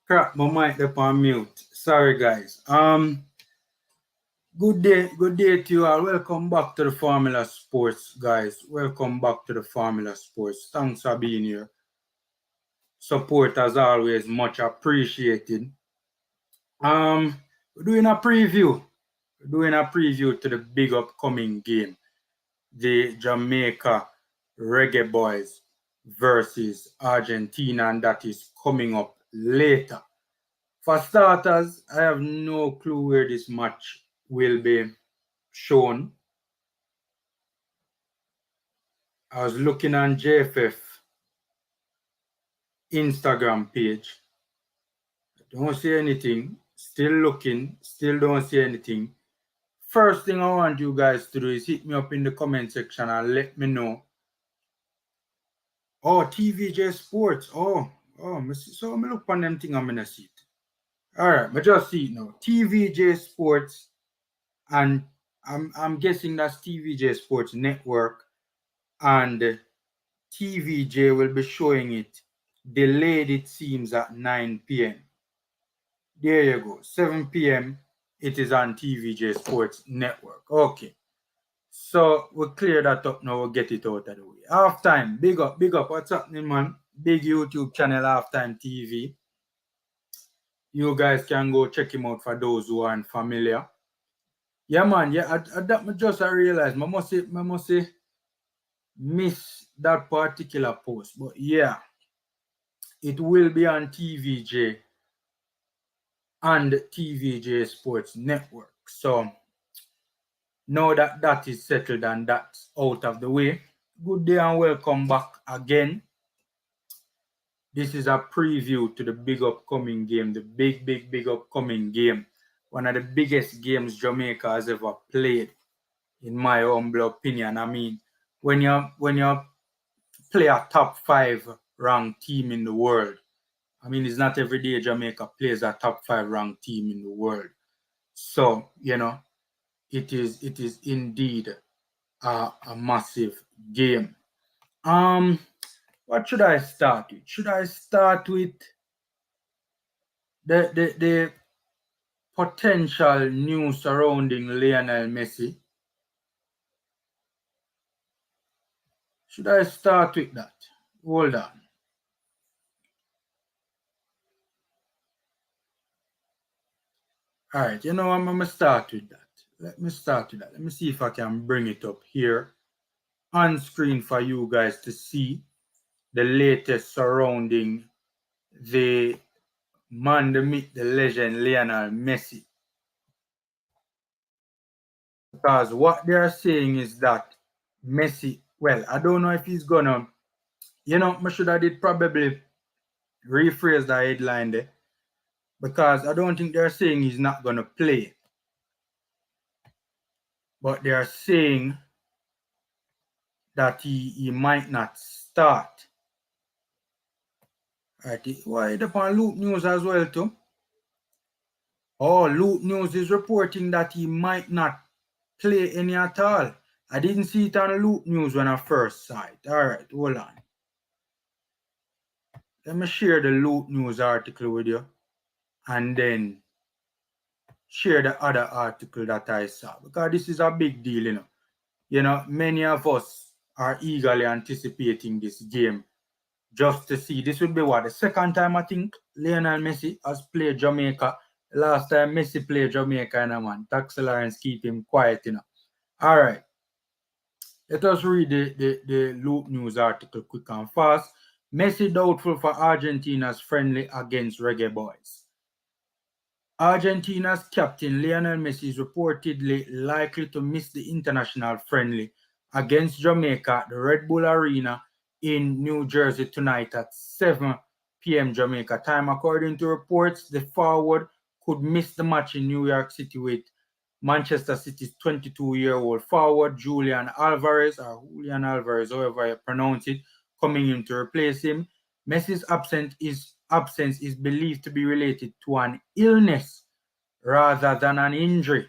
Crap, my mic up on mute. Sorry, guys. Good day to you all. Welcome back to the Formula Sports, guys. Welcome back to the Formula Sports. Thanks for being here. Support as always, much appreciated. We're doing a preview. We're doing a preview to the big upcoming game, the Jamaica Reggae Boyz versus Argentina, and that is coming up later. For starters, I have no clue where this match will be shown. I was looking on JFF Instagram page. I don't see anything. Still looking. Still don't see anything. First thing I want you guys to do is hit me up in the comment section and let me know. Oh, TVJ Sports. So I look on them thing I'm gonna see it. Alright, but just see it now. TVJ Sports, and I'm guessing that's TVJ Sports Network, and TVJ will be showing it delayed, it seems, at 9 p.m. There you go. 7 p.m. it is on TVJ Sports Network. Okay. So we'll clear that up now. We'll get it out of the way. Halftime. Big up. What's happening, man? Big YouTube channel, Halftime TV. You guys can go check him out for those who aren't familiar. Yeah, man. Yeah, I realized I must say miss that particular post. But yeah, it will be on TVJ and TVJ Sports Network. So now that that is settled and that's out of the way, good day and welcome back again. This is a preview to the big upcoming game, the big upcoming game. One of the biggest games Jamaica has ever played, in my humble opinion. I mean, when you play a top 5 ranked team in the world, I mean, it's not every day Jamaica plays a top 5 ranked team in the world. So, it is indeed a massive game. What should I start with? Should I start with the potential news surrounding Lionel Messi? Should I start with that? Hold on. All right, I'm going to start with that. Let me start with that. Let me see if I can bring it up here on screen for you guys to see the latest surrounding the man, the myth, the legend, Lionel Messi. Because what they're saying is that Messi, well, I don't know if he's gonna, I should have did probably rephrase the headline there, because I don't think they're saying he's not gonna play, but they're saying that he might not start. Right, why the on Loop News as well too? Oh, Loop News is reporting that he might not play any at all. I didn't see it on Loop News when I first saw it. All right, hold on. Let me share the Loop News article with you, and then share the other article that I saw, because this is a big deal, many of us are eagerly anticipating this game just to see. This will be the second time I think Lionel Messi has played Jamaica. Last time Messi played Jamaica, man. Taxi Lawrence keep him quiet, All right. Let us read the Loop News article quick and fast. Messi doubtful for Argentina's friendly against Reggae Boyz. Argentina's captain Lionel Messi is reportedly likely to miss the international friendly against Jamaica at the Red Bull Arena in New Jersey tonight at 7 p.m. Jamaica time. According to reports, the forward could miss the match in New York City with Manchester City's 22-year-old forward Julian Alvarez, or Julian Alvarez, however you pronounce it, coming in to replace him. Messi's absence is believed to be related to an illness rather than an injury.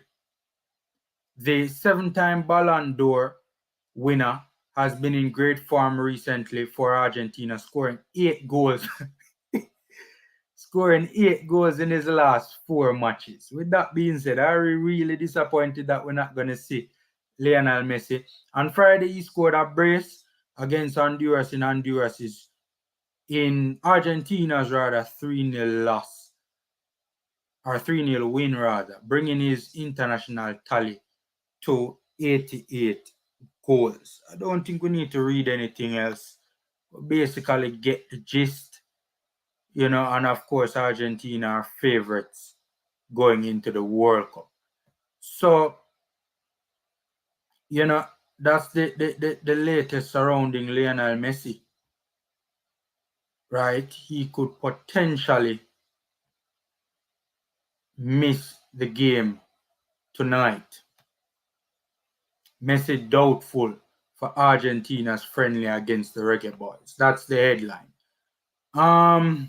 The 7-time Ballon d'Or winner has been in great form recently for Argentina, scoring 8 goals. scoring 8 goals in his last 4 matches. With that being said, I'm really disappointed that we're not going to see Lionel Messi. On Friday, he scored a brace against Honduras in Honduras's in Argentina's rather 3-0 loss, or 3-0 win rather, bringing his international tally to 88 goals. I don't think we need to read anything else. Basically get the gist, and of course Argentina are favorites going into the World Cup. So, that's the latest surrounding Lionel Messi. Right? He could potentially miss the game tonight. Messi doubtful for Argentina's friendly against the Reggae Boyz. That's the headline. How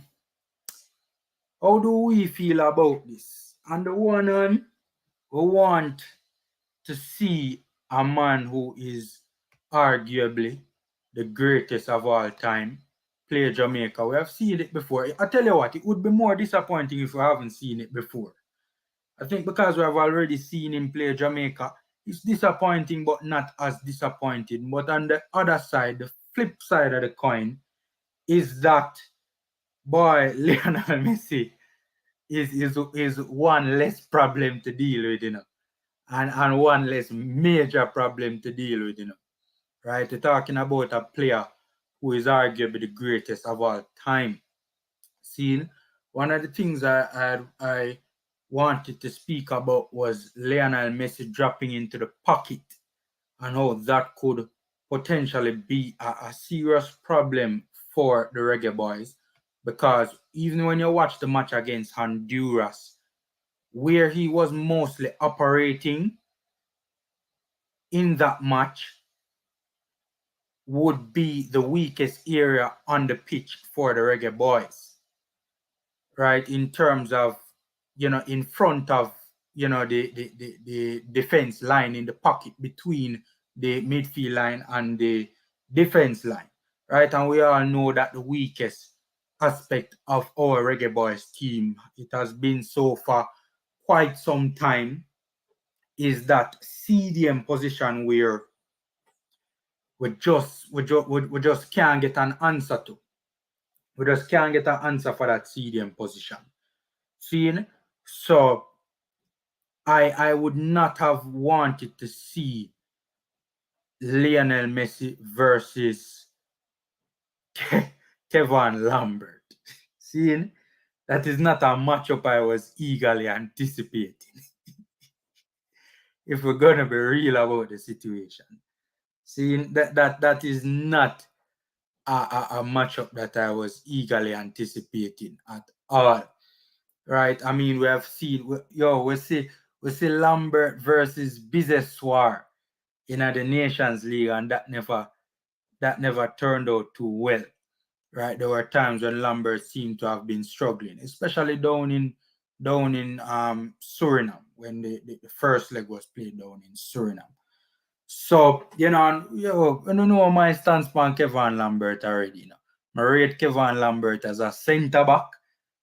do we feel about this? On the one hand, we want to see a man who is arguably the greatest of all time play Jamaica. We have seen it before. I tell you what, it would be more disappointing if we haven't seen it before. I think because we have already seen him play Jamaica, it's disappointing, but not as disappointing. But on the other side, the flip side of the coin, is that boy Lionel Messi is one less problem to deal with, and one less major problem to deal with, right? We're talking about a player who is arguably the greatest of all time. See, one of the things I wanted to speak about was Lionel Messi dropping into the pocket and how that could potentially be a serious problem for the Reggae Boyz, because even when you watch the match against Honduras, where he was mostly operating in that match would be the weakest area on the pitch for the Reggae Boyz, right? In terms of, in front of, the defense line, in the pocket between the midfield line and the defense line, right? And we all know that the weakest aspect of our Reggae Boyz team, it has been so for quite some time, is that CDM position where we just can't get an answer to. We just can't get an answer for that CDM position. Seeing? So I would not have wanted to see Lionel Messi versus Kevin Lambert. Seeing? That is not a matchup I was eagerly anticipating. If we're gonna be real about the situation. Seeing that is not a matchup that I was eagerly anticipating at all. Right? I mean, we have seen, we see Lambert versus Bizeswar in the Nations League, and that never turned out too well. Right? There were times when Lambert seemed to have been struggling, especially down in Suriname, when the first leg was played down in Suriname. So, I don't know my stance on Kevin Lambert already. I rate Kevin Lambert as a centre back.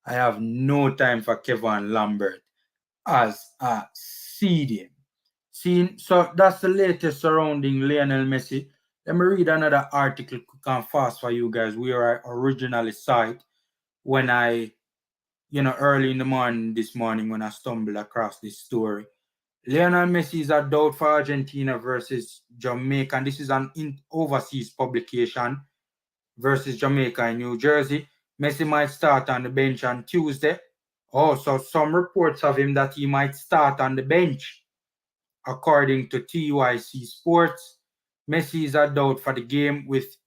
I have no time for Kevin Lambert as a CDM. So that's the latest surrounding Lionel Messi. Let me read another article quick and fast for you guys, where I originally saw it when I, early in the morning this morning when I stumbled across this story. Lionel Messi is a doubt for Argentina versus Jamaica, and this is an overseas publication, versus Jamaica in New Jersey. Messi might start on the bench on Tuesday. Also, some reports of him that he might start on the bench. According to TYC Sports, Messi is a doubt for the game, with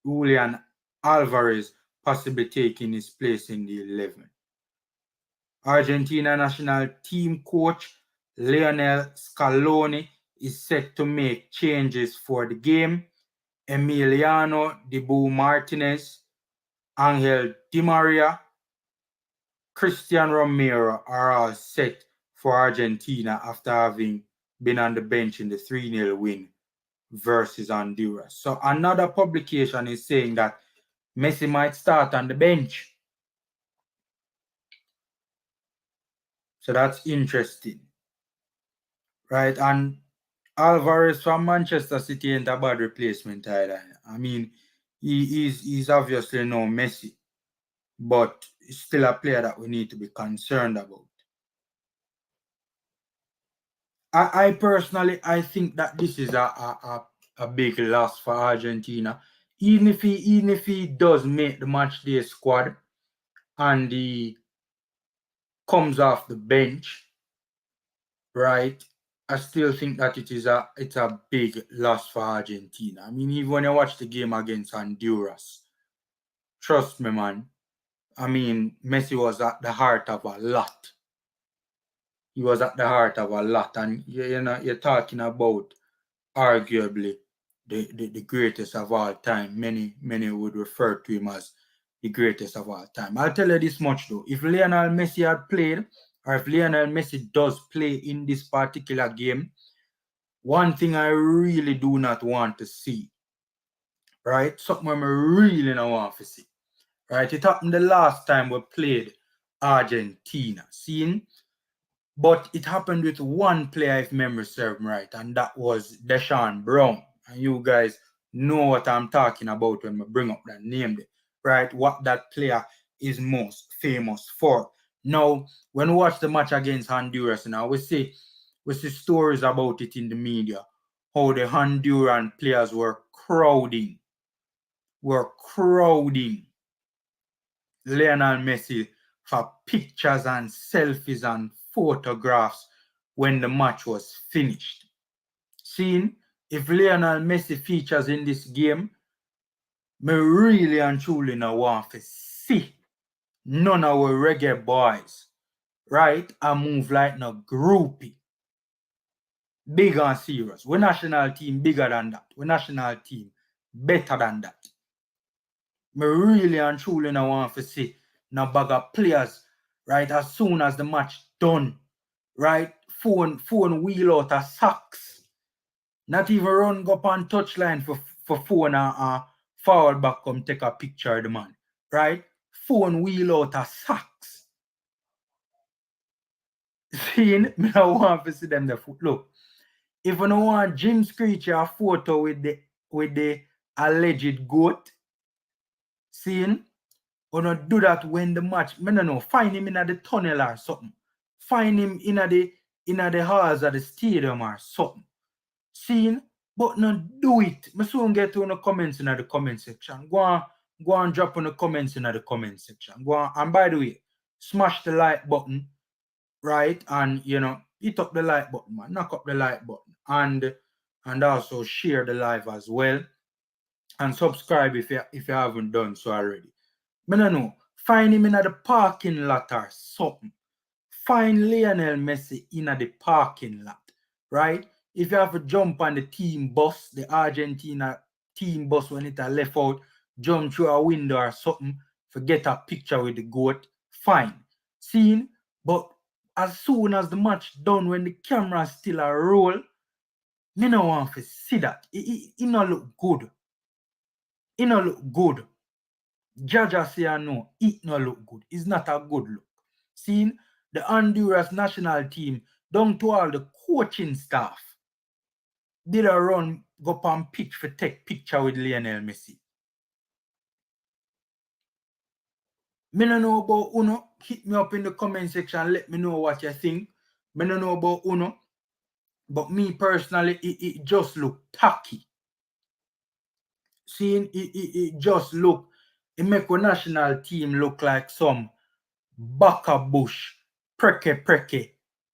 Julian Alvarez possibly taking his place in the 11. Argentina national team coach Lionel Scaloni is set to make changes for the game. Emiliano Dibu Martinez, Angel Di Maria, Christian Romero are all set for Argentina after having been on the bench in the 3-0 win versus Honduras. So another publication is saying that Messi might start on the bench. So that's interesting, right? And Alvarez from Manchester City ain't a bad replacement either. I mean, he's obviously no Messi, but he's still a player that we need to be concerned about. I personally I think that this is a big loss for Argentina. Even if he does make the match day squad and he comes off the bench, right? I still think that it's a big loss for Argentina. I mean, even when I watch the game against Honduras, trust me, man. I mean, Messi was at the heart of a lot. He was at the heart of a lot, and you're talking about arguably the greatest of all time. Many would refer to him as the greatest of all time. I'll tell you this much though. If Lionel Messi had played, or if Lionel Messi does play in this particular game, one thing I really do not want to see, right? Something I really don't want to see. Right? It happened the last time we played Argentina. Seeing? But it happened with one player, if memory serves me right, and that was Deshaun Brown. And you guys know what I'm talking about when I bring up that name, right? What that player is most famous for. Now, when we watch the match against Honduras, now we see stories about it in the media, how the Honduran players were crowding Lionel Messi for pictures and selfies and photographs when the match was finished. Seeing if Lionel Messi features in this game, me really and truly no want to see none of our reggae boys, right, and move like no groupie. Big and serious. We national team bigger than that. We national team better than that. Me really and truly no want to see no bag of players, right, as soon as the match done, right, phone wheel out of socks. Not even run go up on touchline for phone and forward back come take a picture of the man, right? Phone wheel out of socks. Seeing, me don't want to see them the foot. Look, if you don't want Jim Screecher a photo with the alleged goat, seeing, gonna do that when the match, I don't know, find him in the tunnel or something. Find him in the halls of the stadium or something. Seeing, but not do it. I soon get to the comments in the comment section. Go and drop on the comments in the comment section. Go on, and by the way, smash the like button, right? And hit up the like button, man. Knock up the like button. And also share the live as well. And subscribe if you haven't done so already. I don't know. Find him in the parking lot or something. Find Lionel Messi in the parking lot, right? If you have to jump on the team bus, the Argentina team bus when it left out, jump through a window or something, forget a picture with the goat, fine. Seen? But as soon as the match done, when the camera still a roll, me no want to see that. It no look good. It no look good. Jaja say I know, it no look good. It's not a good look. Seeing the Honduras national team, down to all the coaching staff, did a run go up on pitch for take picture with Lionel Messi. Me no know about Uno. Hit me up in the comment section. Let me know what you think. Me no know about Uno. But me personally, it just look tacky. Seeing it just look, it make our national team look like some baka bush, preke,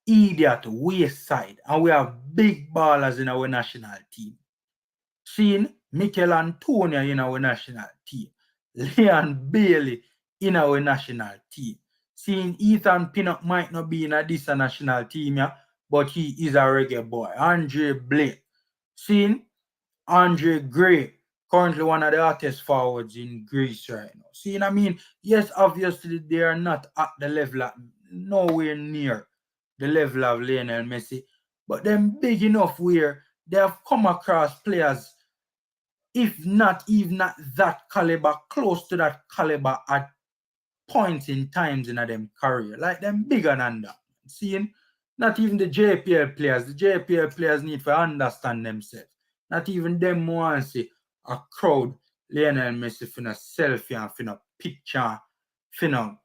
idiot, waste side. And we have big ballers in our national team. Seeing Mikel Antonio in our national team. Leon Bailey in our national team. Seeing Ethan Pinnock might not be in this national team, yeah, but he is a reggae boy. Andre Blake. Seeing Andre Gray, currently one of the hottest forwards in Greece right now. See, I mean, yes, obviously they are not at the level of, nowhere near the level of Lionel Messi, but they're big enough where they have come across players, if not even at that caliber, close to that caliber at points in times in them career. Like them bigger than that. Seeing, not even the JPL players. The JPL players need to understand themselves. Not even them want to see a crowd Lionel Messi finna selfie and finna picture, finna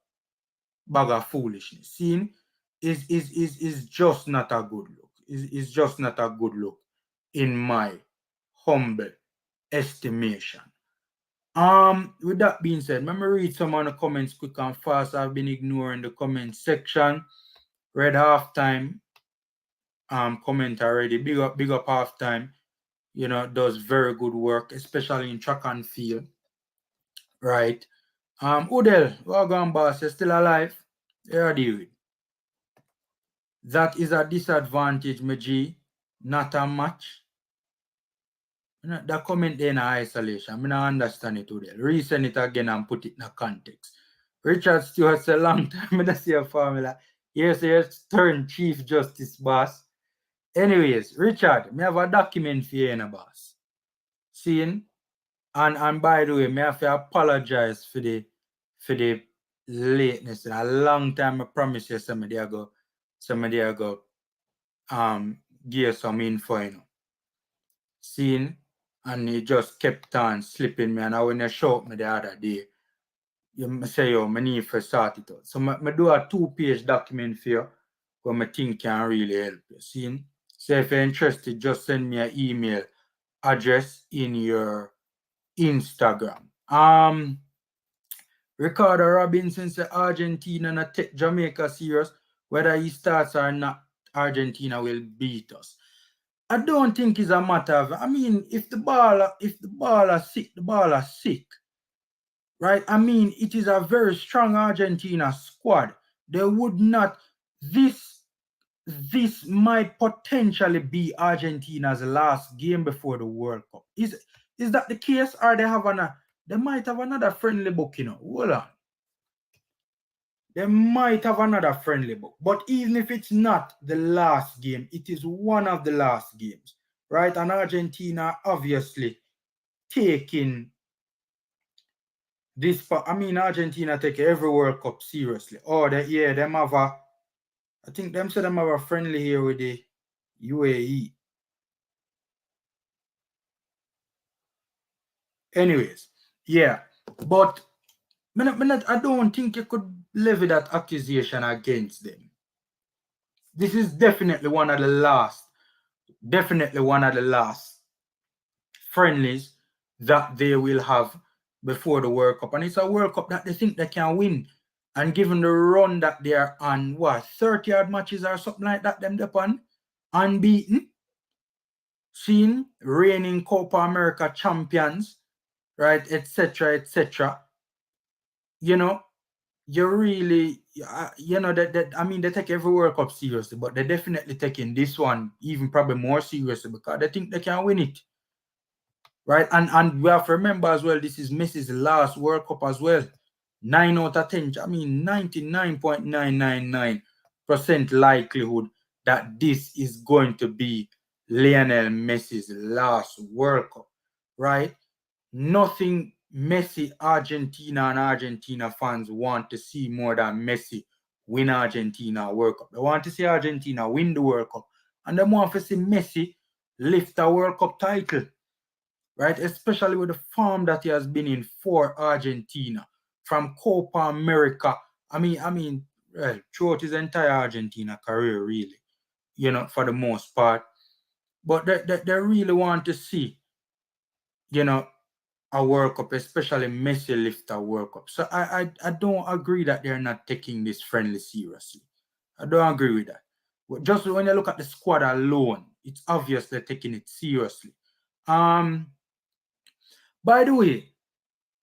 bag of foolishness. Seeing is just not a good look. Is just not a good look in my humble estimation. With that being said, let me read some of the comments quick and fast. I've been ignoring the comment section. Read halftime comment already. Big up halftime. You know, does very good work, especially in track and field. Right. Udell, welcome boss, you're still alive. Yeah, David. That is a disadvantage, Meji. Not a match. That comment there in isolation. I don't understand it today. Resend it again and put it in a context. Richard Stewart said, long time I don't see a formula. Yes, turn Chief Justice, boss. Anyways, Richard, me have a document for you, boss. Seeing? And by the way, me have to apologize for the lateness. A long time I promise you somebody ago give some info, you know. Seeing? And he just kept on slipping me. And when you showed me the other day, you say, yo, I need to sort it out. So I do a 2-page document for you where I think can really help you. See? So if you're interested, just send me an email address in your Instagram. Ricardo Robinson said Argentina not take Jamaica serious. Whether he starts or not, Argentina will beat us. I don't think it's a matter of, I mean, if the ball are sick, the ball are sick. Right? I mean, it is a very strong Argentina squad. They would not, this might potentially be Argentina's last game before the World Cup. Is that the case? Or they might have another friendly book, you know. Hold on. They might have another friendly book. But even if it's not the last game, it is one of the last games. Right? And Argentina obviously taking this, I mean, Argentina take every World Cup seriously. Oh, them have a, I think them say them have a friendly here with the UAE. Anyways, yeah, but I don't think you could levy that accusation against them. This is definitely one of the last friendlies that they will have before the World Cup. And it's a World Cup that they think they can win. And given the run that they're on, 30 odd matches or something like that, them upon unbeaten, seeing reigning Copa America champions, right, etc. You know, you really, you know, that I mean, they take every World Cup seriously, but they're definitely taking this one even probably more seriously because they think they can win it. Right? And we have to remember as well, this is Messi's last World Cup as well. 9 out of 10. I mean, 99.999% likelihood that this is going to be Lionel Messi's last World Cup. Right? Nothing Messi, Argentina, and Argentina fans want to see more than Messi win Argentina World Cup. They want to see Argentina win the World Cup. And they want to see Messi lift a World Cup title. Right? Especially with the form that he has been in for Argentina from Copa America. I mean, well, throughout his entire Argentina career, really, you know, for the most part. But they really want to see, you know, a World Cup, especially Messi lift a World Cup. So I don't agree that they're not taking this friendly seriously. I don't agree with that. But just when you look at the squad alone, it's obvious they're taking it seriously. By the way,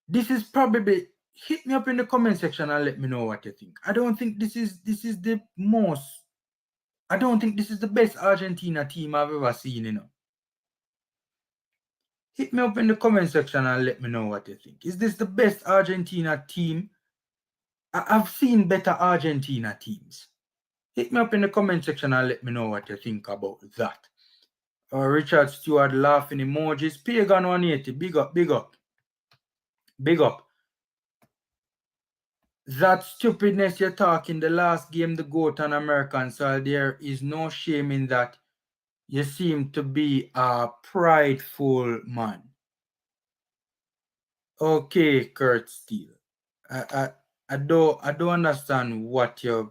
this is probably, hit me up in the comment section and let me know what you think. I don't think this is the most, I don't think this is the best Argentina team I've ever seen, you know. Hit me up in the comment section and let me know what you think. Is this the best Argentina team? I've seen better Argentina teams. Hit me up in the comment section and let me know what you think about that. Richard Stewart laughing emojis. Pagan 180. Big up. that stupidness you're talking, the last game, the GOAT on American soil, there is no shame in that. You seem to be a prideful man. Okay, Kurt Steele. I don't understand what you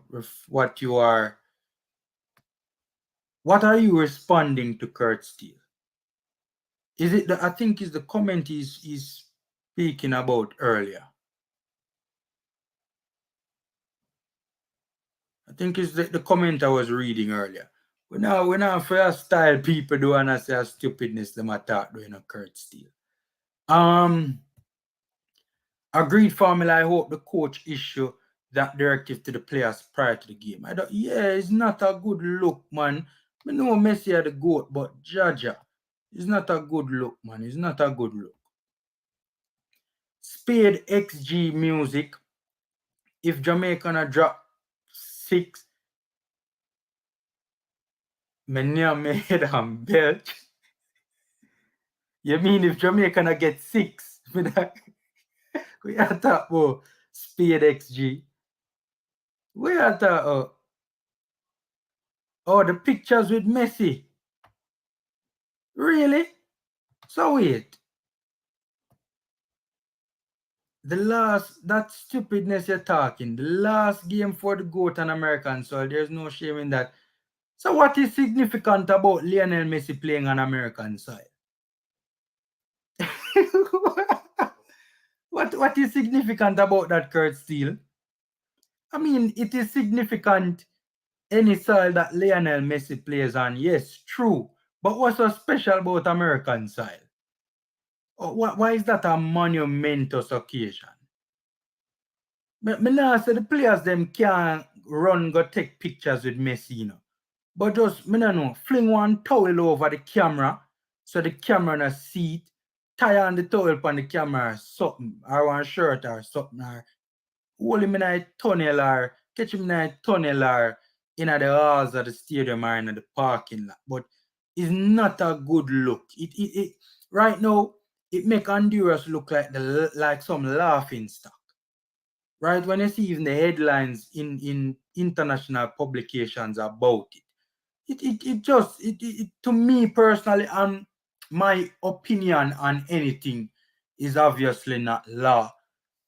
are. What are you responding to, Kurt Steele? Is it I think is the comment he's speaking about earlier? I think it's the comment I was reading earlier. We're not for your style people do and I say stupidness them attack doing a Kurt Steele. Agreed formula, I hope the coach issue that directive to the players prior to the game. It's not a good look, man. I know Messi had the GOAT, but Jaja, it's not a good look, man. It's not a good look. Spade XG music. If Jamaican drop 6, Mania made them belch. You mean if Jamaican get 6? We are talking about Spade XG. We are talking the pictures with Messi. Really? So wait. That stupidness you're talking, the last game for the GOAT on American soil, there's no shame in that. So what is significant about Lionel Messi playing on American soil? What is significant about that, Kurt Steele? I mean, it is significant any soil that Lionel Messi plays on, yes, true. But what's so special about American soil? Why is that a monumentous occasion? Me now say the players them can't run go take pictures with Messi, you know. But just me no know, fling one towel over the camera so the camera no see it, tie on the towel upon the camera or something, or one shirt or something, or hold him in a tunnel or catch him in a tunnel or in the halls of the stadium or in the parking lot. But it's not a good look. It right now it make Honduras look like some laughing stock. Right? When you see even the headlines in international publications about it just to me personally, and my opinion on anything is obviously not law.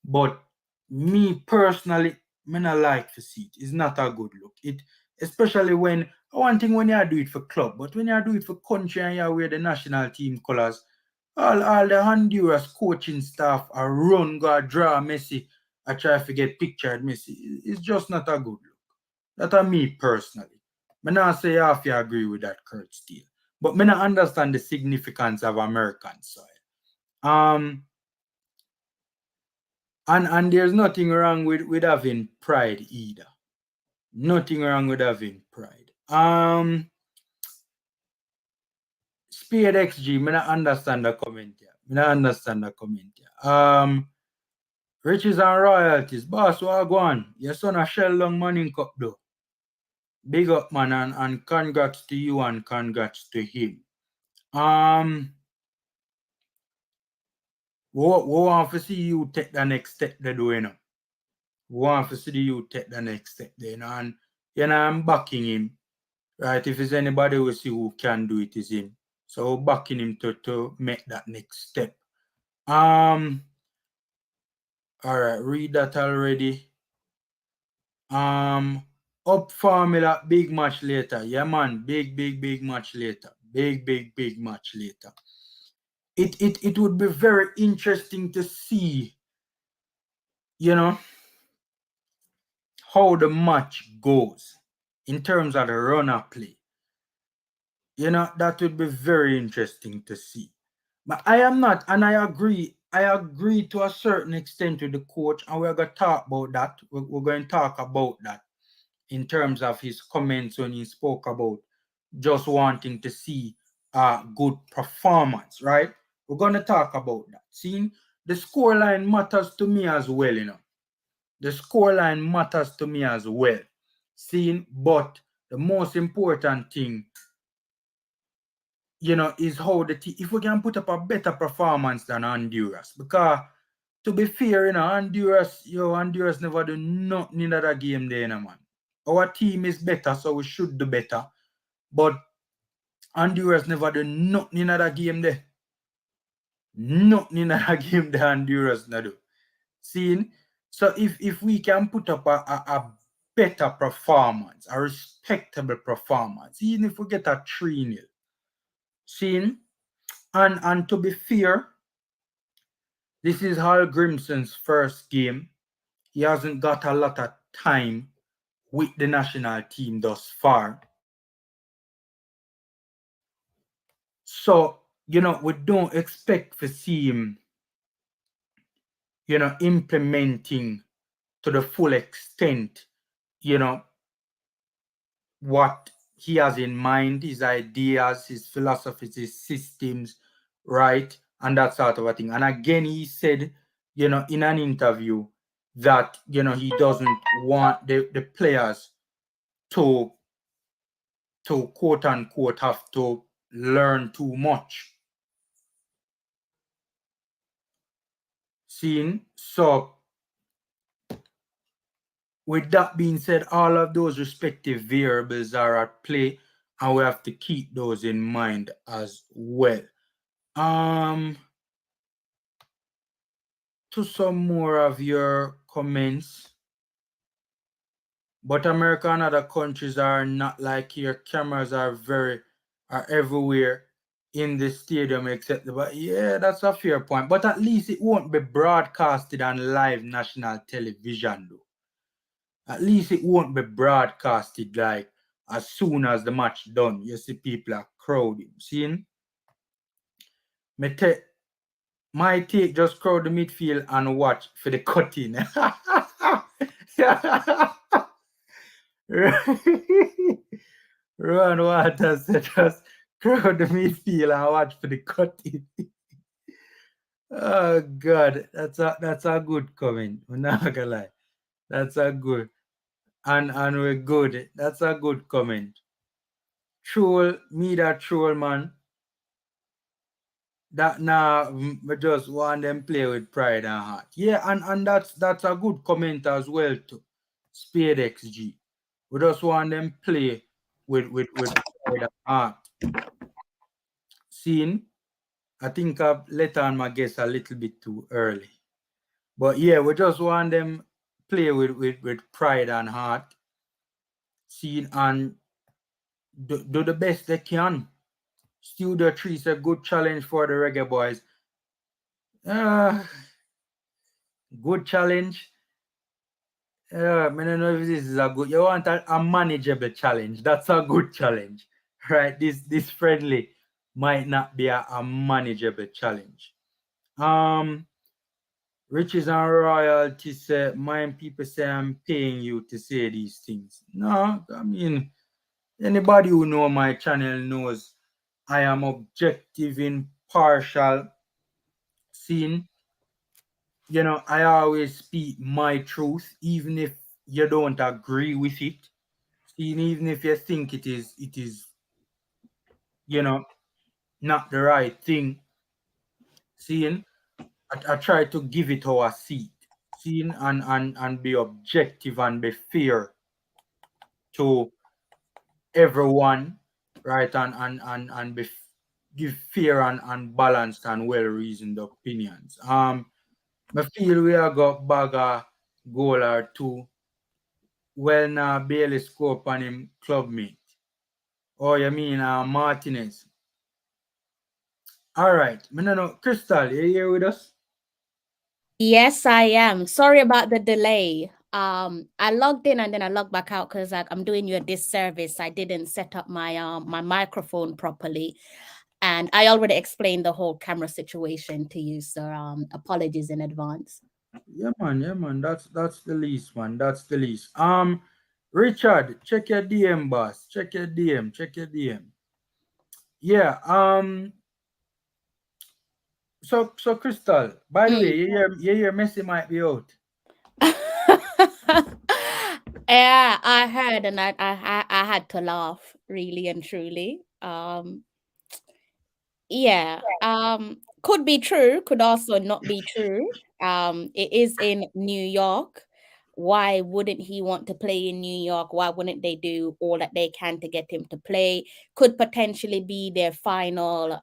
But me personally, me not like to see it. It's not a good look. It especially when one thing when you do it for club, but when you do it for country and you wear the national team colors, all the Honduras coaching staff are run go draw Messi. I try to get pictured Messi. It's just not a good look. That's me personally. I not say half you agree with that, Kurt Steele. But me not understand the significance of American soil. And there's nothing wrong with having pride either. Nothing wrong with having pride. Spade XG, me not understand the comment here. Me not understand the comment here. Riches and royalties. Boss, what go on? Your son a shell long money cup though. Big up, man, and congrats to you and congrats to him. We want to see you take the next step there, you know. We want to see you take the next step there, you know. And, you know, I'm backing him. Right? If there's anybody we see who can do it, is him. So backing him to make that next step. All right, read that already. Up formula, big match later. Yeah, man, big match later. Big match later. It would be very interesting to see, you know, how the match goes in terms of the runner play. You know, that would be very interesting to see. But I am not, and I agree to a certain extent with the coach, and we're going to talk about that. We're going to talk about that in terms of his comments when he spoke about just wanting to see a good performance, right? We're going to talk about that. See, the scoreline matters to me as well, you know. The scoreline matters to me as well. See, but the most important thing, you know, is how if we can put up a better performance than Honduras, because To be fair, Honduras never do nothing in that game there, man. Our team is better, so we should do better. But Honduras never do nothing in that game there. Nothing in that game the Honduras not do. Seeing? So if we can put up a better performance, a respectable performance, even if we get a 3-0. Seeing? And to be fair, this is Hal Grimson's first game. He hasn't got a lot of time with the national team thus far. So, we don't expect to see him, implementing to the full extent, you know, what he has in mind, his ideas, his philosophies, his systems, right? And that sort of a thing. And again, he said, in an interview that, he doesn't want the players to quote unquote have to learn too much. Seeing? So with that being said, all of those respective variables are at play, and we have to keep those in mind as well. To some more of your comments. But America and other countries are not like here. Cameras are everywhere in the stadium except but yeah, that's a fair point. But at least it won't be broadcasted on live national television though. At least it won't be broadcasted like as soon as the match done. You see people are crowding. Seeing? My take, just crowd the midfield and watch for the cutting. Ron Waters said just crowd the midfield and watch for the cutting. Oh God, that's a good comment. I'm not gonna lie. That's a good and we're good. That's a good comment. Troll, me that troll man. That now we just want them play with pride and heart. Yeah, and that's a good comment as well too. Spade XG. We just want them play with pride and heart. Seeing, I think I've let on my guess a little bit too early. But yeah, we just want them play with pride and heart. Seeing and do the best they can. Studio 3 is a good challenge for the Reggae Boyz. Good challenge. I don't know if this is a good. You want a manageable challenge. That's a good challenge, right? This friendly might not be a manageable challenge. Riches and royalties say, mine people say I'm paying you to say these things. No, I mean, anybody who know my channel knows I am objective, impartial. Seen, I always speak my truth, even if you don't agree with it. Seen, even if you think it is, you know, not the right thing. Seeing, I try to give it our seat. Seeing and be objective and be fair to everyone, right? And give fair and balanced and well reasoned opinions. I feel we have got bag a goal or two. Well now Bailey score upon him club mate. Oh you mean Martinez. Alright. I don't know. Crystal, you here with us? Yes, I am. Sorry about the delay. I logged in and then I logged back out because I'm doing you a disservice. I didn't set up my microphone properly, and I already explained the whole camera situation to you. So apologies in advance. Yeah man. That's the least, man. That's the least. Richard, check your DM, boss. Check your DM. Check your DM. Yeah. So Crystal, by the way, Mm. you hear Messi might be out. Yeah, I heard, and I had to laugh really and truly. Yeah, could be true, could also not be true. It is in New York. Why wouldn't he want to play in New York? Why wouldn't they do all that they can to get him to play? Could potentially be their final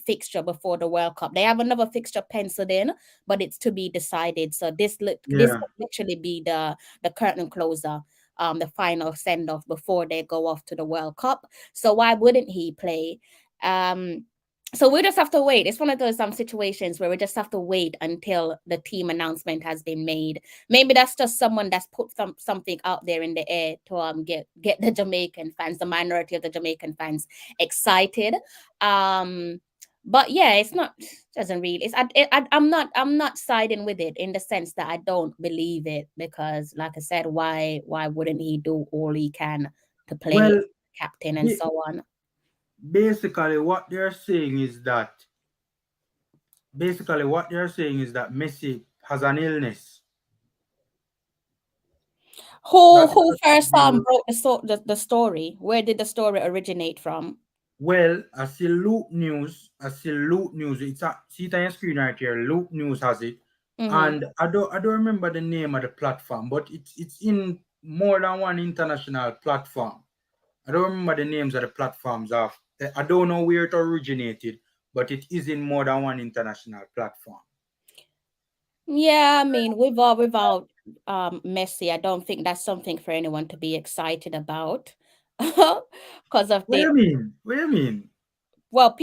fixture before the World Cup. They have another fixture penciled in, but it's to be decided. So this Yeah. could literally be the curtain closer, the final send off before they go off to the World Cup. So why wouldn't he play? Um, so we just have to wait. It's one of those situations where we just have to wait until the team announcement has been made. Maybe that's just someone that's put something out there in the air to get the Jamaican fans, the minority of the Jamaican fans, excited. Um, but yeah, it's not doesn't really. I'm not siding with it in the sense that I don't believe it because, like I said, why wouldn't he do all he can to play Well, captain and ba- so on? basically what they're saying is that Messi has an illness. That's Who first the broke the story? Where did the story originate from? well, I see Loop News. I see Loop News. See it on your screen right here. Loop News has it, Mm-hmm. and I don't remember the name of the platform, but it's in more than one international platform. I don't remember the names of the platforms of. I don't know where it originated, but it is in more than one international platform. Yeah, I mean, without Messi, I don't think that's something for anyone to be excited about, because of What do the you mean? What do you mean? well,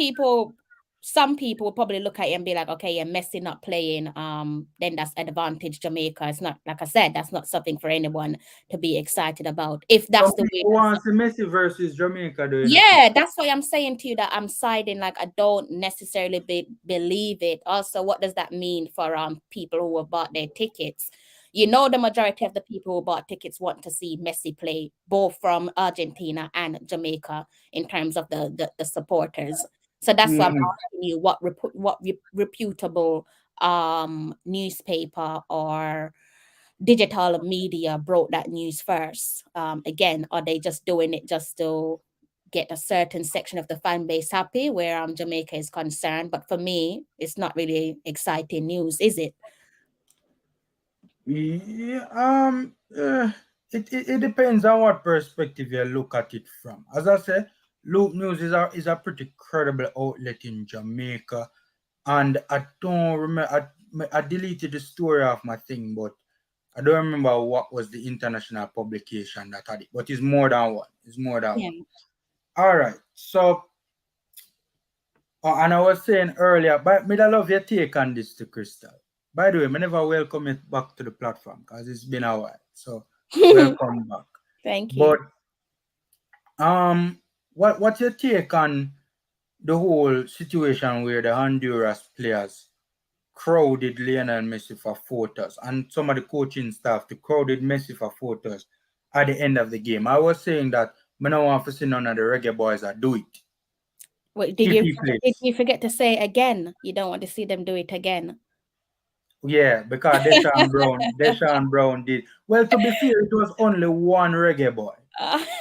some people will probably look at it and be like, okay, yeah, Messi not playing, then that's advantage Jamaica. It's not, like I said, that's not something for anyone to be excited about. If Some that's the way people that's want to see Messi versus Jamaica, though, you know, yeah, sister. that's why I'm saying to you that I'm siding like I don't necessarily believe it. Also, what does that mean for people who have bought their tickets? You know, the majority of the people who bought tickets want to see Messi play, both from Argentina and Jamaica, in terms of the supporters. So that's why I'm Mm. asking you what reputable newspaper or digital media broke that news first. Again, are they just doing it just to get a certain section of the fan base happy where Jamaica is concerned? But for me, it's not really exciting news, is it? Yeah, it depends on what perspective you look at it from. As I said, Loop News is a pretty credible outlet in Jamaica, and I don't remember. I deleted the story off my thing, but I don't remember what was the international publication that had it. But it's more than one. It's more than one. Yeah. All right. So, and I was saying earlier, but me I love your take on this to Crystal. By the way, I never welcome it back to the platform because it's been a while. So welcome back. Thank you. But what's your take on the whole situation where the Honduras players crowded Lionel Messi for photos and some of the coaching staff to crowded Messi for photos at the end of the game? I was saying that I don't want to see none of the reggae boys that do it Wait, if he did plays. you forget to say again? You don't want to see them do it again. Yeah, because Deshaun Brown did. Well, to be fair, it was only one reggae boy.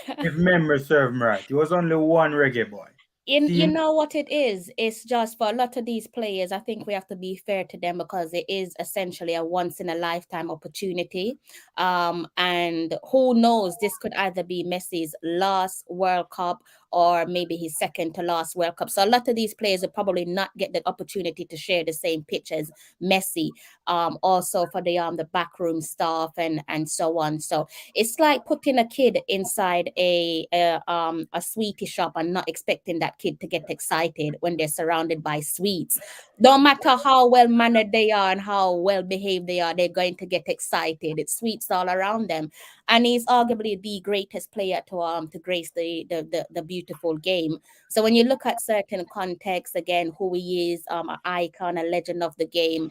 If memory serves me right, it was only one reggae boy. You See? know what it is? It's just for a lot of these players, I think we have to be fair to them because it is essentially a once in a lifetime opportunity. And who knows, this could either be Messi's last World Cup or maybe his second to last World Cup. So a lot of these players will probably not get the opportunity to share the same pitch as Messi. Also for the backroom staff and so on. So it's like putting a kid inside a sweetie shop and not expecting that kid to get excited when they're surrounded by sweets. No matter how well mannered they are and how well behaved they are, they're going to get excited. It's sweets all around them, and he's arguably the greatest player to grace the beautiful game. So when you look at certain contexts, again, who he is, an icon, a legend of the game,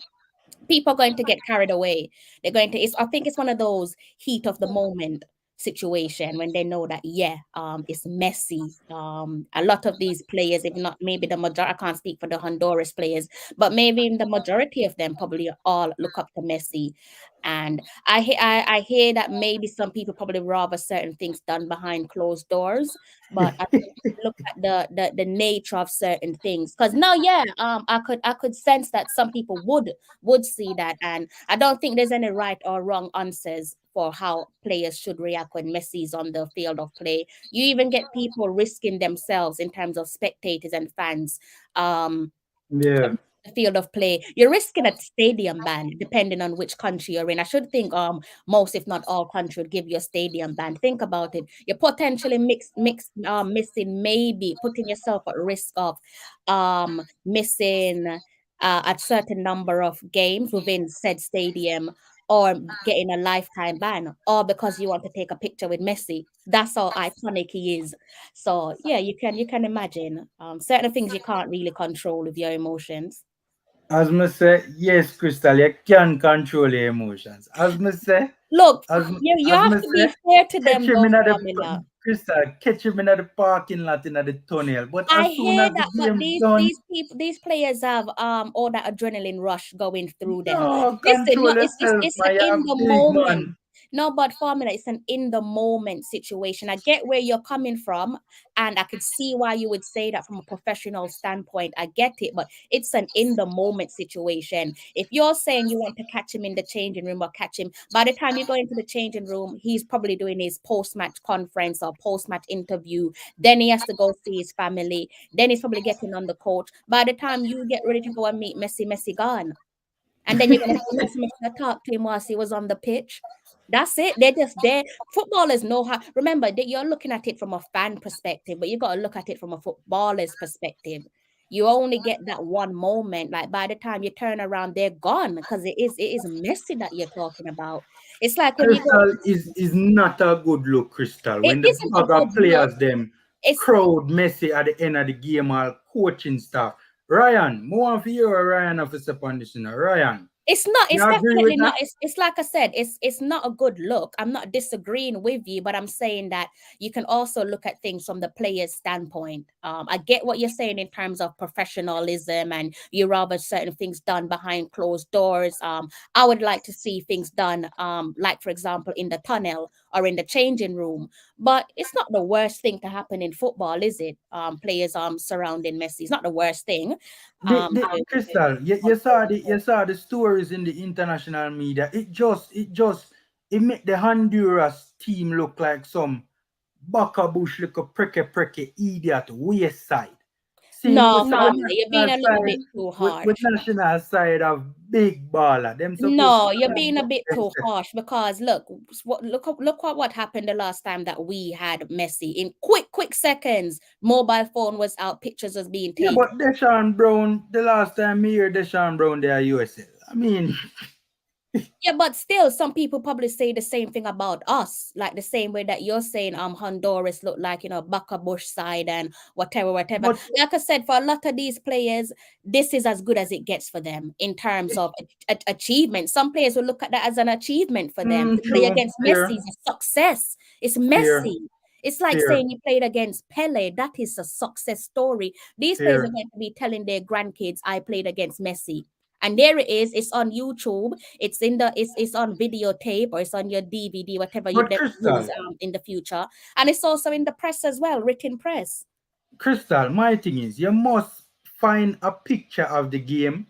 people are going to get carried away. They're going to, I think it's one of those heat of the moment situation when they know that it's Messi. A lot of these players, if not maybe the majority, I can't speak for the Honduras players, but maybe the majority of them probably all look up to Messi. And I hear that maybe some people probably rather certain things done behind closed doors, but I think look at the nature of certain things, because now I could sense that some people would see that, and I don't think there's any right or wrong answers for how players should react when Messi's on the field of play. You even get people risking themselves in terms of spectators and fans Yeah. the field of play. You're risking a stadium ban depending on which country you're in. I should think most, if not all, countries would give you a stadium ban. Think about it. You're potentially missing, maybe putting yourself at risk of missing a certain number of games within said stadium, or getting a lifetime ban, or because you want to take a picture with Messi. That's how iconic he is. So yeah, you can imagine certain things you can't really control with your emotions. As me say, yes, Crystal, you can control your emotions. Look, As you as have me to say, be fair to catch them him though, in the Formula. Crystal, catch him in the parking lot in the tunnel. But I as soon hear as the that, but game these done, these people, these players have all that adrenaline rush going through them. no, Listen, no, control yourself, it's an man. in You're the big man. moment. No, but Formula, it's an in the moment situation. I get where you're coming from, and I could see why you would say that from a professional standpoint. I get it, but it's an in the moment situation. If you're saying you want to catch him in the changing room or catch him, by the time you go into the changing room, he's probably doing his post match conference or post match interview. Then he has to go see his family. Then he's probably getting on the coach. By the time you get ready to go and meet Messi, Messi gone. And then you're gonna see Messi, Messi gonna talk to him whilst he was on the pitch. That's it. They're just there. Footballers know how. Remember that you're looking at it from a fan perspective, but you got to look at it from a footballer's perspective. You only get that one moment. Like by the time you turn around, they're gone, because it is Messi that you're talking about. It's like when you go. Crystal is not a good look, Crystal. It When the isn't a bag good of look. players them It's crowd Messi at the end of the game, all coaching staff. Ryan, more of you or Ryan of a upon this, Ryan. It's not. You It's agree with definitely not. that? It's like I said. It's not a good look. I'm not disagreeing with you, but I'm saying that you can also look at things from the player's standpoint. I get what you're saying in terms of professionalism, and you rather certain things done behind closed doors. I would like to see things done, like for example, in the tunnel or in the changing room. But it's not the worst thing to happen in football, is it? Players surrounding Messi. It's not the worst thing. The Crystal, you saw the stories in the international media. It make the Honduras team look like some baka bush little pricky idiot waste side. Seeing No, with the Formula, you're being national a little side bit too with harsh. national side of big baller. Them supposed to No, you're stand being a up bit too themselves. harsh, because look what happened the last time that we had Messi. In quick seconds, mobile phone was out, pictures was being Yeah, taken. but Deshaun Brown, the last time me hear Deshaun Brown there USL. I mean, Yeah, but still, some people probably say the same thing about us, like the same way that you're saying Honduras look like, Baka Bush side and whatever. but Like I said, for a lot of these players, this is as good as it gets for them in terms of achievement. Some players will look at that as an achievement for them. To play true, against Messi is a success. It's fair, Messi. It's like fair, saying you played against Pele. That is a success story. These players are fair. going to be telling their grandkids, I played against Messi. And there it is. It's on YouTube. It's on videotape, or it's on your DVD, whatever you But use Crystal, in the future. And it's also in the press as well, written press. Crystal, my thing is you must find a picture of the game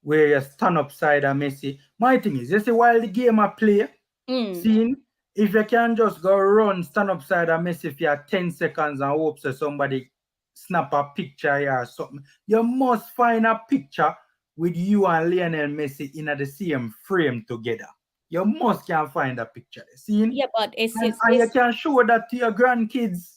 where you stand upside a Messi. My thing is, you see, while the game I play, Mm. seeing if you can just go run, stand upside a Messi for 10 seconds and hope so somebody snap a picture here or something. You must find a picture with you and Lionel Messi in the same frame together. You must can find a picture. Seeing? Yeah, but And you can show that to your grandkids.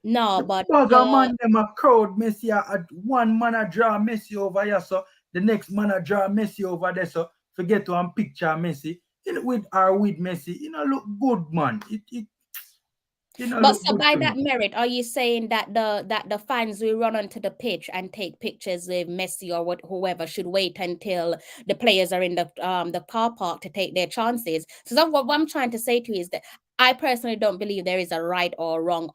no, The but bugger man them a crowd Messi one man a draw Messi over here, so the next man a draw Messi over there, so forget to picture Messi. With Messi, look good, man. It But look so good by to me. that merit, are you saying that the fans will run onto the pitch and take pictures with Messi or whoever should wait until the players are in the car park to take their chances? So that's what I'm trying to say to you is that I personally don't believe there is a right or wrong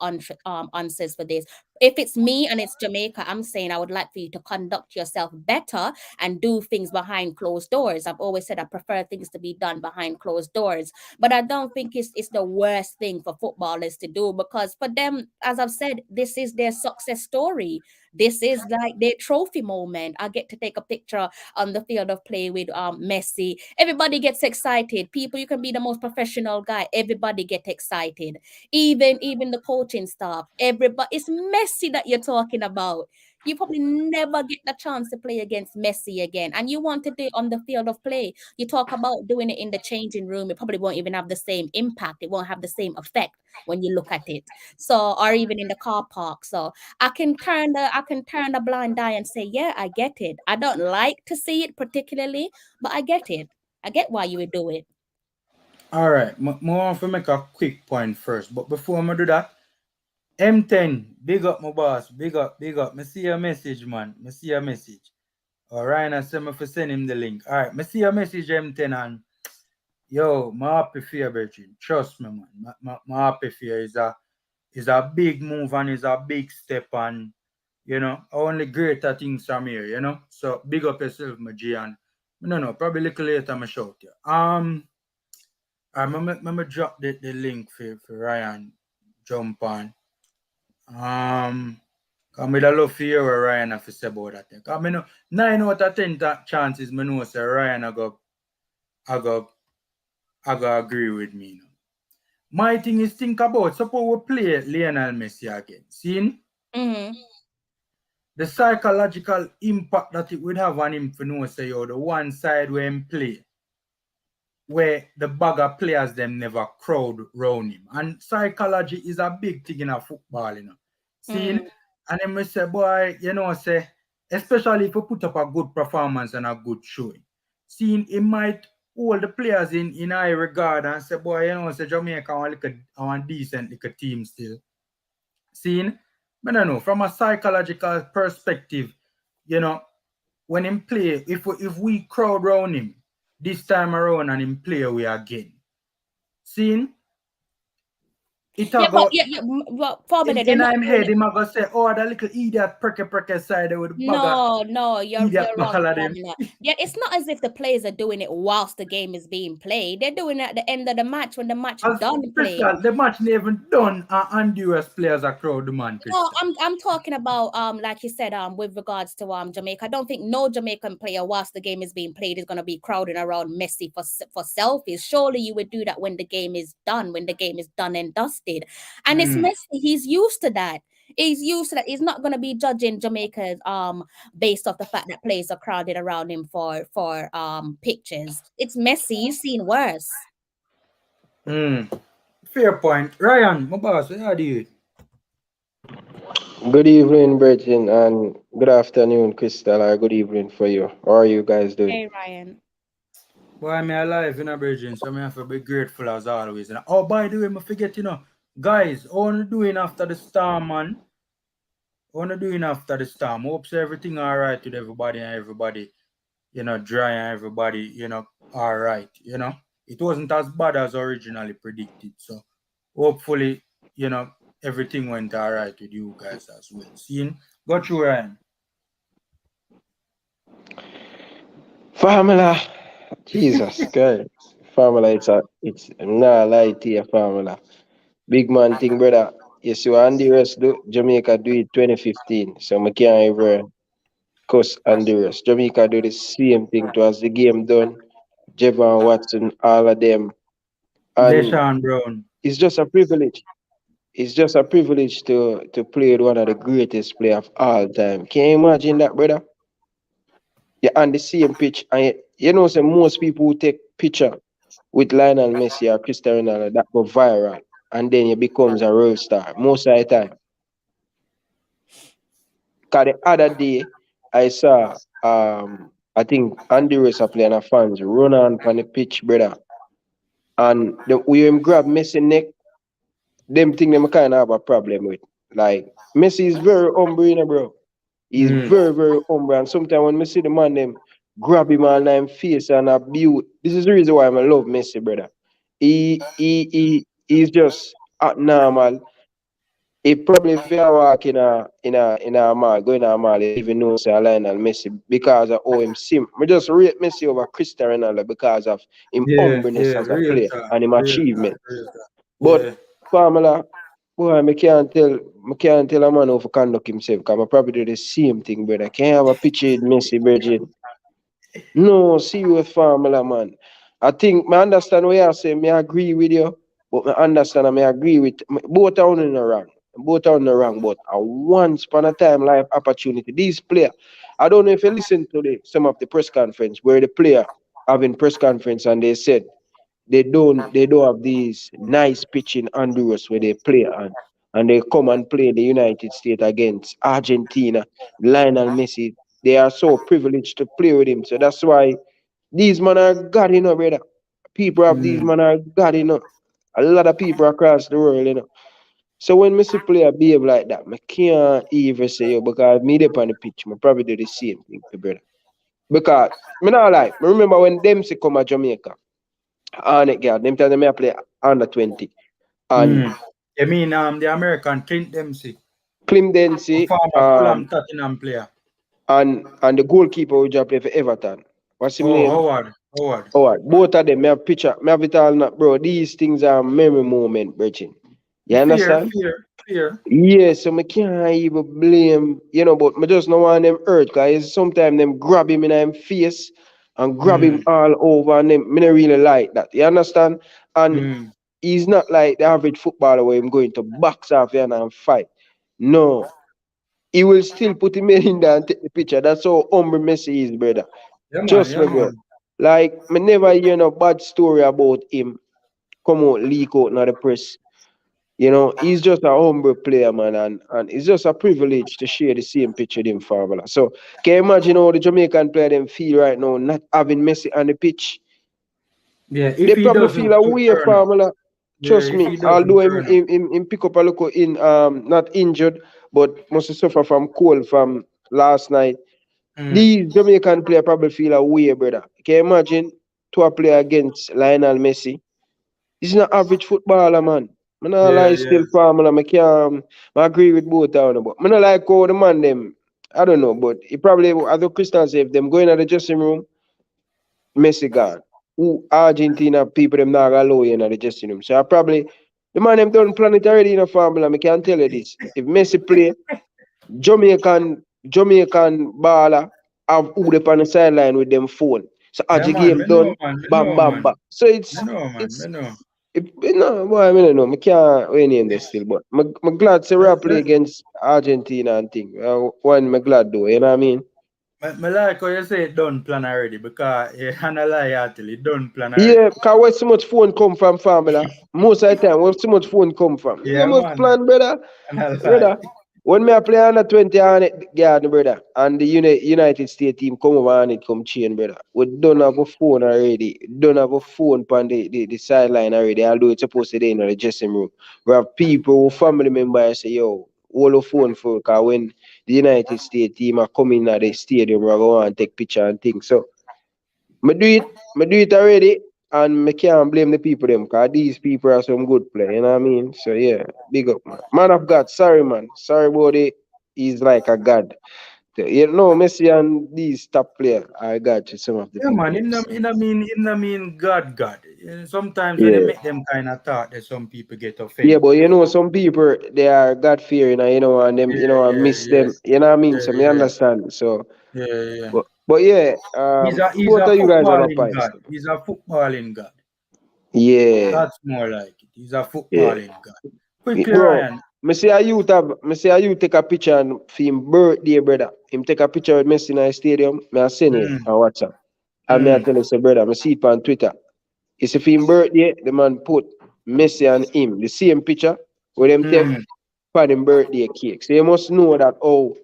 answers for this. If it's me and it's Jamaica, I'm saying I would like for you to conduct yourself better and do things behind closed doors. I've always said I prefer things to be done behind closed doors, but I don't think it's the worst thing for footballers to do, because for them, as I've said, this is their success story. This is like their trophy moment. I get to take a picture on the field of play with Messi. Everybody gets excited. People, you can be the most professional guy. Everybody get excited. Even the coaching staff. Everybody. It's Messi that you're talking about. You probably never get the chance to play against Messi again. And you want to do it on the field of play. You talk about doing it in the changing room. It probably won't even have the same impact. It won't have the same effect when you look at it. So, or even in the car park. So I can turn a blind eye and say, yeah, I get it. I don't like to see it particularly, but I get it. I get why you would do it. All right, I want to make a quick point first, but before I do that, M10, big up my boss, big up, big up. Me see your message, man. Me see your message. All right, I said me for send him the link. All right, me see your message, M10, and yo, my happy fear, Virgin. Trust me, man. My happy fear is a big move and is a big step, and only greater things from here, So big up yourself, my G, and no, probably a little later I shout you. I'm drop the link for Ryan jump on. Cause me da love to hear what Ryan have to say about that thing. Cause me know 9 out of 10 chances me know say Ryan I go agree with me. My thing is think about suppose we play Lionel Messi again. Seeing Mm-hmm. the psychological impact that it would have on him for know say yo the one side where him play where the bag of players them never crowd round him. And psychology is a big thing in a football. Seeing? Mm. And then we say, boy, say, especially if you put up a good performance and a good showing. Seeing it might hold the players in high regard and say, boy, say Jamaica want decent like a team still. Seeing? But I don't know, from a psychological perspective, you know, when him play, if we crowd round him this time around and him play away again, seeing it a Yeah, but go but Formula, they're in not him doing head, it. him a go say, oh, that little idiot preke side there with the bugger No, idiot you're wrong, ball of them. Formula. Yeah, it's not as if the players are doing it whilst the game is being played. They're doing it at the end of the match when the match As done playing. Crystal, the match never even done and Honduras players are crowd the man, No, Crystal. I'm talking about like you said with regards to Jamaica. I don't think no Jamaican player whilst the game is being played is going to be crowding around Messi for selfies. Surely you would do that when the game is done, when the game is done and dusted. And it's Mm. Messi. He's used to that. He's used to that. He's not going to be judging Jamaica based off the fact that players are crowded around him for pictures. It's Messi. You've seen worse. Mm. Fair point. Ryan, my boss, what do you? Good evening, Bridget, and good afternoon, Crystal, or good evening for you. How are you guys doing? Hey Ryan. Boy, I'm alive in a virgin, so I have to be grateful as always. Oh, by the way, I forget, guys, what you doing after the storm, man? What you doing after the storm? Hope so everything all right with everybody and everybody, dry and everybody, all right, It wasn't as bad as originally predicted, so hopefully, everything went all right with you guys as well. Seeing, go through, Ryan. Famila, Jesus Christ. Famila, I'm not lie to you, Famila. Big man thing, brother. You see what Honduras do? Jamaica do it 2015, so I can't ever cuss Honduras. Jamaica do the same thing to us. The game done. Javon Watson, all of them. And Deshaun Brown. it's just a privilege. It's just a privilege to play with one of the greatest players of all time. Can you imagine that, brother? Yeah, on the same pitch. And say most people who take picture with Lionel Messi or Cristiano Ronaldo that go viral, and then he becomes a world star most of the time. Cause the other day I saw I think Andy Rosa playing a fans run on the pitch, brother. And we him grab Messi neck, them thing them kind of have a problem with. Like Messi is very humble, bro. He's Mm. very, very humble. And sometimes when I see the man them grab him on him face and abuse, this is the reason why I love Messi, brother. He he's just abnormal. He probably if you walk in a mall, go in a mall, you even know say Lionel Messi because of how him sim. We just rate Messi over Cristiano Ronaldo because of him humbleness as a real player talk, and him real talk, achievement. real talk. But Yeah. Pamela, boy, I can't tell a man how to conduct himself because I probably do the same thing, brother. Can't have a picture with Messi, Virgin. No, serious formula, man. I think I understand what you say. Me agree with you, but I understand and I agree with both are in the wrong. Both are in the wrong, but a once upon a time life opportunity. These players, I don't know if you listen to some of the press conference where the player having press conference and they said they don't have these nice pitching Honduras where they play on. And they come and play the United States against Argentina, Lionel Messi. They are so privileged to play with him. So that's why these men are God, brother. People have these Mm. men are God, A lot of people across the world. So when Messi player behave like that, I can't even say yo because me up on the pitch, I probably do the same thing, brother. Because me not like, I remember when Dempsey come to Jamaica, on it, girl, them tell them I play under 20. And Mm. You mean the American Clint Dempsey, Clem a Dempsey, former Fulham Tottenham player. and the goalkeeper who just play for Everton. What's his Oh, name? Howard. Howard. Oh, both of them, me have picture, me have it all now, bro. These things are memory moment, Bridget. You Fear, understand? fear, fear. Yeah, so me can't even blame, but me just no want them hurt, because sometimes them grab him in him face and grab him Mm. all over, and them, me not really like that. You understand? And Mm. he's not like the average footballer where him going to box off and fight. No, he will still put him in there and take the picture. That's how humble Messi is, brother. Yeah, man. Just Yeah, me, bro. man. Like, me never hear no bad story about him come out, leak out in the press. He's just a humble player, man, and it's just a privilege to share the same pitch with him, Formula. So, can you imagine how the Jamaican player them feel right now, not having Messi on the pitch? Yeah, They if he probably feel doesn't a way, turn up. Formula. Yeah, Trust if me, he doesn't although him, turn up. him, him, him pick up a little in not injured, but must suffer from cold from last night. Mm. These Jamaican player probably feel a way, brother. Can you imagine to a play against Lionel Messi? He's not average footballer, man. I not Yeah, like yeah. still formula. I agree with both of them, but I not like how the man them. I don't know, but he probably as the Christian say if them going to the dressing room, Messi gone. Who Argentina people them not allow you in the dressing room. So I probably the man them done plan it already in a formula. I can tell you this. If Messi play, Jamaican baller have who they on the sideline with them phone. So as Yeah, the man. game Me know, done, man. Me bam know, bam bam. man. So Me know, man. it's Me know. boy, I don't know. I can't win in this still, but I'm glad to play Me, against Argentina and thing. One, I'm glad though, you know what I mean? me like how you say it done plan already because and a lie actually done plan already. Yeah, because where so much phone come from, family? Most of the time, where so much phone come from? You Yeah, must man. plan, brother. And a lie. Brother, when me a play under 20 on it, garden, brother, and the United States team come over and it come chain, brother. We don't have a phone already. Don't have a phone on the sideline already. Although it's supposed to be in the dressing room. We have people, who family members say, yo, hold a phone for because when the United States team are coming at the stadium, we're going to take picture and things. So me do it already, and me can't blame the people them, cause these people are some good play, you know what I mean? So yeah, big up, man. Man of God, sorry, man. Sorry about it. He's like a god. Messi and these top players are god to some of the Yeah, people man. them. So, In the mean, God, God. Sometimes when you yeah. make them kind of thought that some people get Yeah, offended. but some people they are God fearing and and them, Yeah, I yeah, miss yeah, them. You know what I mean? yeah, So me yeah, understand. So yeah, yeah. but yeah, He's both a of you guys have a footballing point. god. He's a footballing god. Yeah. That's more like it. He's a Yeah. footballing god. Quickly, Bro, Ryan. me say a youth take a picture and for him birthday, brother. Him take a picture with Messi in the stadium. Me I send you Mm, on WhatsApp. And me I mm, tell you, say, brother, me see it on Twitter. It's a for him birthday, the man put Messi and him, the same picture with them take mm. for them birthday cake. So you must know that all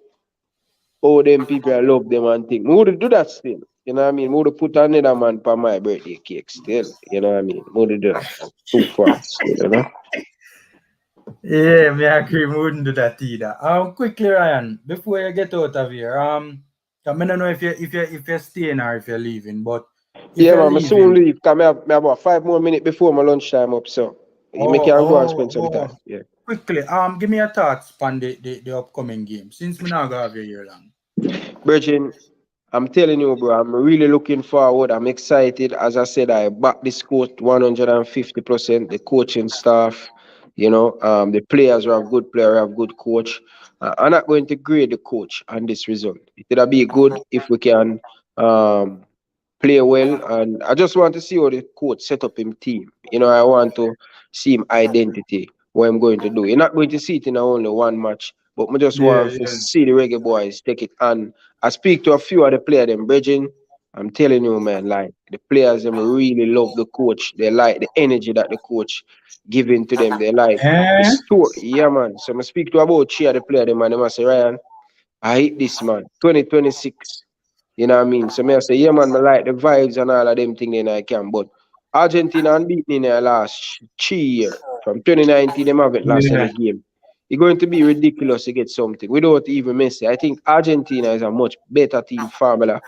them people I love them and thing. Me would do that still. You know what I mean? Me would put another man for my birthday cake still. You know what I mean? Me would do that. Too far still, Yeah, me agree. We wouldn't do that either. Quickly, Ryan. Before you get out of here, I don't know if you're staying or if you're leaving, but if Yeah, you're man, I soon leaving, leave because I have about 5 more minutes before my lunchtime up, so. You Oh, can go and oh, spend some oh. time. Yeah. Quickly, give me your thoughts on the upcoming game. Since me not gonna have you here long. Virgin, I'm telling you, bro, I'm really looking forward. I'm excited. As I said, I back this coach 150%. The coaching staff, the players who have good player, have good coach. I'm not going to grade the coach on this result. It'll be good if we can um, play well. And I just want to see how the coach set up him team. I want to see him identity, what I'm going to do. You're not going to see it in only one match, but I just Yeah, want to yeah. see the Reggae Boys take it. And I speak to a few of the players, them bridging. I'm telling you, man, like the players, them really love the coach. They like the energy that the coach giving to them. They like the Eh? story. Yeah, man. So I speak to about three of the players, them, and they must say, Ryan, I hate this, man. 2026. You know what I mean? So me I say, yeah, man, I like the vibes and all of them things then I can. But Argentina unbeaten in their last 3 years. From 2019, them haven't lost Yeah. any game. It's going to be ridiculous to get something. Without even Messi. I think Argentina is a much better team formula.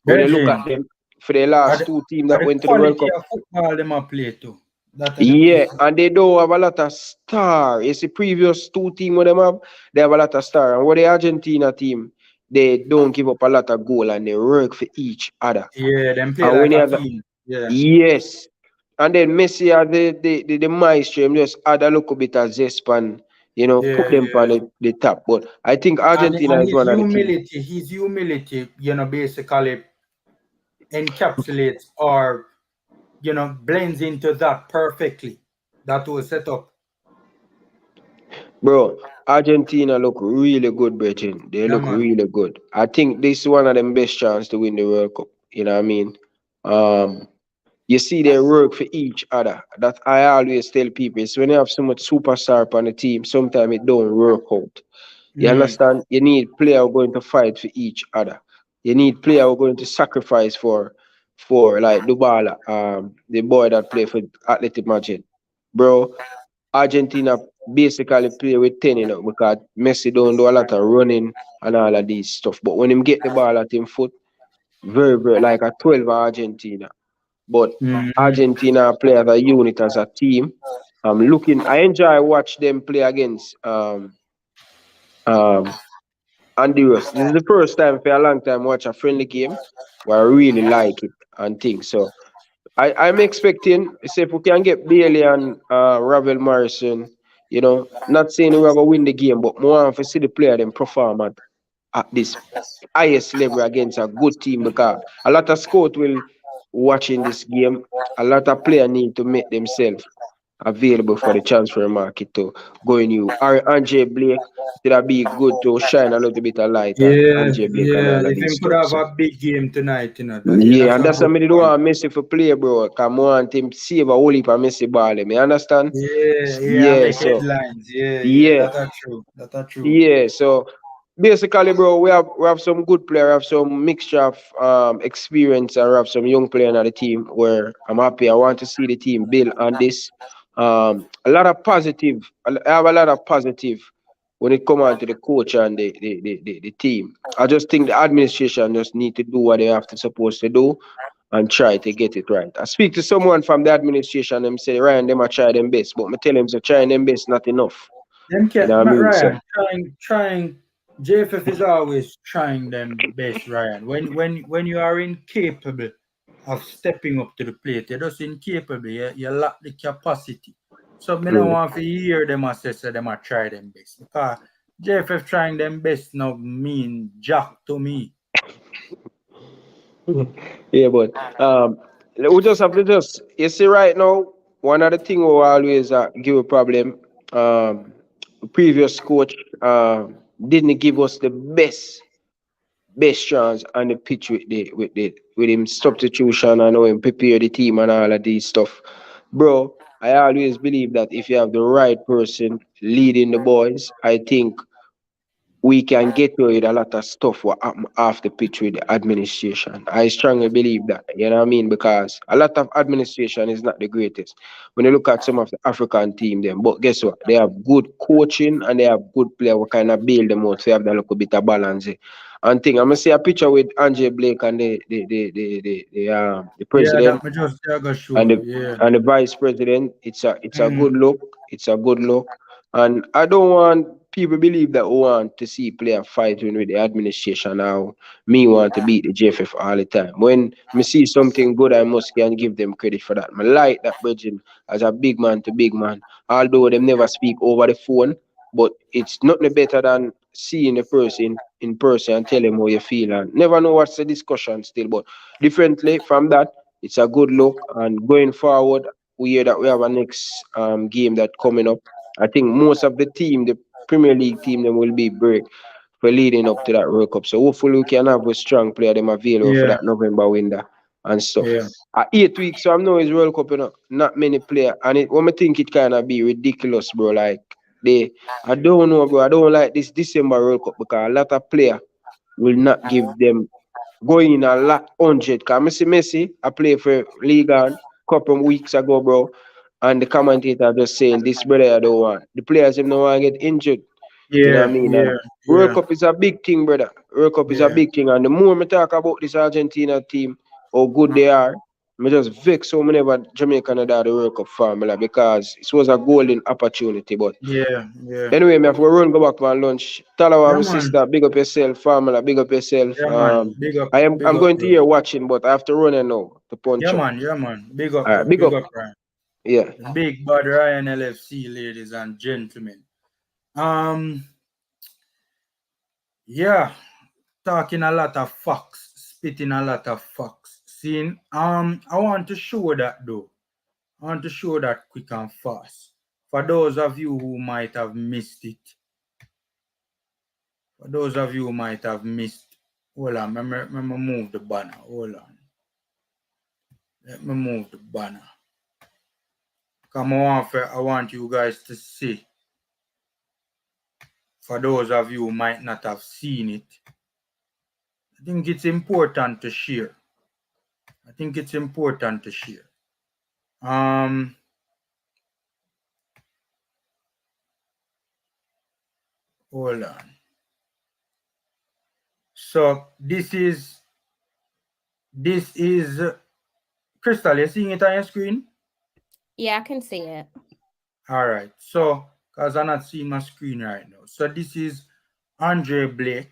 When you look at Virgin, them, for the are last the, two teams are that the went to the World quality Cup. of football them a play too. That are the Yeah, is and they don't have a lot of star. It's the previous two team what them have, they have a lot of star. And what the Argentina team, they don't give up a lot of goal and they work for each other. yeah, them play And when like you a have team. Yeah. yes. And then Messi are the maestro, him just add a little bit of zest and put Yeah, them on yeah. the top. But I think Argentina And is one of the team. his humility, basically encapsulates or blends into that perfectly. That was set up. Bro, Argentina look really good, Brethren. They Yeah, look man. really good. I think this is one of them best chance to win the World Cup. You know what I mean? Um, you see they work for each other. That I always tell people is when you have so much superstar on the team, sometimes it don't work out. You Mm. understand? You need player who are going to fight for each other. You need player who are going to sacrifice for like Dubala, the boy that play for Athletic Madrid. Bro, Argentina basically play with 10, because Messi don't do a lot of running and all of these stuff. But when him get the ball at him foot, very, very like a 12 Argentina. But Mm. Argentina play as a unit, as a team. I enjoy watch them play against um Honduras. This is the first time for a long time watch a friendly game where I really like it and things. So I'm expecting, say, if we can get Bailey and Ravel Morrison, not saying we're going to win the game, but more want to see the player them perform at this highest level against a good team, because a lot of scout will watching this game. A lot of player need to make themselves available for the transfer market to go in you. Andre Blake, it'll be good to shine a little bit of light on Yeah, Andre Blake and yeah. all of If these him could stuff. have So a big game tonight, yeah, that's and a that's what good I don't point. want Messi for play, bro. Come on, team save a whole heap of Messi ball. Me understand? Yeah, yeah, Yeah, make so headlines. Yeah, yeah, yeah, that are true. That are true. yeah. So basically, bro, we have some good player, we have some mixture of experience, and we have some young player on the team where I'm happy. I want to see the team build on this. A lot of positive. I have a lot of positive when it come on to the coach and the team. I just think the administration just need to do what they have to supposed to do and try to get it right. I speak to someone from the administration, them say, Ryan, them are try them best, but me tell them, so trying them best not enough. Them You know cat, what I Matt mean? So Ryan, trying. JFF is always trying them best, Ryan. When you are incapable of stepping up to the plate, you're just incapable. You lack the capacity. So me don't mm. want to hear them assess that them are try them best, because JFF trying them best now mean jack to me. Yeah, but we just have to just you see right now, one of the thing we always give a problem. Um, Previous coach didn't give us the best chance on the pitch with him substitution and how him prepare the team and all of these stuff. Bro, I always believe that if you have the right person leading the boys, I think we can get rid of a lot of stuff what happen off the pitch with the administration. I strongly believe that, you know what I mean? Because a lot of administration is not the greatest. When you look at some of the African team them, but guess what? They have good coaching and they have good player what kind of build them out so you have that little bit of balance. And thing, I'm gonna see a picture with Andre Blake and the Yeah, president that me just go and show. the Yeah. and the vice president. It's a Mm. good look. It's a good look. And I don't want people believe that we want to see player fighting with the administration now. Me want to beat the JFF all the time. When me see something good, I must can give them credit for that. I like that bridging as a big man to big man. Although them never speak over the phone, but it's nothing better than seeing the person in person and tell him how you feel. And never know what's the discussion still, but differently from that, it's a good look. And going forward, we hear that we have a next game that coming up. I think most of the team, the Premier League team, them will be break for leading up to that World Cup. So hopefully we can have a strong player them available for Yeah. that November window and stuff. Yeah. 8 weeks, so I know it's World Cup, not many players. And it when I think it kinda be ridiculous, bro. Like I don't know, bro. I don't like this December World Cup because a lot of players will not give them going in a lot 100. Cause I see Messi, I played for Liga a couple of weeks ago, bro. And the commentator just saying this brother I don't want. The players him don't want to get injured. You know what I Yeah. mean? And Yeah. World Yeah. Cup is a big thing, brother. World Cup is a Yeah. big thing. And the more me talk about this Argentina team, how good they are, me just vex so whenever Jamaica and the World Cup formula because it was a golden opportunity. But Yeah. Yeah. anyway, me have to run go back to my lunch. Talawa, Yeah, my man. sister, big up yourself, formula, big up yourself. Yeah, man. Big I'm up, going to bro. hear watching, but I have to run and now to punch Yeah, up. man. Yeah, man. Big up, All right, bro. big Big up. up, Ryan. Yeah. Big bad Ryan LFC, ladies and gentlemen. Um, yeah, talking a lot of facts, spitting a lot of facts. Seeing, I want to show that though. I want to show that quick and fast. For those of you who might have missed it. For those of you who might have missed. Hold on, let me move the banner. Hold on. Let me move the banner. Come on, I want you guys to see. For those of you who might not have seen it, I think it's important to share. I think it's important to share. Hold on. So this is Crystal. You seeing it on your screen? Yeah, I can see it. All right. So because I'm not seeing my screen right now. So this is Andre Blake,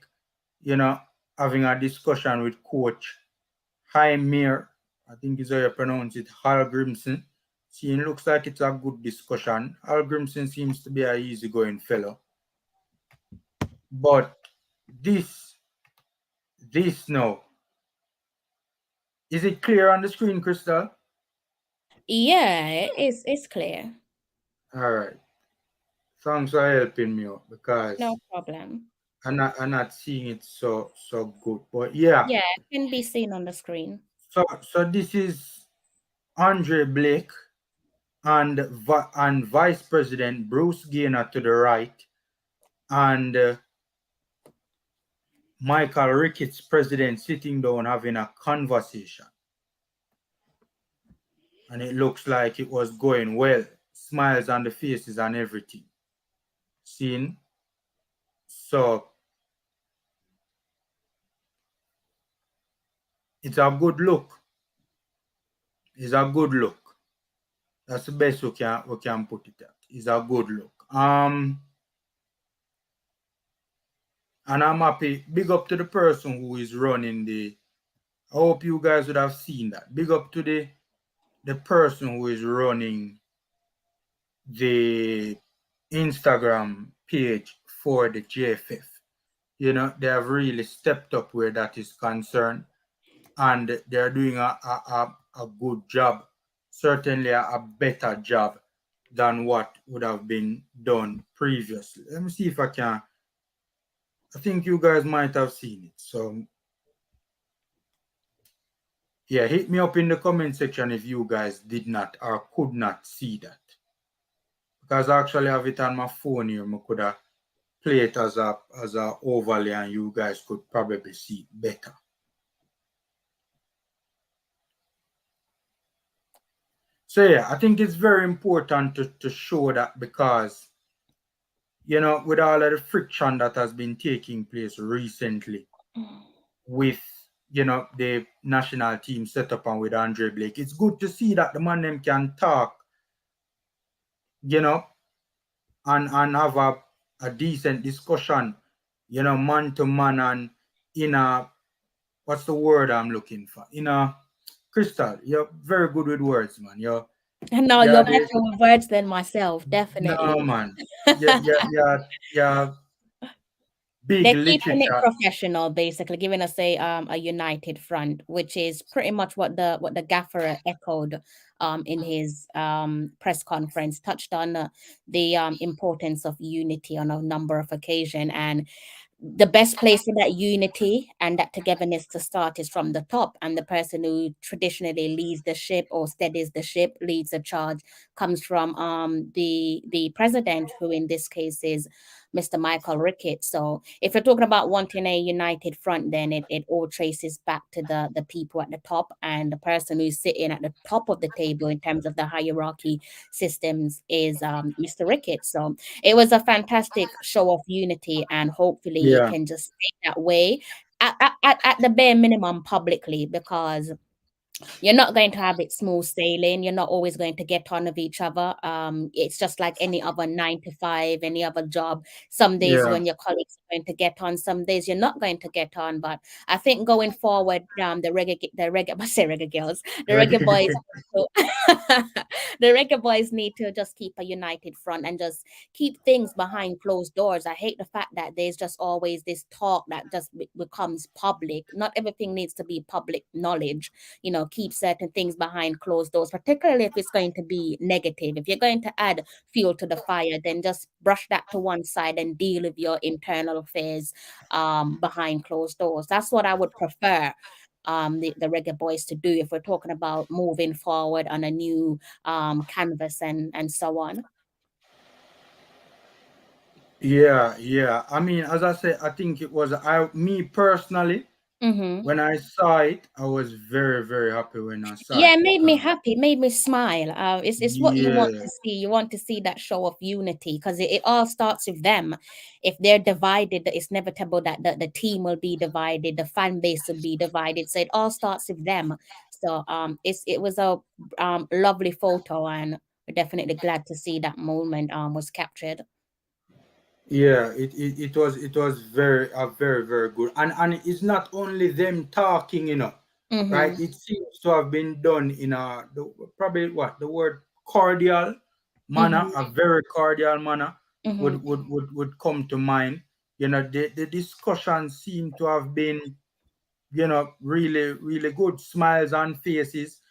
you know, having a discussion with Coach Jaime, I think is how you pronounce it, Hal Grimson. See, it looks like it's a good discussion. Hal Grimson seems to be an easygoing fellow. But this now, is it clear on the screen, Crystal? Yeah, it's clear. All right. Thanks for helping me out No because problem. I'm not seeing it so good. But yeah. Yeah, it can be seen on the screen. So this is Andre Blake and Vice President Bruce Gaynor to the right, and Michael Ricketts, president, sitting down having a conversation. And it looks like it was going well. Smiles on the faces and everything. Seen? So it's a good look. It's a good look. That's the best we can put it at. It's a good look. And I'm happy. Big up to the person who is running the. I hope you guys would have seen that. Big up to the person who is running the Instagram page for the JFF. You know, they have really stepped up where that is concerned, and they're doing a good job, certainly a better job than what would have been done previously. Let me see if I can. I think you guys might have seen it. So, yeah, hit me up in the comment section if you guys did not or could not see that. Because I actually have it on my phone here. I could have play it as a overlay, and you guys could probably see it better. So yeah, I think it's very important to show that, because with all of the friction that has been taking place recently with the national team set up and with Andre Blake, it's good to see that the man them can talk, you know, and have a decent discussion, man to man, and in a, what's the word I'm looking for? In a, Crystal, you're very good with words, man. No, You're you're better the, with words than myself, no, definitely. man. You're big They're keeping it literature. professional, basically giving us a united front, which is pretty much what the gaffer echoed in his press conference, touched on the importance of unity on a number of occasions. And the best place for that unity and that togetherness to start is from the top, and the person who traditionally leads the ship or steadies the ship, leads the charge, comes from the president, who in this case is Mr. Michael Ricketts. So if you're talking about wanting a united front, then it all traces back to the people at the top, and the person who's sitting at the top of the table in terms of the hierarchy systems is Mr. Ricketts. So it was a fantastic show of unity, and hopefully it Yeah. can just stay that way at the bare minimum publicly, because you're not going to have it smooth sailing. You're not always going to get on with each other. It's just like any other 9 to 5, any other job. Some days Yeah. when your colleagues are going to get on, some days you're not going to get on. But I think going forward, I say reggae girls, the reggae boys, the reggae boys need to just keep a united front and just keep things behind closed doors. I hate the fact that there's just always this talk that just becomes public. Not everything needs to be public knowledge. Keep certain things behind closed doors, particularly if it's going to be negative. If you're going to add fuel to the fire, then just brush that to one side and deal with your internal affairs behind closed doors. That's what I would prefer the reggae boys to do if we're talking about moving forward on a new canvas and so on. Yeah, yeah. I mean, as I said, I think it was me personally. Mm-hmm. When I saw it, I was very, very happy when I saw Yeah, it, it made me because happy, it made me smile. It's what you want yeah, to see. You want to see that show of unity, because it all starts with them. If they're divided, it's inevitable that the team will be divided, the fan base will be divided. So it all starts with them. So it was a lovely photo, and we're definitely glad to see that moment was captured. yeah, it was very, very good. And it's not only them talking, right? Mm-hmm. It seems to have been done in probably what the word cordial manner, Mm-hmm. a very cordial manner Mm-hmm. would come to mind. The discussion seemed to have been, really, really good. Smiles on faces,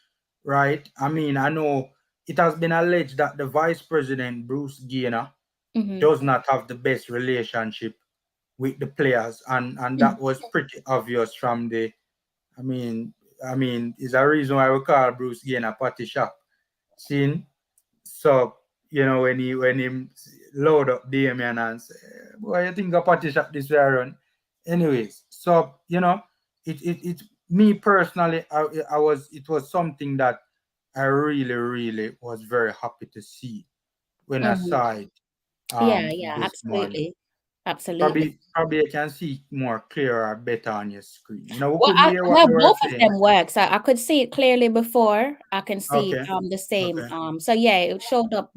right? I mean, I know it has been alleged that the vice president, Bruce Gaynor, Mm-hmm. does not have the best relationship with the players, and that was pretty obvious from the. I mean, is a reason why we call Bruce Gaynor Patty Shop. Seeing, so when he load up Damien and say, boy, you think a Patty Shop this way run? Anyways, so it me personally, it was something that I really, really was very happy to see when I Mm-hmm. saw it Yeah, yeah, this morning. absolutely. Absolutely. Probably you can see more clearer, better on your screen. We Well, couldn't hear what well, they were both of saying. them work. So I could see it clearly before. I can see Okay, the same. okay, So yeah, it showed up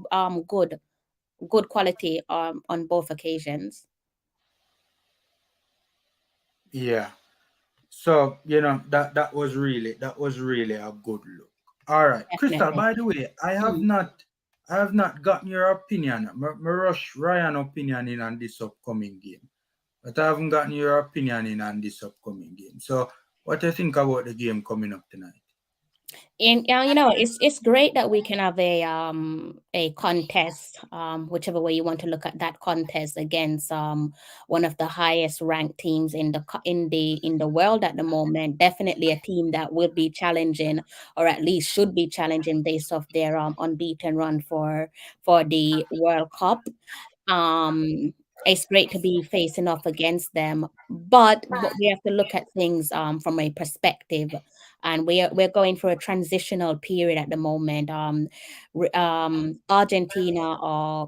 good quality on both occasions. yeah. So that was really a good look. All right, Crystal. Definitely. By the way, Mm. I have not gotten your opinion. Me rush Ryan opinion in on this upcoming game, but I haven't gotten your opinion in on this upcoming game. So, what do you think about the game coming up tonight? And it's great that we can have a contest, whichever way you want to look at that contest, against one of the highest ranked teams in the world at the moment. Definitely a team that will be challenging, or at least should be challenging, based off their unbeaten run for the World Cup. um it's great to be facing off against them, but we have to look at things from a perspective, and we're going through a transitional period at the moment. Argentina are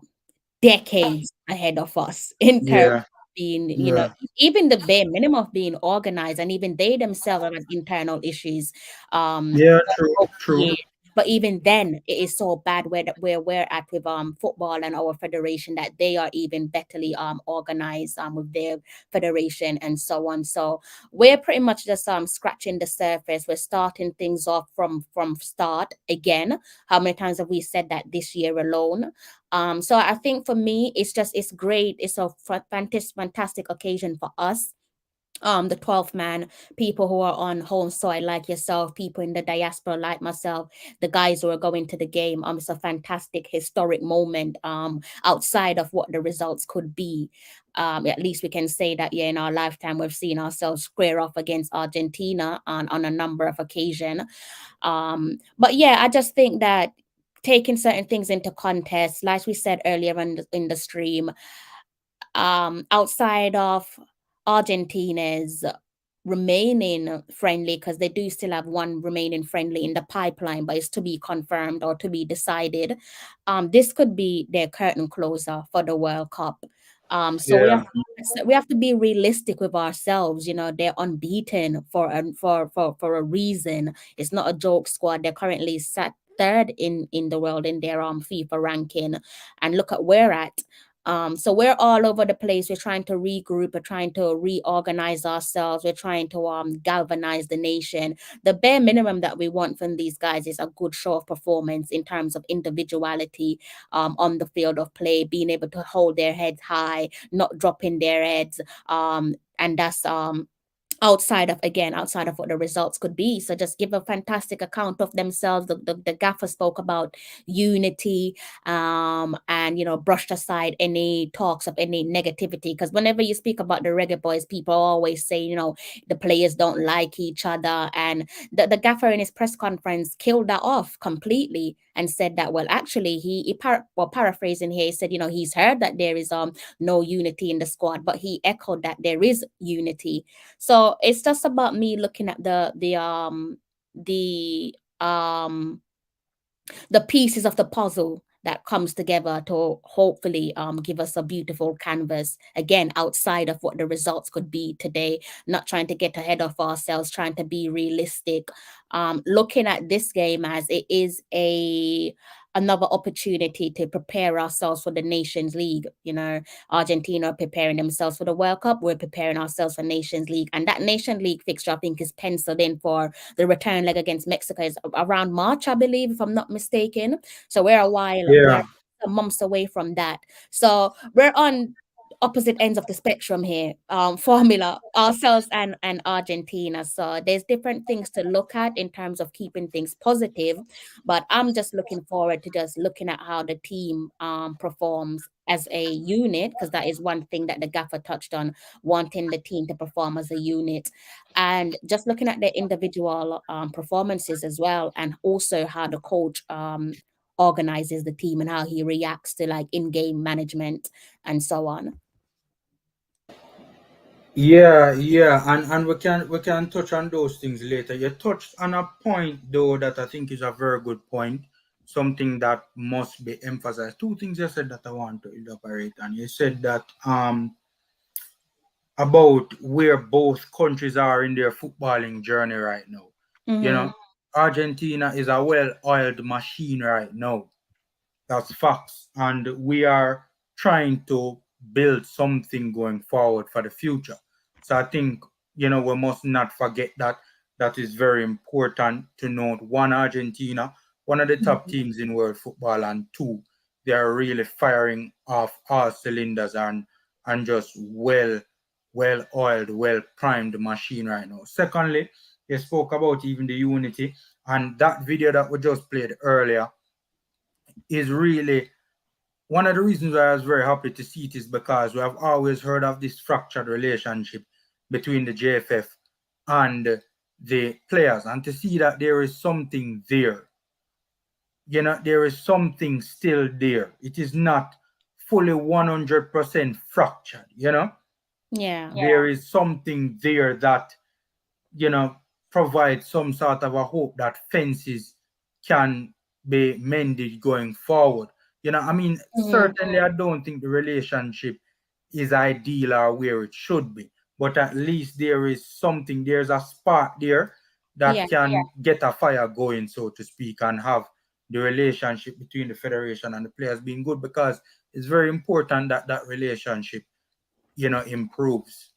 decades ahead of us in terms of Yeah, being, yeah, even the bare minimum of being organized, and even they themselves have internal issues. yeah. True, Over true. years. But even then, it is so bad where we're at with football and our federation, that they are even betterly organized with their federation and so on. So we're pretty much just scratching the surface. We're starting things off from start again. How many times have we said that this year alone? So I think for me, it's great. It's a fantastic occasion for us, the 12th man, people who are on home soil like yourself, people in the diaspora like myself, the guys who are going to the game. It's a fantastic historic moment, outside of what the results could be. At least we can say that, yeah, in our lifetime we've seen ourselves square off against Argentina on a number of occasions. But yeah, I just think that taking certain things into context, like we said earlier in the stream, outside of Argentina's remaining friendly, because they do still have one remaining friendly in the pipeline, but it's to be confirmed or to be decided. This could be their curtain closer for the World Cup. So Yeah, we have to be realistic with ourselves. They're unbeaten for a reason. It's not a joke squad. They're currently sat third in the world in their FIFA ranking, and look at where we're at. So we're all over the place. We're trying to regroup. We're trying to reorganize ourselves. We're trying to galvanize the nation. The bare minimum that we want from these guys is a good show of performance in terms of individuality on the field of play, being able to hold their heads high, not dropping their heads. And that's outside of what the results could be. So just give a fantastic account of themselves. The gaffer spoke about unity, and brushed aside any talks of any negativity, because whenever you speak about the Reggae Boys, people always say the players don't like each other, and the gaffer in his press conference killed that off completely and said that, well, actually paraphrasing here, he said he's heard that there is no unity in the squad, but he echoed that there is unity. So it's just about me looking at the the pieces of the puzzle that comes together to hopefully give us a beautiful canvas, again, outside of what the results could be today. Not trying to get ahead of ourselves, trying to be realistic, looking at this game as it is another opportunity to prepare ourselves for the Nations League. Argentina are preparing themselves for the World Cup. We're preparing ourselves for Nations League, and that Nation League fixture, I think, is penciled in for the return leg against Mexico is around March, I believe, if I'm not mistaken. So we're yeah, some months away from that. So we're on opposite ends of the spectrum here, formula ourselves and Argentina. So there's different things to look at in terms of keeping things positive, but I'm just looking forward to just looking at how the team performs as a unit, because that is one thing that the gaffer touched on, wanting the team to perform as a unit, and just looking at their individual performances as well, and also how the coach organizes the team and how he reacts to like in-game management and so on. yeah, yeah. And we can touch on those things later. You touched on a point though that I think is a very good point. Something that must be emphasized. Two things you said that I want to elaborate on. You said that about where both countries are in their footballing journey right now. You Mm-hmm. know, Argentina is a well-oiled machine right now. That's facts. And we are trying to build something going forward for the future. So I think, we must not forget that. That is very important to note. One, Argentina, one of the top teams in world football, and two, they are really firing off all cylinders and just well oiled, well primed machine right now. Secondly, you spoke about even the unity, and that video that we just played earlier is really one of the reasons why I was very happy to see it, is because we have always heard of this fractured relationship between the JFF and the players, and to see that there is something there, there is something still there. It is not fully 100% fractured, you know. Yeah. There is something there that, you know, provides some sort of a hope that fences can be mended going forward. You know, I mean, Mm. certainly I don't think the relationship is ideal or where it should be, but at least there is something, there's a spark there that Yeah. can get a fire going, so to speak, and have the relationship between the federation and the players being good, because it's very important that that relationship, you know, improves.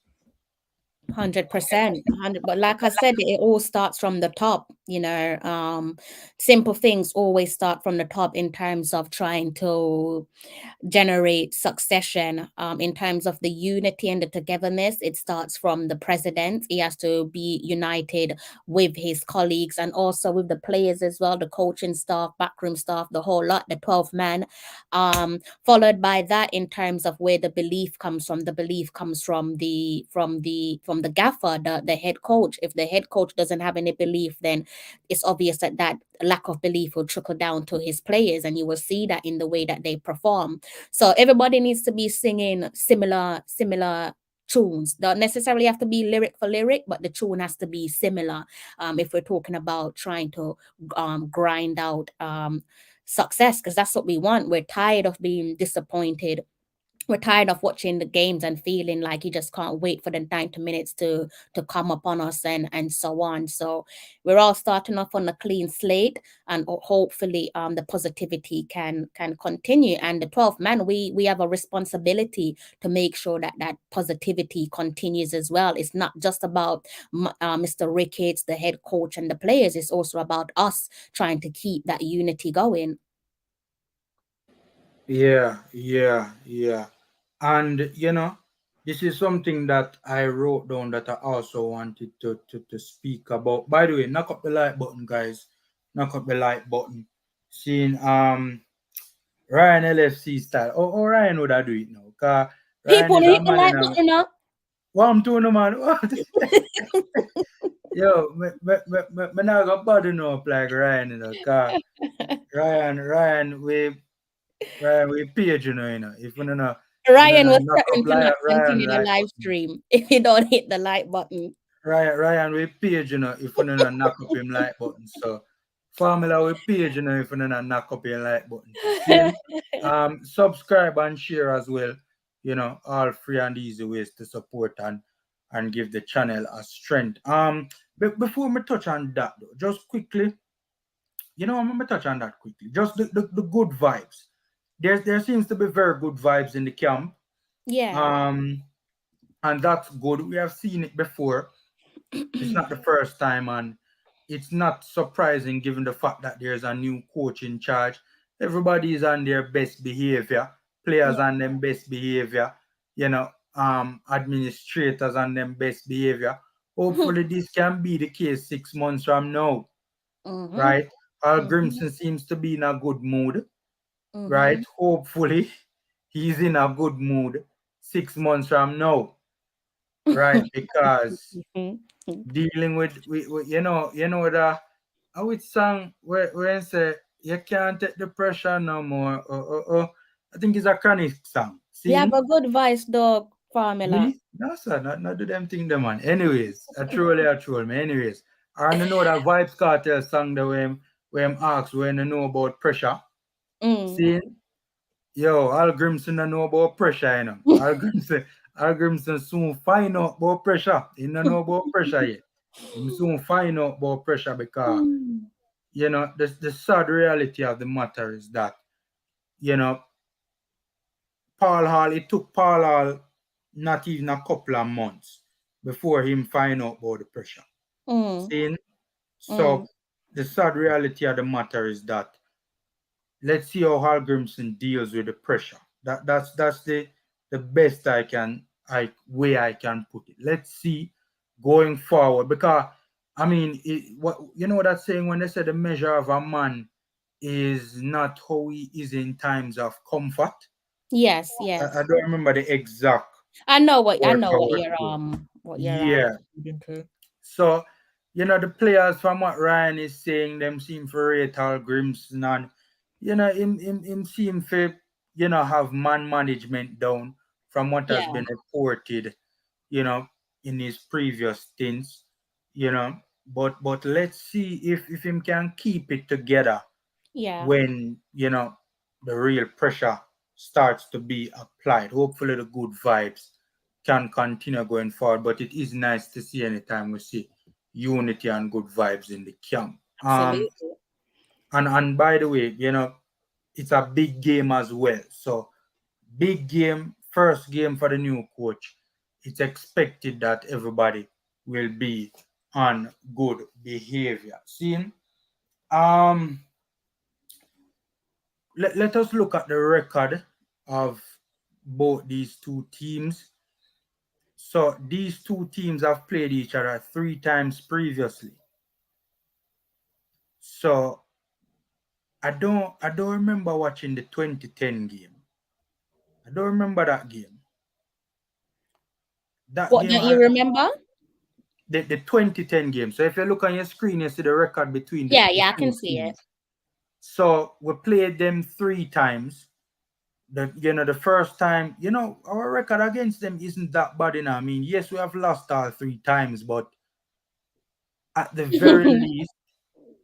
100%. 100, but like I said, it all starts from the top, simple things always start from the top in terms of trying to generate succession, in terms of the unity and the togetherness. It starts from the president. He has to be united with his colleagues and also with the players as well, the coaching staff, backroom staff, the whole lot, the 12 man. Followed by that, in terms of where the belief comes from, the belief comes from the gaffer, the head coach. If the head coach doesn't have any belief, then it's obvious that that lack of belief will trickle down to his players, and you will see that in the way that they perform. So everybody needs to be singing similar tunes. Don't necessarily have to be lyric for lyric, but the tune has to be similar. If we're talking about trying to grind out success, because that's what we want. We're tired of being disappointed. We're tired of watching the games and feeling like you just can't wait for the 90 minutes to come upon us, and so on. So we're all starting off on a clean slate, and hopefully the positivity can continue. And the 12th man, we have a responsibility to make sure that that positivity continues as well. It's not just about Mr. Ricketts, the head coach, and the players. It's also about us trying to keep that unity going. Yeah, yeah, yeah. And you know, this is something that I wrote down that I also wanted to speak about. By the way, knock up the like button, guys. Knock up the like button. Seeing Ryan LFC style. Oh, Ryan would I do it now? Cause Ryan People is a hit the man in like a button up. what I'm doing, man. What? Yo, me now got body no up like Ryan, you know, cause Ryan, we page, you know. If you know, Ryan was knock up threatened to like not Ryan continue the like live button. stream if you don't hit the like button. Ryan, we page, if you know, knock up him like button. So, formula we page, if you know, knock up him like button. So, seeing, subscribe and share as well. All free and easy ways to support and give the channel a strength. But before me touch on that, though, just quickly, I'm gonna touch on that quickly. Just the good vibes. There seems to be very good vibes in the camp. Yeah. Um, and that's good. We have seen it before. It's not the first time, and it's not surprising given the fact that there's a new coach in charge. Everybody is on their best behavior, players Yeah. on them best behavior, administrators on them best behavior. Hopefully, this can be the case 6 months from now, Mm-hmm. right? Al Mm-hmm. Grimson seems to be in a good mood, right? Mm-hmm. Hopefully, he's in a good mood 6 months from now, right? Because dealing with the how it song where it say you can't take the pressure no more. I think it's a chronic song. You have See? a good voice, dog, formula. Me? No, sir, not do them thing, them man. Anyways, I troll me. Anyways, I know that Vibes Cartel song the way him asked when you know about pressure. Mm. See? Yo, Al Grimson don't know about pressure, Al Grimson soon find out about pressure. He don't know about pressure yet. He soon find out about pressure because Mm. the sad reality of the matter is that, you know, Paul Hall, it took Paul Hall not even a couple of months before him find out about the pressure. Mm. Seeing? Mm. So the sad reality of the matter is that let's see how Hal Grimson deals with the pressure. That's the best I can put it. Let's see going forward because I mean what what that's saying when they say the measure of a man is not how he is in times of comfort. Yes, I yes. don't remember the exact I word know for what word you're to it. Yeah. alluding to. So, the players from what Ryan is saying, them seem for rate Hal Grimson and him seem for have man management down from what has Yeah, been reported, you know, in his previous stints, you know. But let's see if him can keep it together yeah, when, the real pressure starts to be applied. Hopefully the good vibes can continue going forward. But it is nice to see anytime we see unity and good vibes in the camp. absolutely. And by the way, it's a big game as well. So big game, first game for the new coach. It's expected that everybody will be on good behavior. See, um, let us look at the record of both these two teams. So these two teams have played each other 3 times previously. So I don't remember watching the 2010 game. I don't remember that game. That What game, don't you remember? the 2010 game. So if you look on your screen, you see the record between the, Yeah, the yeah, I can two see it. teams. So we played them 3 times. The first time, our record against them isn't that bad, I mean, yes, we have lost all 3 times, but at the very least,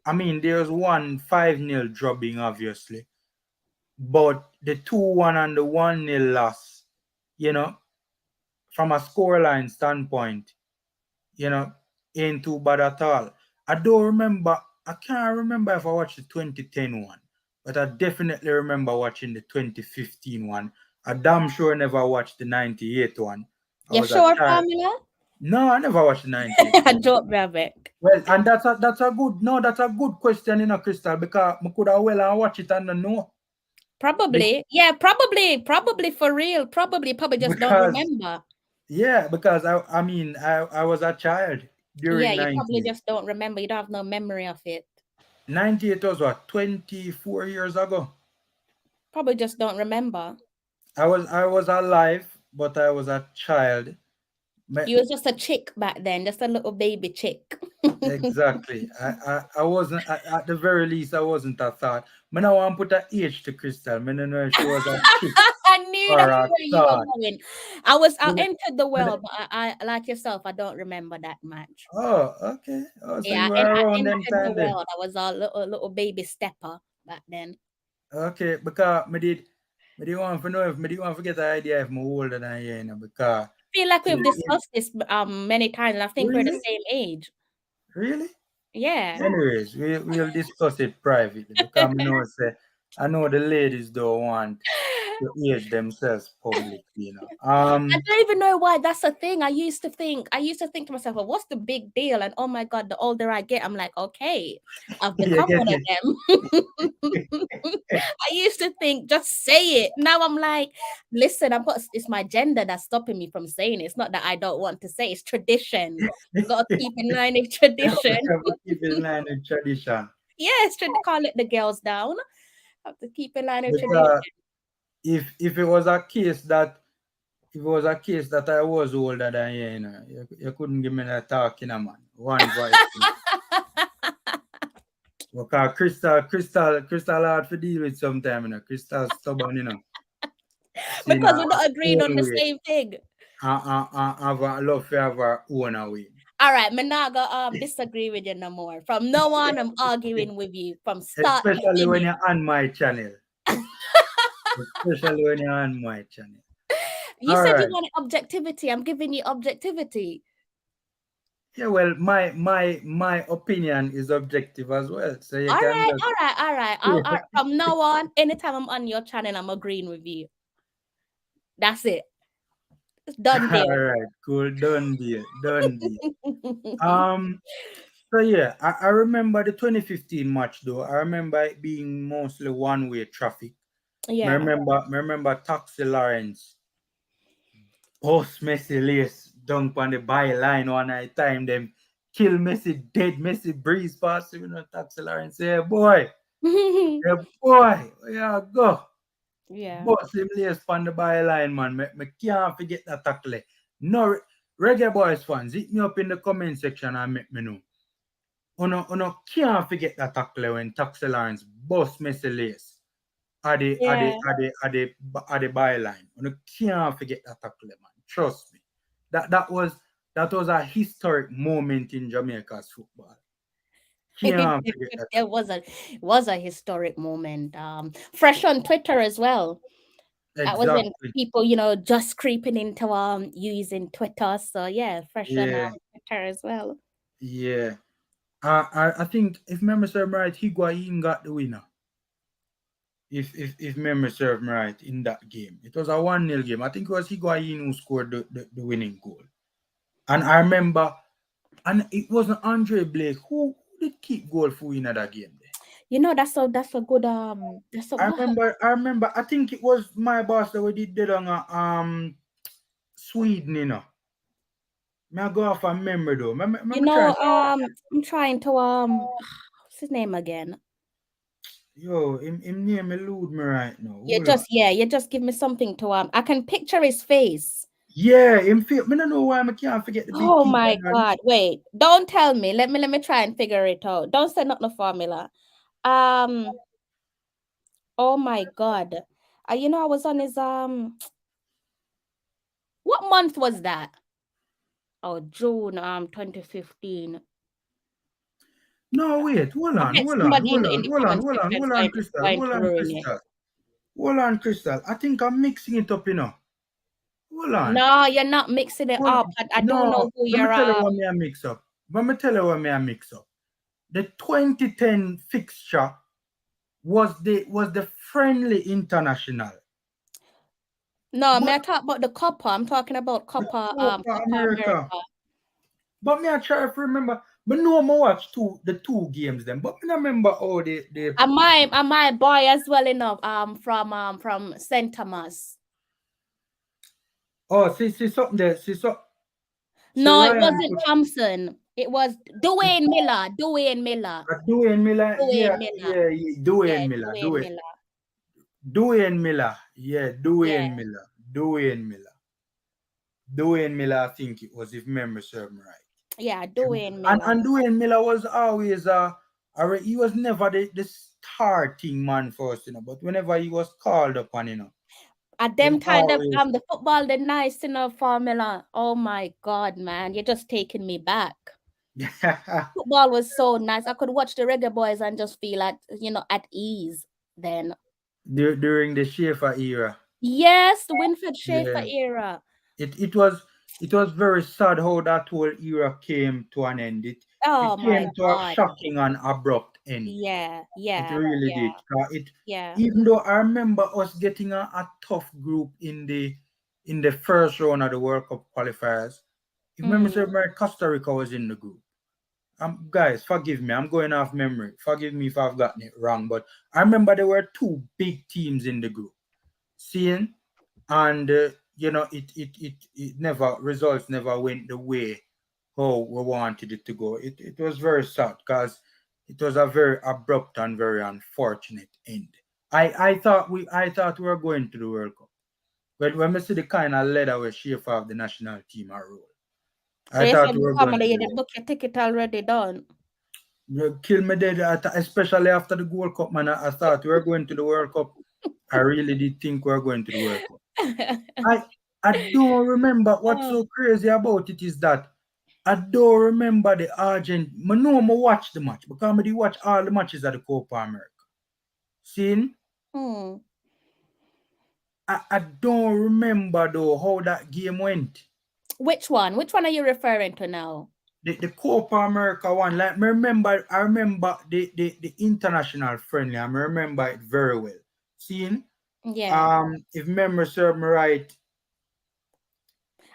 I mean, there's one 5-0 drubbing, obviously, but the 2-1 and the 1-0 loss, you know, from a scoreline standpoint, you know, ain't too bad at all. I don't remember, I can't remember if I watched the 2010 one, but I definitely remember watching the 2015 one. I damn sure never watched the 98 one. I You was a sure, child. Formula? No, I never watched the 98 I one. don't remember. Well, and that's a good question, Crystal, because I could have well and watch it and not know. Probably. Yeah, probably for real. Probably just don't Because remember. yeah, because I mean I was a child Yeah, during you probably 98. just don't remember. You don't have no memory of it. 98 was what, 24 years ago. Probably just don't remember. I was alive, but I was a child. You was just a chick back then, just a little baby chick. Exactly. I wasn't at the very least I wasn't a thought. I now want to put an age to Crystal. I don't know if she was a chick I knew or that's a where you were thought. going. I entered the world, but I like yourself, I don't remember that much. Oh, okay. Oh, so Yeah, you were and I around them entered the time then. world. I was a little baby stepper back then. Okay, because me did want to know if me did want to get the idea if I'm older than you, because Feel like we've in- discussed this many times, and I think we're the really? same age. Really? Yeah. Anyways, we'll discuss it privately because I know the ladies don't want to age themselves publicly, I don't even know why that's a thing. I used to think to myself, well, what's the big deal? And oh my God, the older I get, I'm like, okay, I've You become get one of it. them. I used to think, just say it. Now I'm like, listen, it's my gender that's stopping me from saying it. It's not that I don't want to say, it's tradition. Gotta keep in line with tradition. We have to keep in line with tradition. Yes, call it the girls down. Have to keep in line with tradition. Because if it was a case that if it was a case that I was older than you, you couldn't give me that talk, man. One voice. Because Crystal hard to deal with sometime, Crystal stubborn, She Because have we're her not agreeing on own the way. same thing. Have a love to have her own way. All right, me not gonna disagree with you no more. From now on, I'm arguing with you from start to Especially when finish. you're on my channel. Especially when you're on my channel. You All said you right. wanted objectivity. I'm giving you objectivity. Yeah, well, my opinion is objective as well. So you All can right, just all right, all right. From now on, anytime I'm on your channel, I'm agreeing with you. That's it. Done all deal. right, cool, done deal. Done deal. So yeah, I remember the 2015 match though. I remember it being mostly one-way traffic. Yeah. I remember Taxi Lawrence post Messi lace dunk on the byline one night time, them kill Messi dead, Messi breeze past him, Taxi Lawrence say, hey boy, where you go? Yeah. Boss him lace on the byline, man. Me can't forget that tackle. No, Reggae Boys fans, hit me up in the comment section and make me know. Uno can't forget that tackle when Taxi Lawrence bust Messi lace. Yeah. At the byline. You can't forget that tackle, man. Trust me. That was a historic moment in Jamaica's football. Can't forget that. It was a historic moment. Fresh on Twitter as well. That was when Exactly. people, just creeping into using Twitter. So yeah, fresh on Yeah, Twitter as well. yeah. I think if memory serves me right, Higuain got the winner. If memory serves me right in that game. It was a 1-0 game. I think it was Higuain who scored the winning goal. And I remember, and it wasn't Andre Blake who did keep goal for in that game there. That's a good that's a I think it was my boss that we did that on Sweden, May I go off a memory though. Me try. I'm trying to what's his name again? Yo, him name elude me right now. You just give me something to I can picture his face. Yeah, him feel. Me don't know why I can't forget the big Oh teeth. my God. Wait, don't tell me. Let me try and figure it out. Don't say not the formula. Um, oh my God. I was on his what month was that? Oh, June 2015. No, wait, hold I on, bet hold on, somebody in hold the on, in the hold on, comment hold on, section is hold on, Crystal, going hold to on, ruin it. Crystal. Hold on, Crystal. I think I'm mixing it up, Hold on. No, you're not mixing it up. I don't know No, who let me you're tell you what me I mix up. Let me tell you what me I mix up. The 2010 fixture was the friendly international. No, I'm But not talking about the copper. I'm talking about the copper Copa Copper America. America. But me I try to remember. But no, I watch the two games then. But me not remember all the Am I boy as well enough from St. Thomas? oh see something there. See No, it Ryan wasn't put Thompson. It was Dwayne Miller. Dwayne Miller. Dwayne Miller. Dwayne Yeah, Miller. yeah, yeah. Yeah, Dwayne Miller. Dwayne Miller. Dwayne Miller. Yeah, Yeah, Dwayne Miller. Dwayne Miller. Dwayne Miller, I think it was, if memory serves me right. yeah, Dwayne And Miller. and Dwayne Miller was always he was never the starting man for us, But whenever he was called upon, At him them time, always the football, the nice, formula. Oh my God, man, you're just taking me back. Football was so nice. I could watch the Reggae Boys and just feel at ease then. during the Schaefer era. Yes, the Winfred Schaefer Yeah. era. It was very sad how that whole era came to an end. It Oh my came to a God. shocking and abrupt end. Yeah, It yeah, really yeah, did. yeah. Even though I remember us getting a tough group in the first round of the World Cup qualifiers. If memory Mm. serves me right, Costa Rica was in the group. Guys, forgive me. I'm going off memory. Forgive me if I've gotten it wrong, but I remember there were two big teams in the group. Seeing and it never results never went the way how we wanted it to go. It was very sad because it was a very abrupt and very unfortunate end. I thought we were going to the World Cup. But when I see the kind of leather we shape of the national team are roll, So I you thought said we the were going family, to you the did World book your ticket already done. Cup. Kill me dead, especially after the World Cup, man. I thought we were going to the World Cup. I really did think we were going to the World Cup. I I don't remember what's Oh. so crazy about it is that I don't remember the Argent. I know I watch the match because I did watch all the matches at the Copa America. Seeing, Hmm. I don't remember though how that game went. Which one? Which one are you referring to now? The Copa America one, like I remember the international friendly. I remember it very well. Seeing, Yeah. if memory serves me right,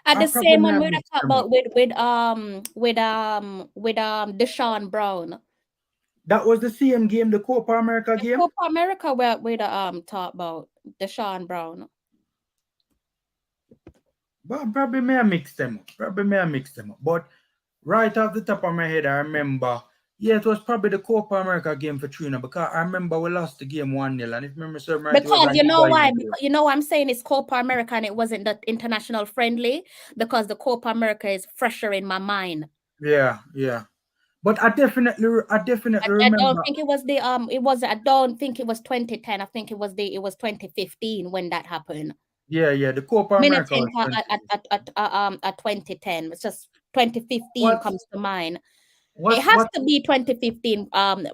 At I the probably same may one have we mixed talk them up. about with Deshaun Brown. That was the same game, the Copa America The game. Copa America where we talk about Deshaun Brown. But probably may I mix them up. But right off the top of my head, I remember, yeah, it was probably the Copa America game for Trina because I remember we lost the game 1-0. And if memory serves me right, it was Because a you know why? Higuain goal. Because, I'm saying it's Copa America and it wasn't the international friendly because the Copa America is fresher in my mind. Yeah, yeah. But I definitely I don't remember. think it was the it was I don't think it was 2010. I think it was 2015 when that happened. Yeah, the Copa I mean, I America think was 2015. at 2010. It's just 2015 What's comes to mind. It what's has what? to be 2015 No man,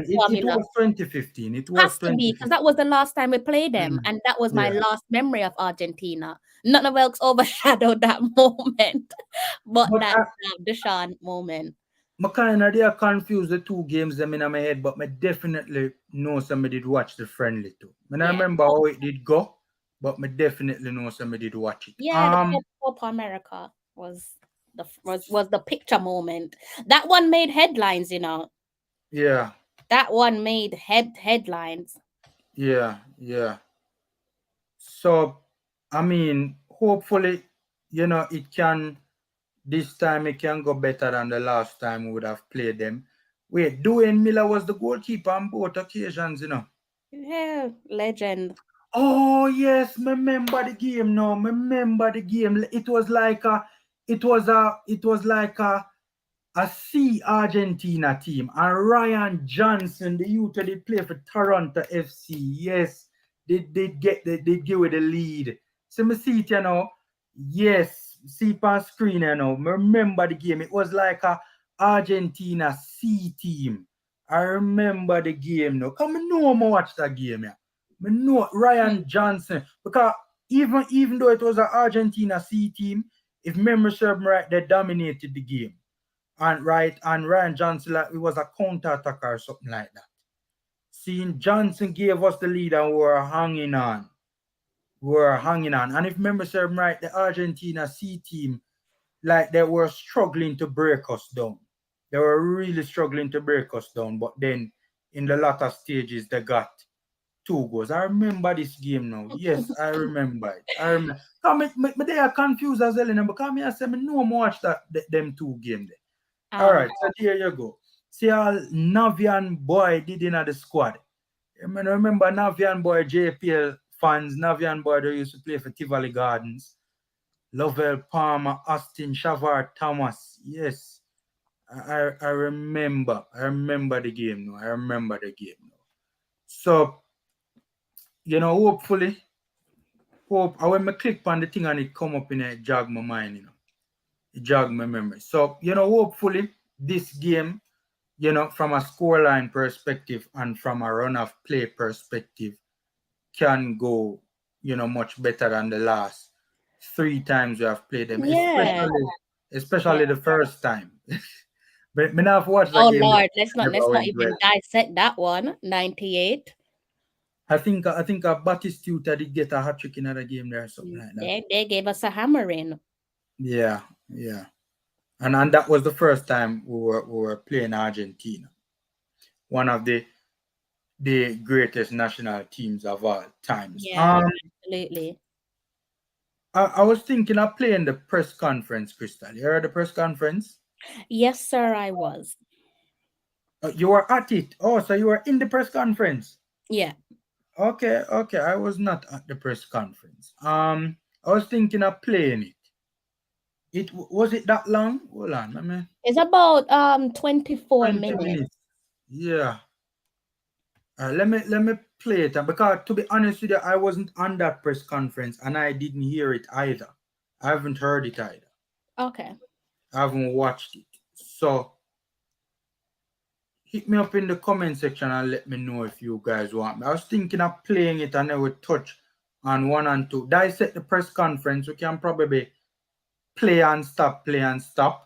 it formula. was 2015. It was Has to be because 2015. that was the last time we played them, Mm, and that was my yeah, last memory of Argentina. Nothing else overshadowed that moment, but but that Deshaun moment. I kind of they are confused the two games them in my head, but I definitely know somebody did watch the friendly too. I don't Yeah, remember how it did go, but I definitely know somebody did watch it. yeah. The Copa America was was the picture moment. That one made headlines. You know, Yeah, that one made headlines. yeah. So I mean, hopefully, it can this time it can go better than the last time we would have played them. Wait, Dwayne Miller was the goalkeeper on both occasions. Yeah, legend. Oh yes, remember the game now. Remember the game. It was like a C Argentina team. And Ryan Johnson, the youth that they play for Toronto FC. Yes, they give it the lead. So me see it, Yes, see it on screen, Remember the game. It was like a Argentina C team. I remember the game now. Come on, no more watch that game, yeah. Me know Mm. Ryan Johnson. Because even though it was an Argentina C team, if memory serves me right, they dominated the game. And Ryan Johnson, like it was a counter attacker or something like that. Seeing Johnson gave us the lead and we were hanging on. We were hanging on. And if memory serves me right, the Argentina C team, like they were struggling to break us down. They were really struggling to break us down. But then in the latter stages, they got two goals. I remember this game now. Yes, I remember it. I remember. They are confused as well, because I say, I know watch them two games. All right, so here you go. See how Navian boy did in the squad. I mean, remember Navian boy, JPL fans, Navian boy they used to play for Tivoli Gardens. Lovell Palmer, Austin, Shavar, Thomas. Yes, I remember. I remember the game now. I remember the game now. So, hopefully, when I click on the thing and it come up in it jog my mind, it jog my memory. So, hopefully this game, from a scoreline perspective and from a run of play perspective, can go, much better than the last three times we have played them, Yeah. especially the first time. But me not watch that Oh game Lord, never let's not went even well. dissect that one. 98. I think Batistuta did get a hat trick in another game there or something like that. They gave us a hammering. Yeah. And that was the first time we were playing Argentina, one of the greatest national teams of all times. Yeah, absolutely. I was thinking of playing the press conference, Crystal. You heard the press conference? Yes, sir, I was. You were at it. Oh, so you were in the press conference. Yeah. Okay. I was not at the press conference. I was thinking of playing it. Was it that long? Hold on, I mean, It's about 24 20 minutes. minutes. Yeah. Let me play it. And because to be honest with you, I wasn't on that press conference and I didn't hear it either. I haven't heard it either. Okay. I haven't watched it. So hit me up in the comment section and let me know if you guys want me. I was thinking of playing it and I would touch on one and two. Dissect the press conference. We can probably play and stop. Because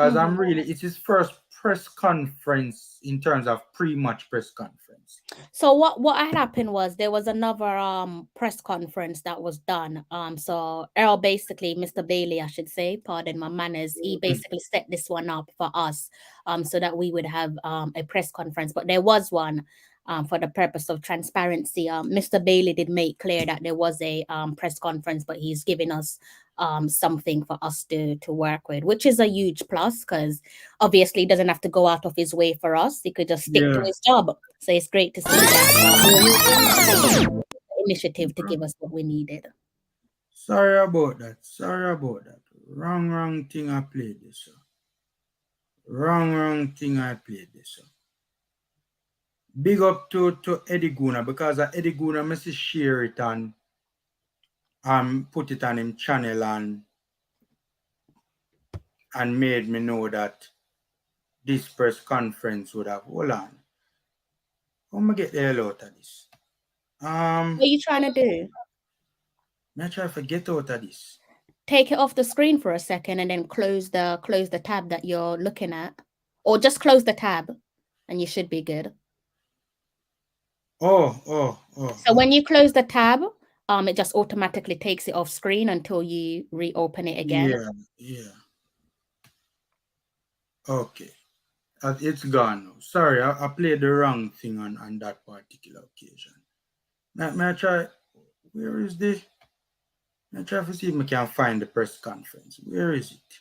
it's his first press conference in terms of pre-match press conference. So what had happened was there was another press conference that was done. So Earl basically, Mr. Bailey, I should say, pardon my manners, he basically set this one up for us so that we would have a press conference. But there was one for the purpose of transparency. Mr. Bailey did make clear that there was a press conference, but he's giving us something for us to work with, which is a huge plus because obviously he doesn't have to go out of his way for us. He could just stick to his job. So it's great to see that initiative to give us what we needed. Sorry about that. Wrong thing I played this. Wrong thing I played this. Big up to Eddie Guna because Eddie Guna must share it and put it on him channel and made me know that this press conference would have. Hold on. How am I get the hell out of this? What are you trying to do? I try to get out of this. Take it off the screen for a second and then close the tab that you're looking at. Or just close the tab and you should be good. Oh. So when you close the tab, it just automatically takes it off screen until you reopen it again. Yeah. Okay. It's gone now. Sorry, I played the wrong thing on that particular occasion. May I try? Where is the? I try to see if I can find the press conference. Where is it?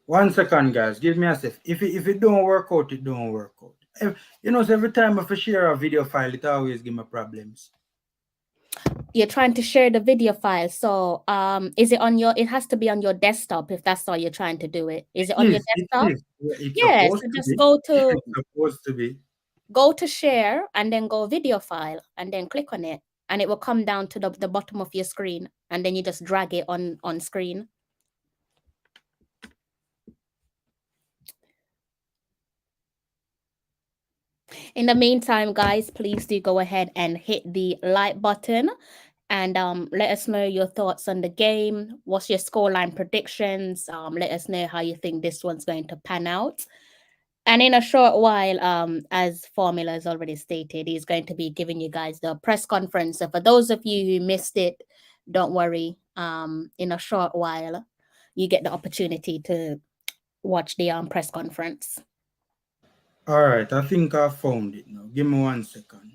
One second, guys. Give me a sec. If it don't work out, it don't work out. So every time I share a video file, it always give me problems. You're trying to share the video file. So is it on it has to be on your desktop if that's how you're trying to do it. Is it on your desktop? It's Yes, supposed so to just be. go to It's supposed to be. go to share and then go video file and then click on it and it will come down to the bottom of your screen and then you just drag it on screen. In the meantime, guys, please do go ahead and hit the like button and let us know your thoughts on the game. What's your scoreline predictions? Let us know how you think this one's going to pan out. And in a short while, as Formula has already stated, he's going to be giving you guys the press conference. So for those of you who missed it, don't worry. In a short while, you get the opportunity to watch the press conference. All right, I think I found it now. Give me 1 second.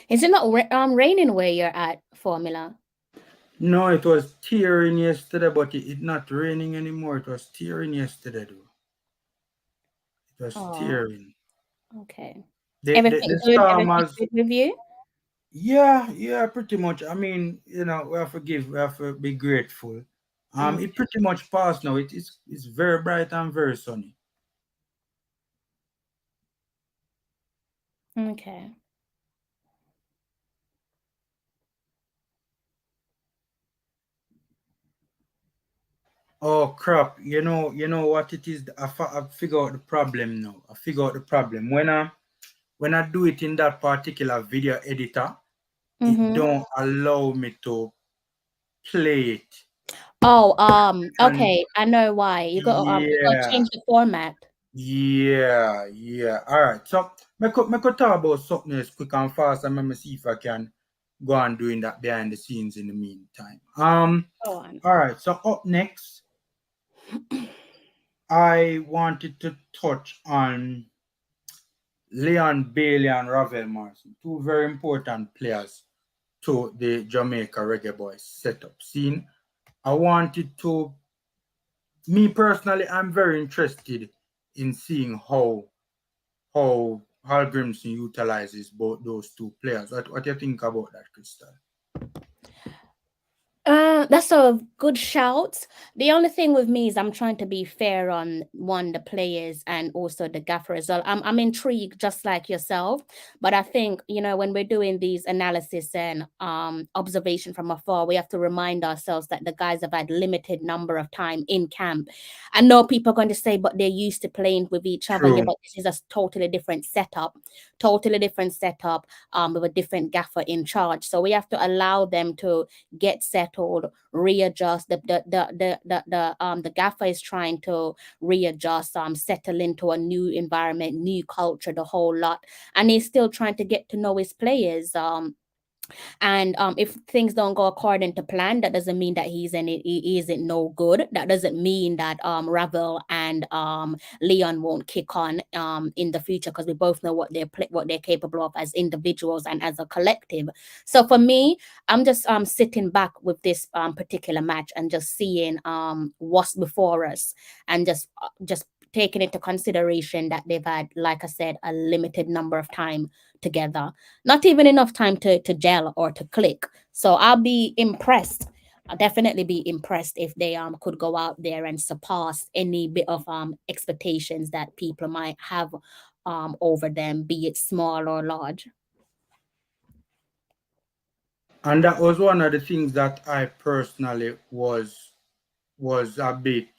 Is it not raining where you're at, Formula? No, it was tearing yesterday, but it's not raining anymore. It was tearing yesterday, though. It was tearing. Okay. The storm Everything has. good with you? Yeah, pretty much. I mean, we have to we have to be grateful. It pretty much passed now. It's very bright and very sunny. Okay. Oh crap! You know what it is. I figure out the problem now. I figure out the problem when I do it in that particular video editor, it don't allow me to play it. Oh, And okay. I know why. You got to yeah, change the format. yeah. All right. So I could talk about something else quick and fast, and let me see if I can go on doing that behind the scenes in the meantime. Go on. All right. So up next, I wanted to touch on Leon Bailey and Ravel Morrison, two very important players to the Jamaica Reggae Boyz setup scene. I wanted to, me personally, I'm very interested in seeing how Hal Grimson utilizes both those two players. What do you think about that, Crystal? That's a good shout. The only thing with me is I'm trying to be fair on the players and also the gaffer as well. I'm intrigued just like yourself, but I think when we're doing these analysis and observation from afar, we have to remind ourselves that the guys have had limited number of time in camp. I know people are going to say, but they're used to playing with each other. Yeah, but this is a totally different setup with a different gaffer in charge. So we have to allow them to get settled, readjust. The gaffer is trying to readjust, settle into a new environment, new culture, the whole lot, and he's still trying to get to know his players. And if things don't go according to plan, that doesn't mean that he isn't no good. That doesn't mean that Ravel and Leon won't kick on in the future, because we both know what they're capable of as individuals and as a collective. So for me, I'm just sitting back with this particular match and just seeing what's before us, and just taking into consideration that they've had, like I said, a limited number of time together, not even enough time to gel or to click. So I'll be impressed. I'll definitely be impressed if they could go out there and surpass any bit of expectations that people might have over them, be it small or large. And that was one of the things that I personally was a bit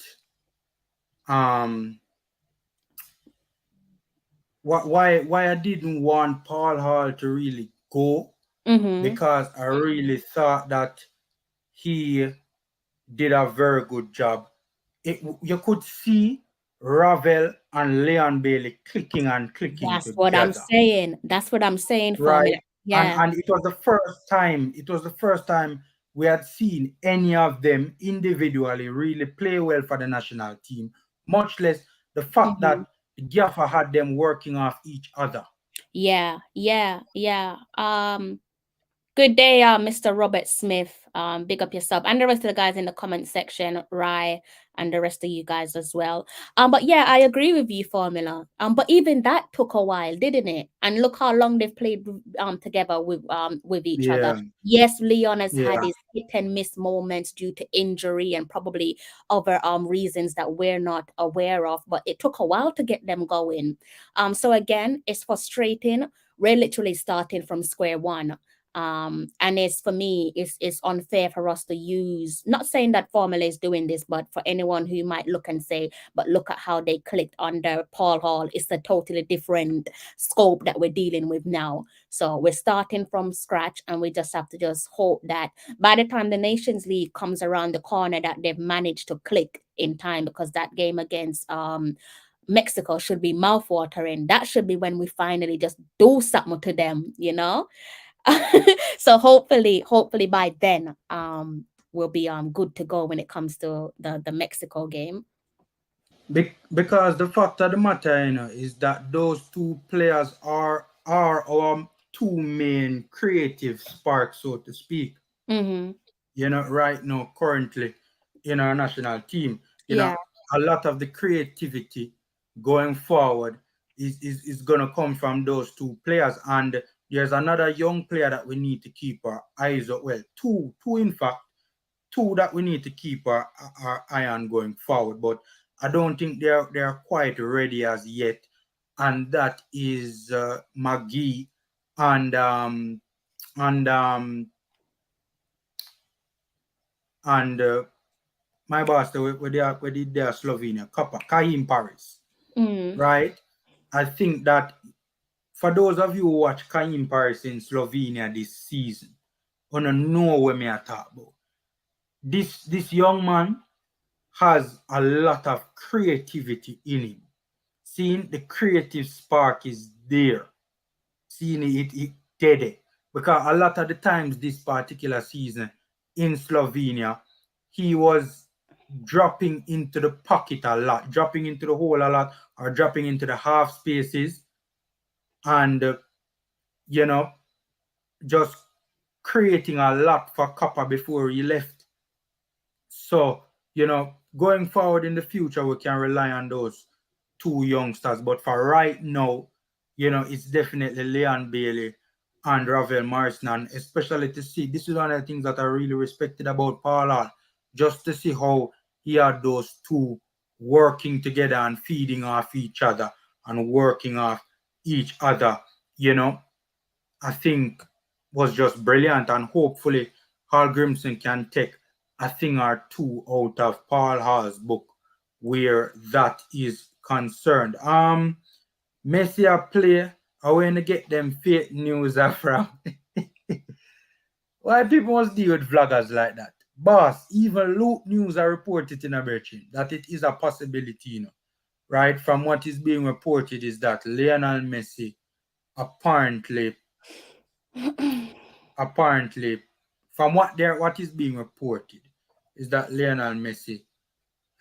um why I didn't want Paul Hall to really go, Mm-hmm. because I really thought that he did a very good job. You could see Ravel and Leon Bailey clicking That's what I'm together, saying. That's what I'm saying, right? Formula. Yeah. And it was the first time we had seen any of them individually really play well for the national team, much less the fact Mm-hmm. that the Gaffer had them working off each other. Yeah. Yeah. Yeah. Good day, Mr. Robert Smith. Big up yourself and the rest of the guys in the comment section, Rye, and the rest of you guys as well. But yeah, I agree with you, Formula. But even that took a while, didn't it? And look how long they've played together with each other. Yeah, Yes, Leon has had yeah. his hit and miss moments due to injury and probably other reasons that we're not aware of, but it took a while to get them going. So again, it's frustrating. We're literally starting from square one. And it's, for me, it's unfair for us to use, not saying that Formula is doing this, but for anyone who might look and say, but look at how they clicked under Paul Hall, it's a totally different scope that we're dealing with now. So we're starting from scratch, and we just have to just hope that by the time the Nations League comes around the corner, that they've managed to click in time, because that game against Mexico should be mouthwatering. That should be when we finally just do something to them, you know. So hopefully by then we'll be good to go when it comes to the Mexico game. Because the fact of the matter, is that those two players are our two main creative sparks, so to speak. Mm-hmm. Right now, currently in our national team, Yeah. a lot of the creativity going forward is gonna come from those two players. And there's another young player that we need to keep our eyes on. Well, two in fact, two that we need to keep our eye on going forward. But I don't think they're quite ready as yet. And that is McGee and and um and my boss where did their Slovenia, Kahim Paris, Mm. right? I think that for those of you who watch Kahim Paris in Slovenia this season, gonna know what me I talk about. This young man has a lot of creativity in him. Seeing the creative spark is there. Seeing it dead. Because a lot of the times this particular season in Slovenia, he was dropping into the pocket a lot, dropping into the hole a lot, or dropping into the half spaces, and you know, just creating a lot for Copper before he left. So, going forward in the future, we can rely on those two youngsters. But for right now, it's definitely Leon Bailey and Ravel Morrison. And especially to see, this is one of the things that I really respected about Paul Hall, just to see how he had those two working together and feeding off each other and working off each other, you know, I think was just brilliant. And hopefully, Hal Grimson can take a thing or two out of Paul Hall's book where that is concerned. Messi a play, I want to get them fake news from. Why people must deal with vloggers like that? Boss, even Luke News are reported in a virgin that it is a possibility, right? From what is being reported is that Lionel Messi apparently, apparently, from what is being reported is that Lionel Messi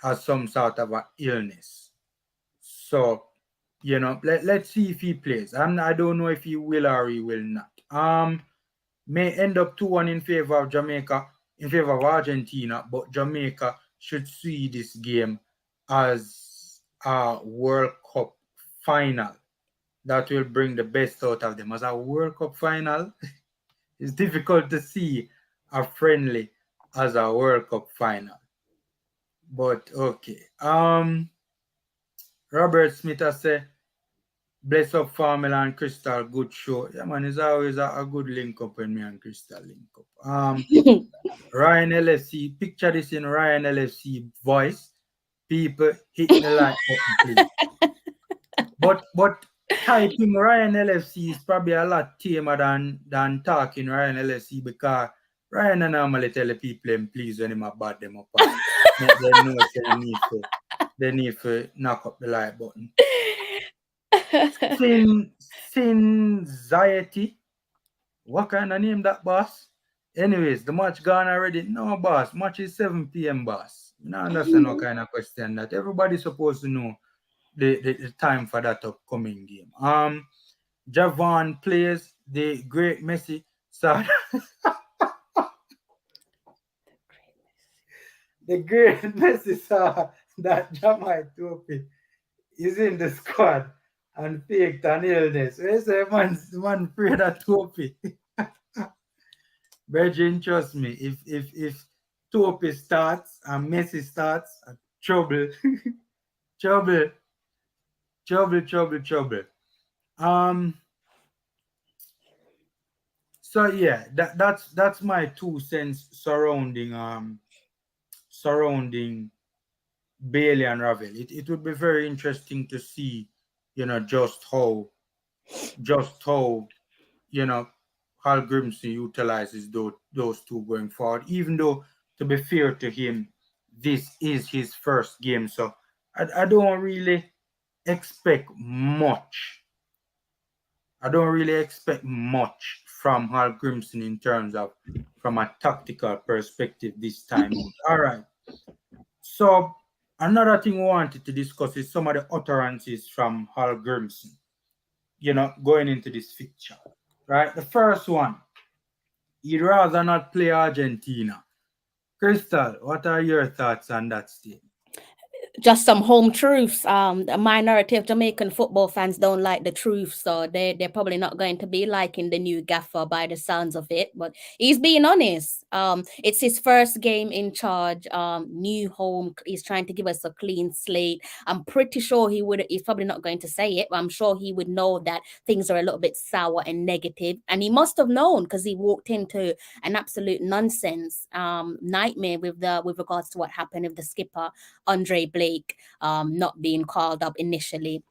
has some sort of a illness. So, let's see if he plays. I don't know if he will or he will not. May end up 2-1 in favor of Jamaica, in favor of Argentina, but Jamaica should see this game as a World Cup final that will bring the best out of them. As a World Cup final, it's difficult to see a friendly as a World Cup final. But okay. Robert Smith has said, bless up Formula and Crystal, good show. Yeah, man, it's always a good link up when me and Crystal link up. Ryan LFC, picture this in Ryan LFC voice. People hit the like button, please. But typing Ryan LFC is probably a lot tamer than talking Ryan LFC, because Ryan normally tell the people them please when him about them up and make them know they need to knock up the like button. Sinxiety. What kind of name that, boss? Anyways, the match gone already. No, boss. Match is 7 p.m., boss. You don't understand what kind of question that. Everybody's supposed to know the time for that upcoming game. Javon plays the great Messi. So the great Messi saw that Jamaica is in the squad and faked an illness. Where's the man afraid of Topi? Virgin, trust me, if Topi starts and Messi starts, trouble, trouble, trouble. So yeah, that's my 2 cents surrounding Bailey and Ravel. It would be very interesting to see, just how Hal Grimsey utilizes those two going forward. Even though, to be fair to him, this is his first game, so I don't really expect much. I don't really expect much from Hal Grimson in terms of from a tactical perspective this time out. All right. So another thing we wanted to discuss is some of the utterances from Hal Grimson, going into this fixture. Right? The first one, he'd rather not play Argentina. Crystal, what are your thoughts on that statement? Just some home truths. A minority of Jamaican football fans don't like the truth, so they're probably not going to be liking the new gaffer by the sounds of it. But he's being honest. It's his first game in charge. New home. He's trying to give us a clean slate. I'm pretty sure he's probably not going to say it, but I'm sure he would know that things are a little bit sour and negative, and he must have known because he walked into an absolute nonsense nightmare with regards to what happened with the skipper Andre Blake not being called up initially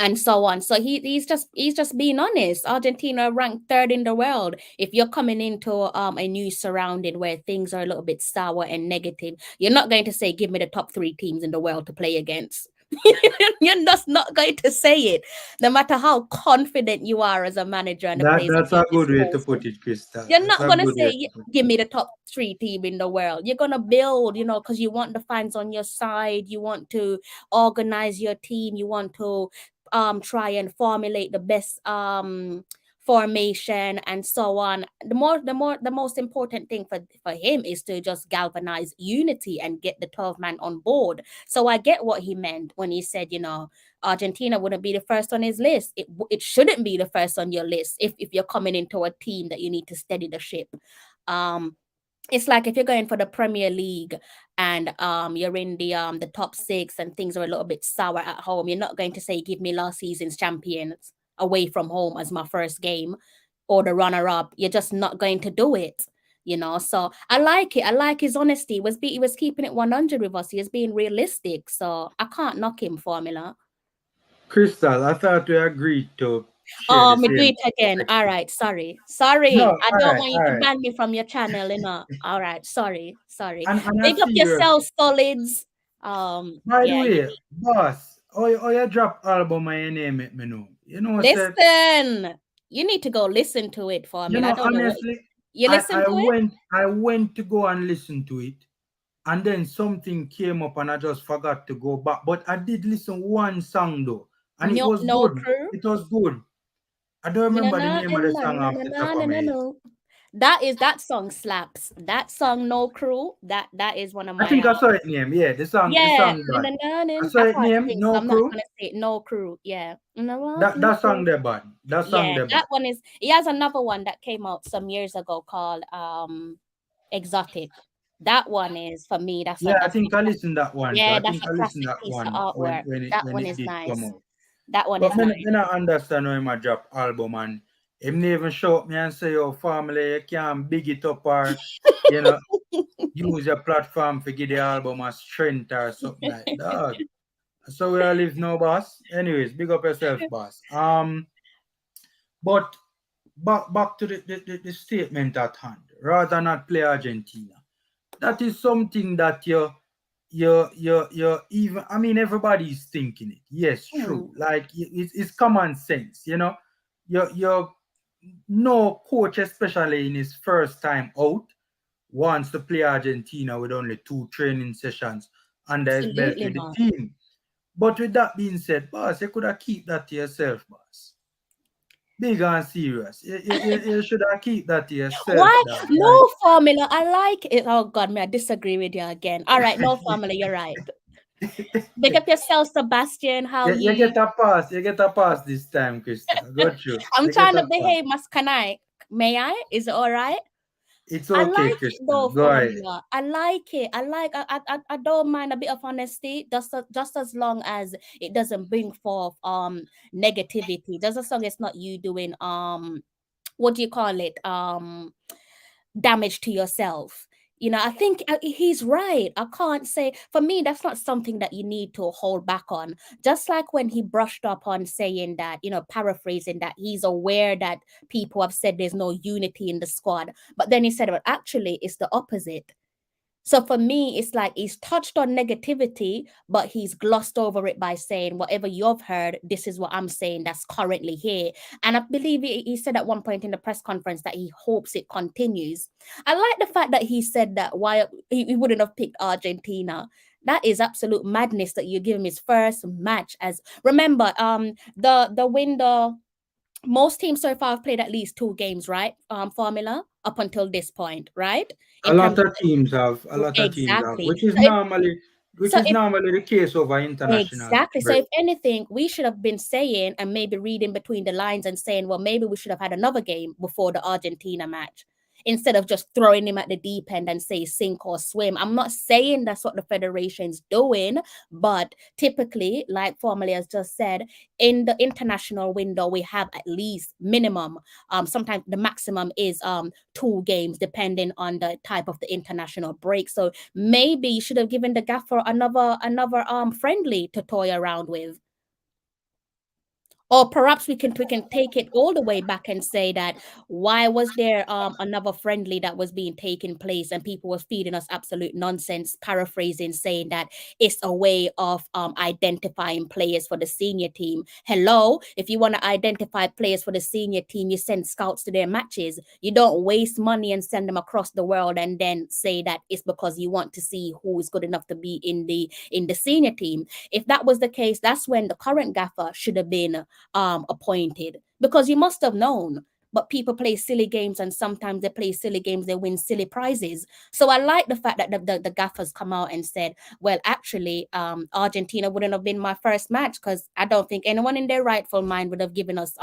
and so on. So he's just being honest. Argentina ranked third in the world. If you're coming into a new surrounding where things are a little bit sour and negative, you're not going to say give me the top 3 teams in the world to play against. You're just not going to say it, no matter how confident you are as a manager and the players. That's a good way to put it, Crystal. You're not going to say, give me the top 3 team in the world. You're going to build, because you want the fans on your side. You want to organize your team. You want to try and formulate the best formation and so on. The most important thing for him is to just galvanize unity and get the 12 man on board. So I get what he meant when he said, Argentina wouldn't be the first on his list. It shouldn't be the first on your list if you're coming into a team that you need to steady the ship. It's like if you're going for the Premier League and you're in the top 6 and things are a little bit sour at home, you're not going to say give me last season's champions away from home as my first game or the runner-up. You're just not going to do it. So I like it. I like his honesty. He was keeping it 100 with us. He was being realistic. So I can't knock him, Formula. Crystal, I thought we agreed to share the Me do same it again. perfect. All right, sorry. No, I don't want you all to right. ban me from your channel, you know. All right, sorry. And I Big up serious. yourself, solids. By the Yeah, way, boss, you drop album and your name it me know. You know, said listen. You need to go listen to it for me. you I know, don't know what honestly, you listen to it. I went to go and listen to it, and then something came up and I just forgot to go back. But I did listen one song though, and it No, was no good. crew. It was good. I don't No, remember the no, name no, of the no, song no, off no, the top no, of no, my no, head. no. That song slaps. That song, No Crew. That is one of I my think I saw it name. Yeah, the yeah. song No, bad. no, no, I no. saw I it can't name sing, so No I'm not Crew. gonna say it. No Crew. Yeah. No, no That crew. song there bad. That song Yeah, there bad. that one is. He has another one that came out some years ago called Exotic. That one is for me. Yeah, I think I listened that one too. Yeah, I that's think a I listened classic that piece of one artwork. That when one it is did come nice. out. That one But is me, nice. me not understand how him a drop album and him never shout me and say, "Yo, family, you can't big it up or you know use your platform to give the album a strength or something like that." So we all live now, boss. Anyways, big up yourself, boss. But back to the statement at hand. Rather not play Argentina. That is something that you're even. I mean, everybody's thinking it. Yes, true. Hmm. Like it's common sense. You know, you're no coach, especially in his first time out, wants to play Argentina with only 2 training sessions under his belt Absolutely with the not. team. But with that being said, boss, you could have keep that to yourself, boss. Big and serious. You should have keep that to yourself, Why? dog. No formula. I like it. Oh God, may I disagree with you again. All right, no formula. You're right. Pick up yourself, Sebastian. How You you? get a pass. You get a pass this time, Crystal. Got you. I'm You get trying a to pass. behave. Can I? May I? Is it all right? It's I okay, like it Crystal. though, Go ahead. formula. I like it. I don't mind a bit of honesty, just as long as it doesn't bring forth negativity. Just as long as not you doing what do you call it? Damage to yourself. You know, I think he's right. I can't say, for me, that's not something that you need to hold back on. Just like when he brushed up on saying that, you know, paraphrasing that he's aware that people have said there's no unity in the squad. But then he said, well, actually, it's the opposite. So for me, it's like he's touched on negativity, but he's glossed over it by saying, whatever you've heard, this is what I'm saying that's currently here. And I believe he said at one point in the press conference that he hopes it continues. I like the fact that he said that why he wouldn't have picked Argentina. That is absolute madness that you give him his first match. As remember, the window, most teams so far have played at least 2 games, right? Formula up until this point, right? A In terms lot of of teams have. A lot of teams have, exactly. which So is if normally the case over international exactly. So break. if anything, we should have been saying and maybe reading between the lines and saying, well, maybe we should have had another game before the Argentina match instead of just throwing him at the deep end and say sink or swim. I'm not saying that's what the federation's doing, but typically, like Formally has just said, in the international window, we have at least minimum. Sometimes the maximum is 2 games, depending on the type of the international break. So maybe you should have given the gaffer another friendly to toy around with. Or perhaps we can take it all the way back and say that why was there another friendly that was being taken place and people were feeding us absolute nonsense, paraphrasing, saying that it's a way of identifying players for the senior team. Hello, if you want to identify players for the senior team, you send scouts to their matches. You don't waste money and send them across the world and then say that it's because you want to see who is good enough to be in the senior team. If that was the case, that's when the current gaffer should have been appointed, because you must have known. But people play silly games, and sometimes they play silly games, they win silly prizes. So I like the fact that the gaffers come out and said, well, actually, Argentina wouldn't have been my first match, because I don't think anyone in their rightful mind would have given us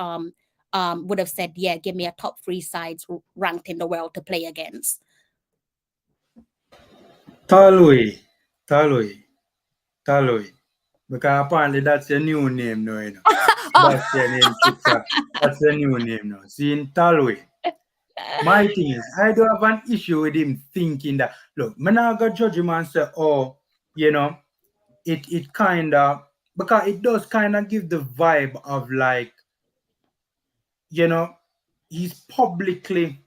would have said, yeah, give me a top 3 sides ranked in the world to play against. Talway, Talway, Talway. Because apparently that's your new name now, you know. Oh. Sebastian in TikTok. That's your new name now. See, in Talway. My thing is, I don't have an issue with him thinking that, look, I'm not going to judge him and say, oh, you know, it kind of, because it does kind of give the vibe of like, you know, he's publicly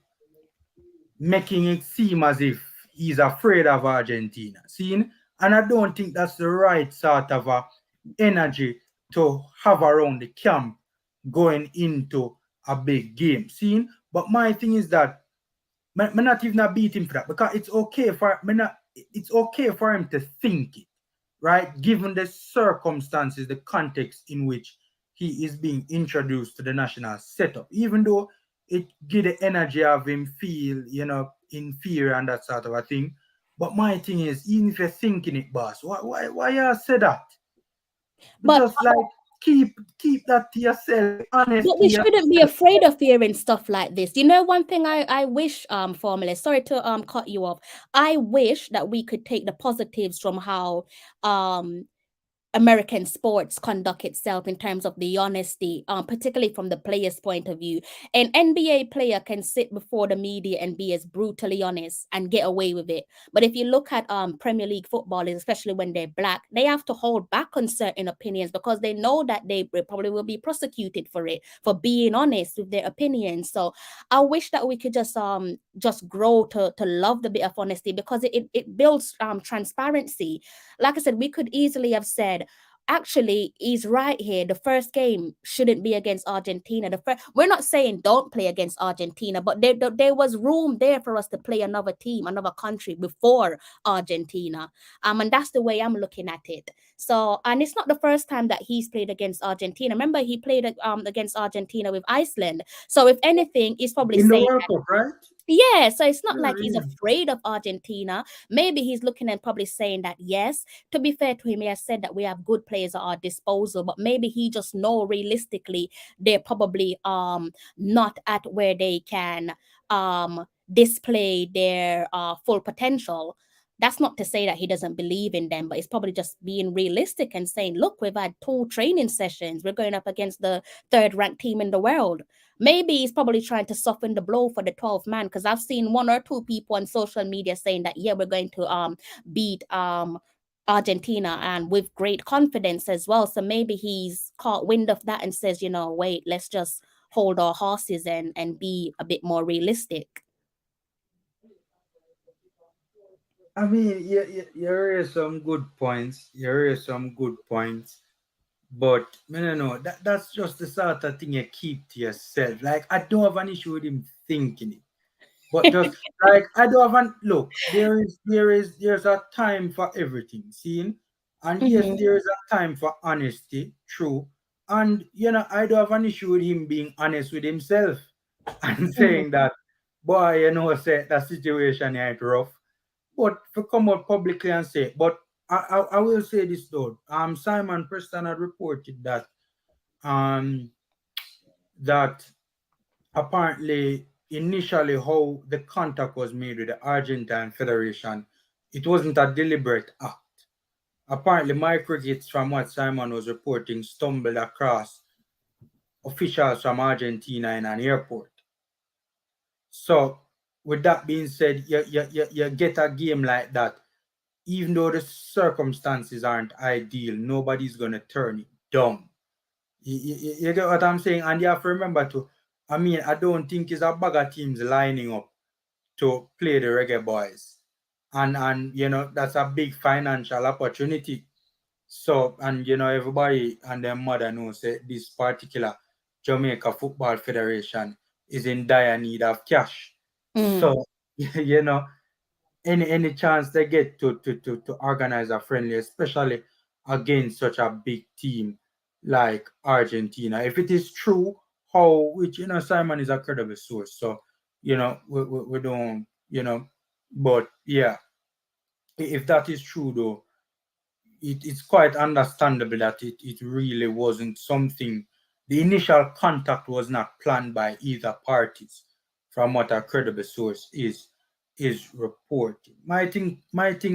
making it seem as if he's afraid of Argentina. Seeing, and I don't think that's the right sort of energy to have around the camp going into a big game. Seeing, but my thing is that me not even a beat him for that because it's okay for him to think it, right? Given the circumstances, the context in which he is being introduced to the national setup, even though it give the energy of him feel, inferior and that sort of a thing. But my thing is, even if you're thinking it, boss, why you say that? But Just like keep that to yourself, be honest But with we yourself. shouldn't be afraid of hearing stuff like this. You know, one thing I wish, Formula, sorry to cut you off. I wish that we could take the positives from how um American sports conduct itself in terms of the honesty, particularly from the player's point of view. An NBA player can sit before the media and be as brutally honest and get away with it. But if you look at Premier League footballers, especially when they're black, they have to hold back on certain opinions because they know that they probably will be prosecuted for it, for being honest with their opinions. So I wish that we could just grow to love the bit of honesty because it builds transparency. Like I said, we could easily have said, actually, he's right here. The first game shouldn't be against Argentina. We're not saying don't play against Argentina, but there was room there for us to play another team, another country before Argentina. And that's the way I'm looking at it. So, and it's not the first time that he's played against Argentina. Remember, he played against Argentina with Iceland. So, if anything, he's probably In the saying, World Cup, right? yeah, so it's not Yeah, like he's yeah. afraid of Argentina. Maybe he's looking and probably saying that, yes, to be fair to him, he has said that we have good players at our disposal, but maybe he just know realistically they're probably not at where they can display their full potential. That's not to say that he doesn't believe in them, but it's probably just being realistic and saying, look, we've had 2 training sessions. We're going up against the third ranked team in the world. Maybe he's probably trying to soften the blow for the 12th man because I've seen 1 or 2 people on social media saying that, yeah, we're going to beat Argentina and with great confidence as well. So maybe he's caught wind of that and says, wait, let's just hold our horses and be a bit more realistic. I mean, you raise some good points. You raise some good points. But I don't know, that's just the sort of thing you keep to yourself. Like I don't have an issue with him thinking it. But just like I don't have an look, there's a time for everything, seeing? And yes, Mm-hmm. there is a time for honesty, true. And I don't have an issue with him being honest with himself and Mm-hmm. saying that, boy, say that situation ain't rough. But to come out publicly and say, but I will say this though. Simon Preston had reported um that apparently initially how the contact was made with the Argentine Federation, it wasn't a deliberate act. Apparently, microgigs from what Simon was reporting stumbled across officials from Argentina in an airport. So, with that being said, you get a game like that, even though the circumstances aren't ideal, nobody's going to turn it down. You get what I'm saying? And you have to remember to, I mean, I don't think it's a bag of teams lining up to play the Reggae Boys. And that's a big financial opportunity. So, and everybody and their mother knows that this particular Jamaica Football Federation is in dire need of cash. Mm. So, you know, any chance they get to organize a friendly, especially against such a big team like Argentina. If it is true, which Simon is a credible source, so we don't but yeah, if that is true though, it's quite understandable that it really wasn't something. The initial contact was not planned by either parties, from what a credible source is reporting. My thing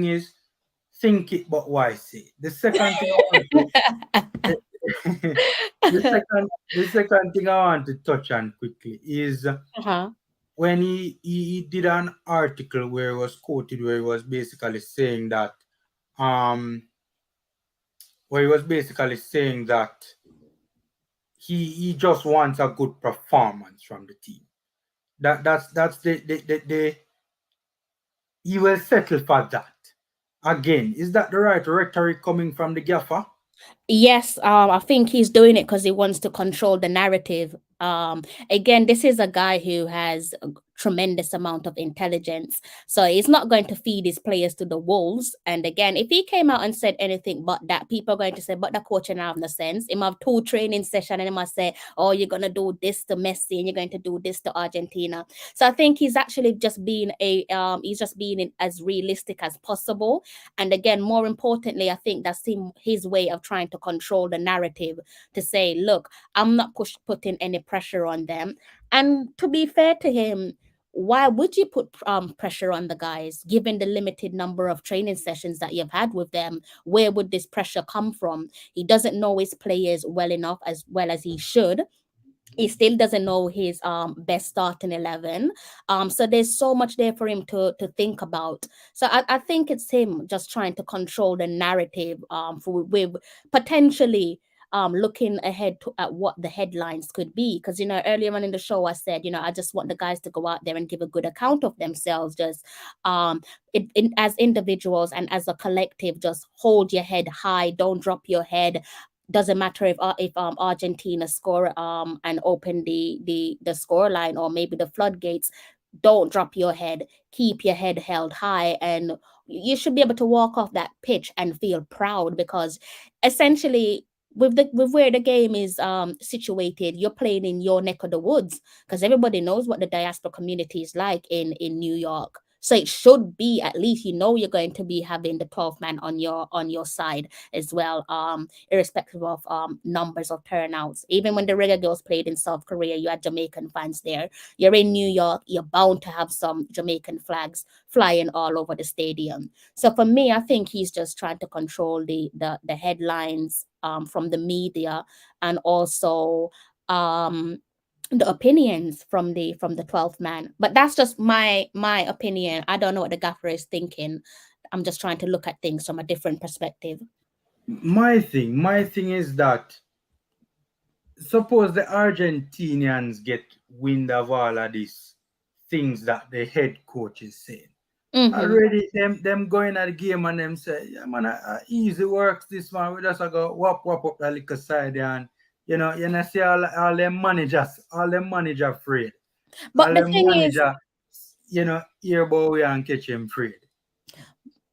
is think it, but why say it? The second thing I want to the second thing I want to touch on quickly is Uh-huh. when he did an article where he was quoted where he was basically saying that um where he was basically saying that he just wants a good performance from the team. That's the he will settle for that. Again, is that the right rhetoric coming from the gaffer? Yes, I think he's doing it because he wants to control the narrative. Again, this is a guy who has a tremendous amount of intelligence, so he's not going to feed his players to the wolves. And again, if he came out and said anything but that, people are going to say, "But the coach and have no sense." He might have two training session, and he must say, "Oh, you're gonna do this to Messi, and you're going to do this to Argentina." So I think he's actually just being he's just being as realistic as possible. And again, more importantly, I think that's his way of trying to control the narrative to say, look, I'm not putting any pressure on them. And to be fair to him, why would you put pressure on the guys given the limited number of training sessions that you've had with them? Where would this pressure come from? He doesn't know his players well as he should. He still doesn't know his best starting 11. So there's so much there for him to think about. So I think it's him just trying to control the narrative with potentially looking ahead at what the headlines could be. Because, earlier on in the show, I said, I just want the guys to go out there and give a good account of themselves, just as individuals and as a collective, just hold your head high, don't drop your head. Doesn't matter if Argentina score and open the score line or maybe the floodgates. Don't drop your head. Keep your head held high, and you should be able to walk off that pitch and feel proud because essentially with where the game is situated, you're playing in your neck of the woods because everybody knows what the diaspora community is like in New York. So it should be at least you're going to be having the 12th man on your side as well, irrespective of numbers of turnouts. Even when the Reggae Girls played in South Korea, you had Jamaican fans there. You're in New York, you're bound to have some Jamaican flags flying all over the stadium. So for me, I think he's just trying to control the headlines from the media and also the opinions from the 12th man. But that's just my opinion. I don't know what the gaffer is thinking. I'm just trying to look at things from a different perspective. My thing is that suppose the Argentinians get wind of all of these things that the head coach is saying. Mm-hmm. Already them going at the game and them say, yeah man, easy works this man. We just go whop up that little side and you know see all them manager afraid. But All the them thing is, manager, hear about we and catch him afraid.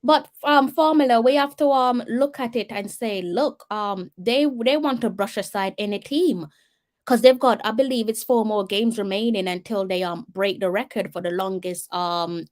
but formula, we have to look at it and say, look, they want to brush aside any team because they've got, I believe it's 4 more games remaining until they break the record for the longest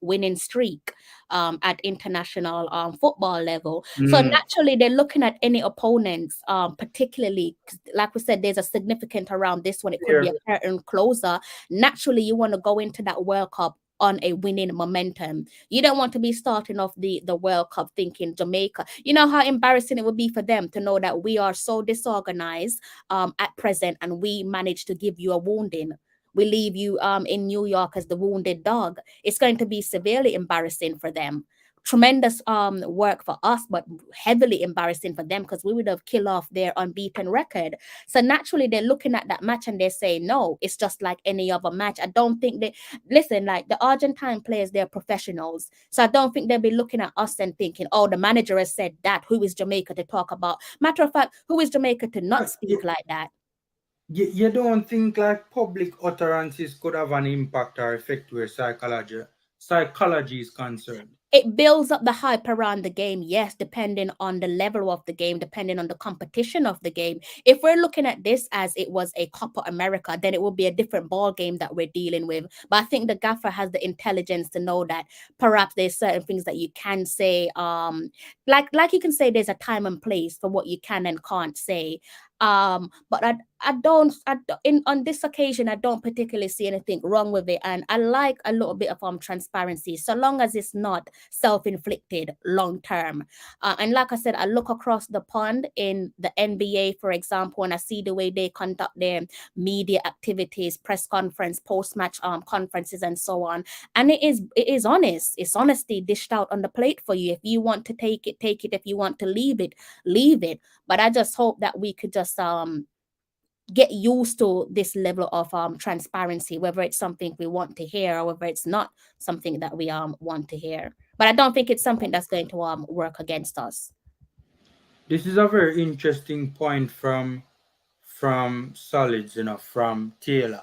winning streak at international football level. So Mm. naturally they're looking at any opponents, particularly 'cause like we said, there's a significant around this one. It could be Here, a curtain closer. Naturally, you want to go into that World Cup on a winning momentum. You don't want to be starting off the World Cup thinking Jamaica. You know how embarrassing it would be for them to know that we are so disorganized at present and we managed to give you a wounding. We leave you in New York as the wounded dog. It's going to be severely embarrassing for them. Tremendous work for us, but heavily embarrassing for them because we would have killed off their unbeaten record. So naturally, they're looking at that match and they say, no, it's just like any other match. I don't think they listen, like the Argentine players, they're professionals. So I don't think they'll be looking at us and thinking, oh, the manager has said that. Who is Jamaica to talk about? Matter of fact, who is Jamaica to not you, speak like that? you don't think like public utterances could have an impact or effect where psychology is concerned? It builds up the hype around the game, yes, depending on the level of the game, depending on the competition of the game. If we're looking at this as it was a Copa America, then it will be a different ball game that we're dealing with. But I think the gaffer has the intelligence to know that perhaps there's certain things that you can say, like you can say there's a time and place for what you can and can't say. But in on this occasion I don't particularly see anything wrong with it, and I like a little bit of transparency so long as it's not self-inflicted long term. And like I said, I look across the pond in the NBA, for example, and I see the way they conduct their media activities, press conference, post-match conferences, and so on. And it is honest. It's honesty dished out on the plate for you. If you want to take it, take it. If you want to leave it, leave it. But I just hope that we could just get used to this level of transparency, whether it's something we want to hear or whether it's not something that we want to hear. But I don't think it's something that's going to work against us. This is a very interesting point from Solids, from Taylor.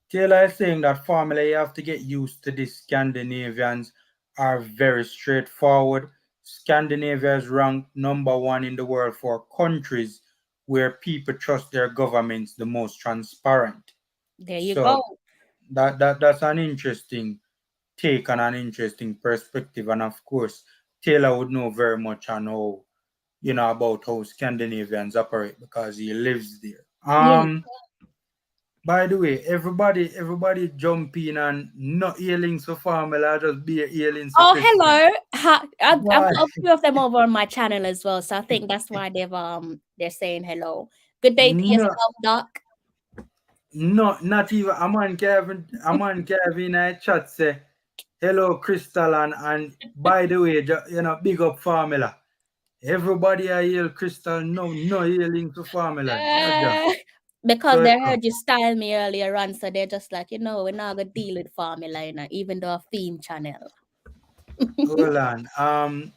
Taylor is saying that formula you have to get used to. The Scandinavians are very straightforward. Scandinavia is ranked #1 in the world for countries where people trust their governments the most transparent. There you So go. that's an interesting take and an interesting perspective. And of course, Taylor would know very much on how about how Scandinavians operate because he lives there. Yeah. By the way, everybody jump in and not healing so formula, just be a healing so Oh, Crystal. hello. I've Why? got a few of them over on my channel as well, so I think that's why they're saying hello. Good day to No, yourself, Doc. not even a man Kevin I chat say hello Crystal and by the way, big up formula. Everybody I heal Crystal, no healing to formula. Jaja. Uh, because So they heard you style me earlier on, so they're just like, we're not gonna deal with formula, even though a theme channel. hold on.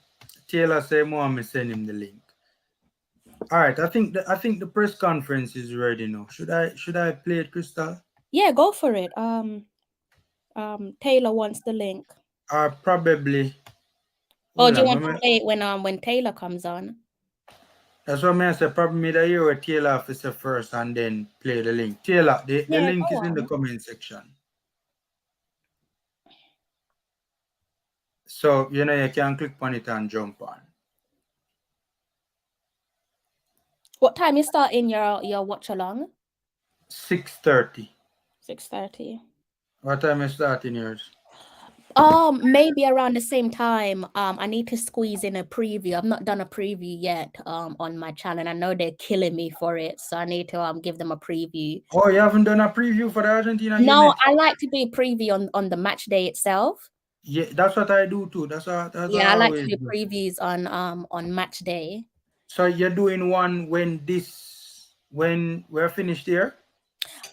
Taylor say Mohammed send him the link. All right, I think the press conference is ready now. Should I play it, Crystal? Yeah, go for it. Taylor wants the link. Or probably Or hold do you on. want to play it when Taylor comes on? That's what I say. Probably me that hear what Taylor officer first and then play the link. Taylor, the Yeah, link go is in the on. comment section. So you can click on it and jump on. What time you starting your watch along? 6:30. 6:30. What time is starting yours? Maybe around the same time. I need to squeeze in a preview. I've not done a preview yet on my channel. I know they're killing me for it, so I need to give them a preview. Oh, you haven't done a preview for the Argentina game No, yet? I like to do a preview on the match day itself. Yeah, that's what I do too. That's what Yeah, I I like to always do do. previews on match day. So you're doing one when we're finished here?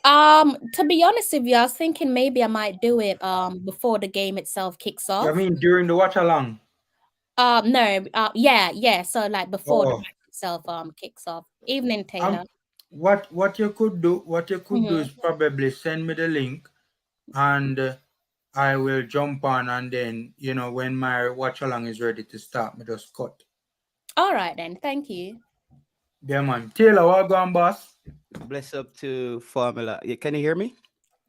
To be honest with you, I was thinking maybe I might do it before the game itself kicks I off. mean during the watch along. No, yeah. So like before the Oh, match itself kicks off. Evening, um, Taylor. what you could do is probably send me the link and I will jump on and then when my watch along is ready to start, me just cut. All right then. Thank you. Yeah, man. Taylor, what going, boss? Bless up to Formula. Can you hear me?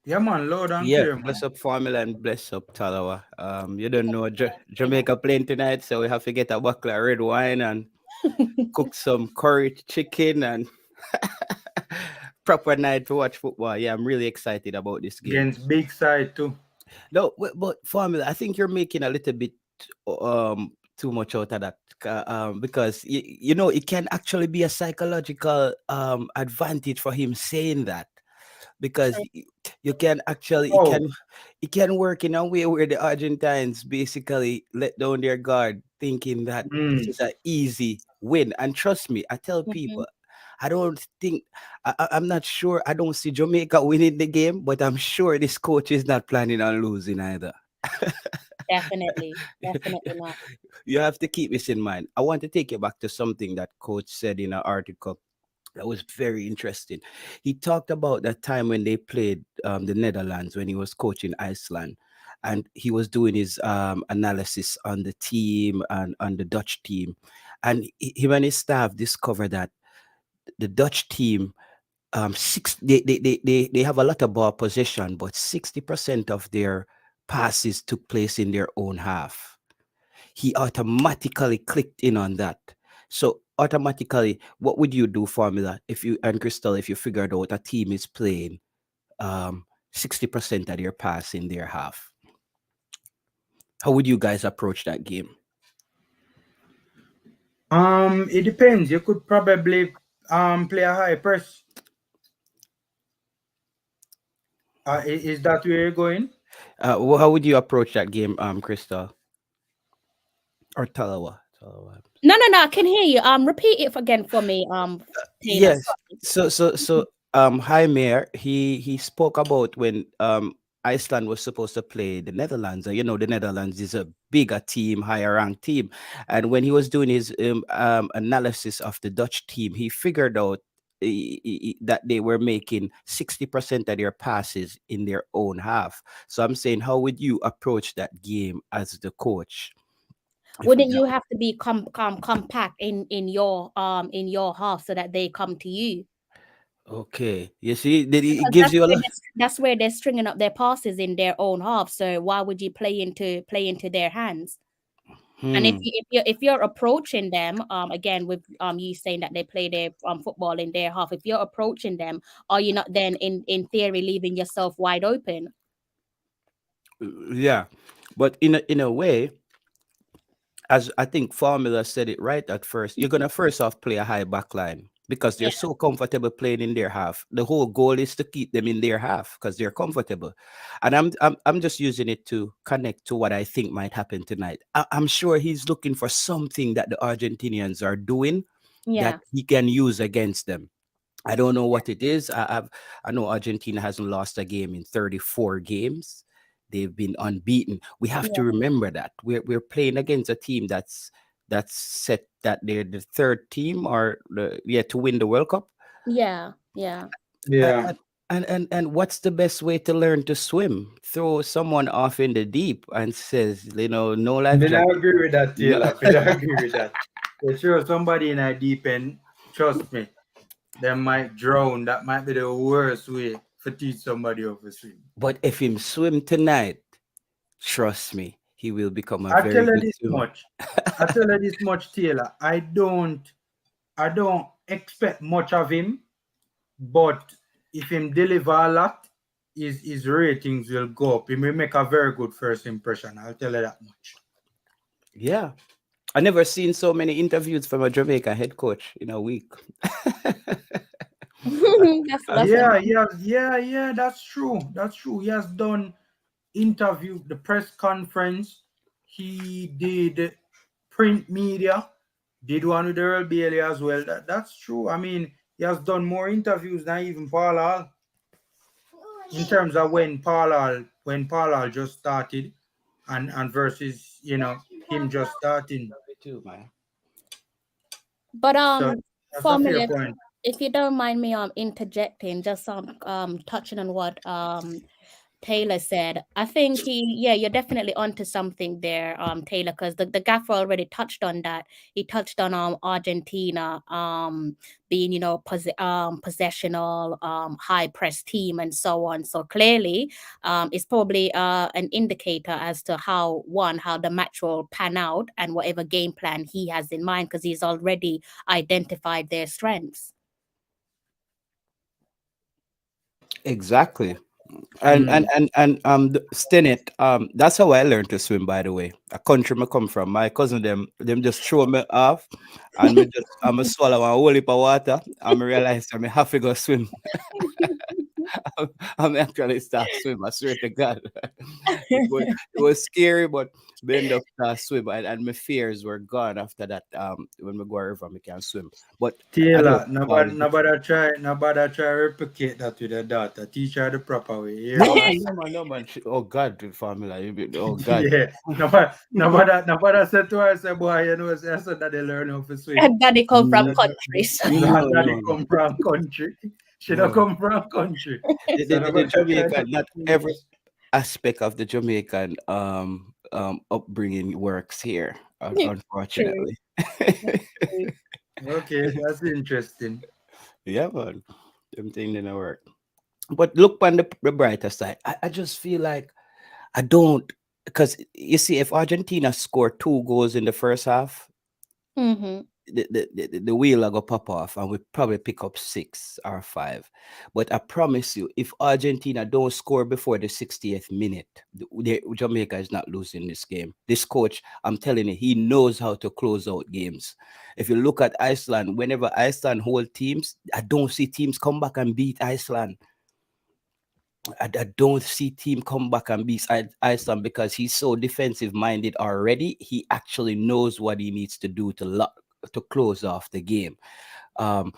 Yeah, man. Loud and Yeah, clear, bless man. up Formula and bless up Talawa. You don't know Jamaica playing tonight, so we have to get a bottle of red wine and cook some curry chicken and proper night to watch football. Yeah, I'm really excited about this game. Against big side too. No, but Formula, I think you're making a little bit too much out of that because it can actually be a psychological advantage for him saying that because you can actually Oh, it can work in a way where the Argentines basically let down their guard thinking that this mm. is an easy win. And trust me, I tell Mhm. people I don't think I'm not sure. I don't see Jamaica winning the game, but I'm sure this coach is not planning on losing either. Definitely not. You have to keep this in mind. I want to take you back to something that coach said in an article that was very interesting. He talked about that time when they played the Netherlands when he was coaching Iceland, and he was doing his analysis on the team and on the Dutch team, and him and his staff discovered that the Dutch team they have a lot of ball possession, but 60% of their passes took place in their own half. He automatically clicked in on that. So automatically, what would you do, Formula, if you and Crystal, if you figured out a team is playing 60% of their pass in their half? How would you guys approach that game? It depends. You could probably play a high press. Is that where you're going? How would you approach that game, Crystal or Talawa? Talawa. No. I can hear you. Repeat it again for me. Taylor. Yes. So Jaime, he spoke about when Iceland was supposed to play the Netherlands. You know, the Netherlands is a bigger team, higher ranked team, and when he was doing his analysis of the Dutch team, he figured out that they were making 60% of their passes in their own half. So I'm saying, how would you approach that game as the coach? If Wouldn't that, you have to be compact in your half so that they come to you? okay, you see, it Because gives you a lot. that's where they're stringing up their passes in their own half. So why would you play into their hands? And Hmm. if you're approaching them, again with you saying that they play their football in their half, if you're approaching them, are you not then in theory leaving yourself wide open? Yeah, but in a way, as I think Formula said it right at first, you're gonna first off play a high back line because they're Yeah, so comfortable playing in their half. The whole goal is to keep them in their half because they're comfortable. And I'm just using it to connect to what I think might happen tonight. I'm sure he's looking for something that the Argentinians are doing that yeah, he can use against them. I don't know what it is. I know Argentina hasn't lost a game in 34 games. They've been unbeaten. We have to yeah, remember that we're playing against a team that's set that they're the third team or to win the World Cup. yeah, yeah. A- Yeah. and what's the best way to learn to swim? Throw someone off in the deep and says, no life Me not jacket. agree with that, No. Taylor. Me not agree with that. For sure, somebody in a deep end, trust me, they might drown. That might be the worst way to teach somebody how to swim. But if him swim tonight, trust me, he will become a I tell very you good this swimmer. much. I tell you this much, Taylor. I don't expect much of him, but if him deliver a lot, his ratings will go up. He will make a very good first impression. I'll tell you that much. Yeah. I never seen so many interviews from a Jamaica head coach in a week. That's Yeah, yeah. That's true. That's true. He has done interview, the press conference. He did print media. Did one with Earl Bailey as well. That's true. I mean, he has done more interviews than even Paul Hall in terms of when Paul Hall just started and versus him just starting. Me too, man. But So that's a fair Formula, point. if you don't mind me interjecting, just touching on what Taylor said. I think you're definitely onto something there, Taylor, because the gaffer already touched on that. He touched on Argentina being, possessional, high press team and so on. So clearly, it's probably an indicator as to how the match will pan out and whatever game plan he has in mind, because he's already identified their strengths. Exactly. And and Mm. and and Stinnett, that's how I learned to swim, by the way. A country me come from. My cousin them just throw me off and I'm a swallow a whole heap of water and I realize I have to go swim. I'm actually start swim. I swear to God, it was scary, but we end up start swim, and my fears were gone after that. When we go river, we can swim. But I know Taylor, football is different. nobody try replicate that with your daughter. Teach her the proper way. You hear No me? man, no man, no man. Oh God, the formula. Oh God. Yeah. Nobody said to her, say, boy, say, I said that they learn how to swim. And daddy come from Mm, That, that, countries. that, no, that they no, no, come from country. She don't no. come from country. The, So the, the, the nobody try to Jamaican, not every aspect of the Jamaican upbringing works here, True. unfortunately. True. Okay, that's interesting. Yeah, man. Them thing didn't work. But look on the brighter side. I just feel like I don't, because you see, if Argentina score 2 goals in the first half, Mm-hmm. the wheel will go pop off and we probably pick up 6 or 5. But I promise you, if Argentina don't score before the 60th minute, Jamaica is not losing this game. This coach, I'm telling you, he knows how to close out games. If you look at Iceland, whenever Iceland hold teams, I don't see teams come back and beat Iceland. I don't see team come back and beat Iceland because he's so defensive minded already. He actually knows what he needs to do to close off the game. Um,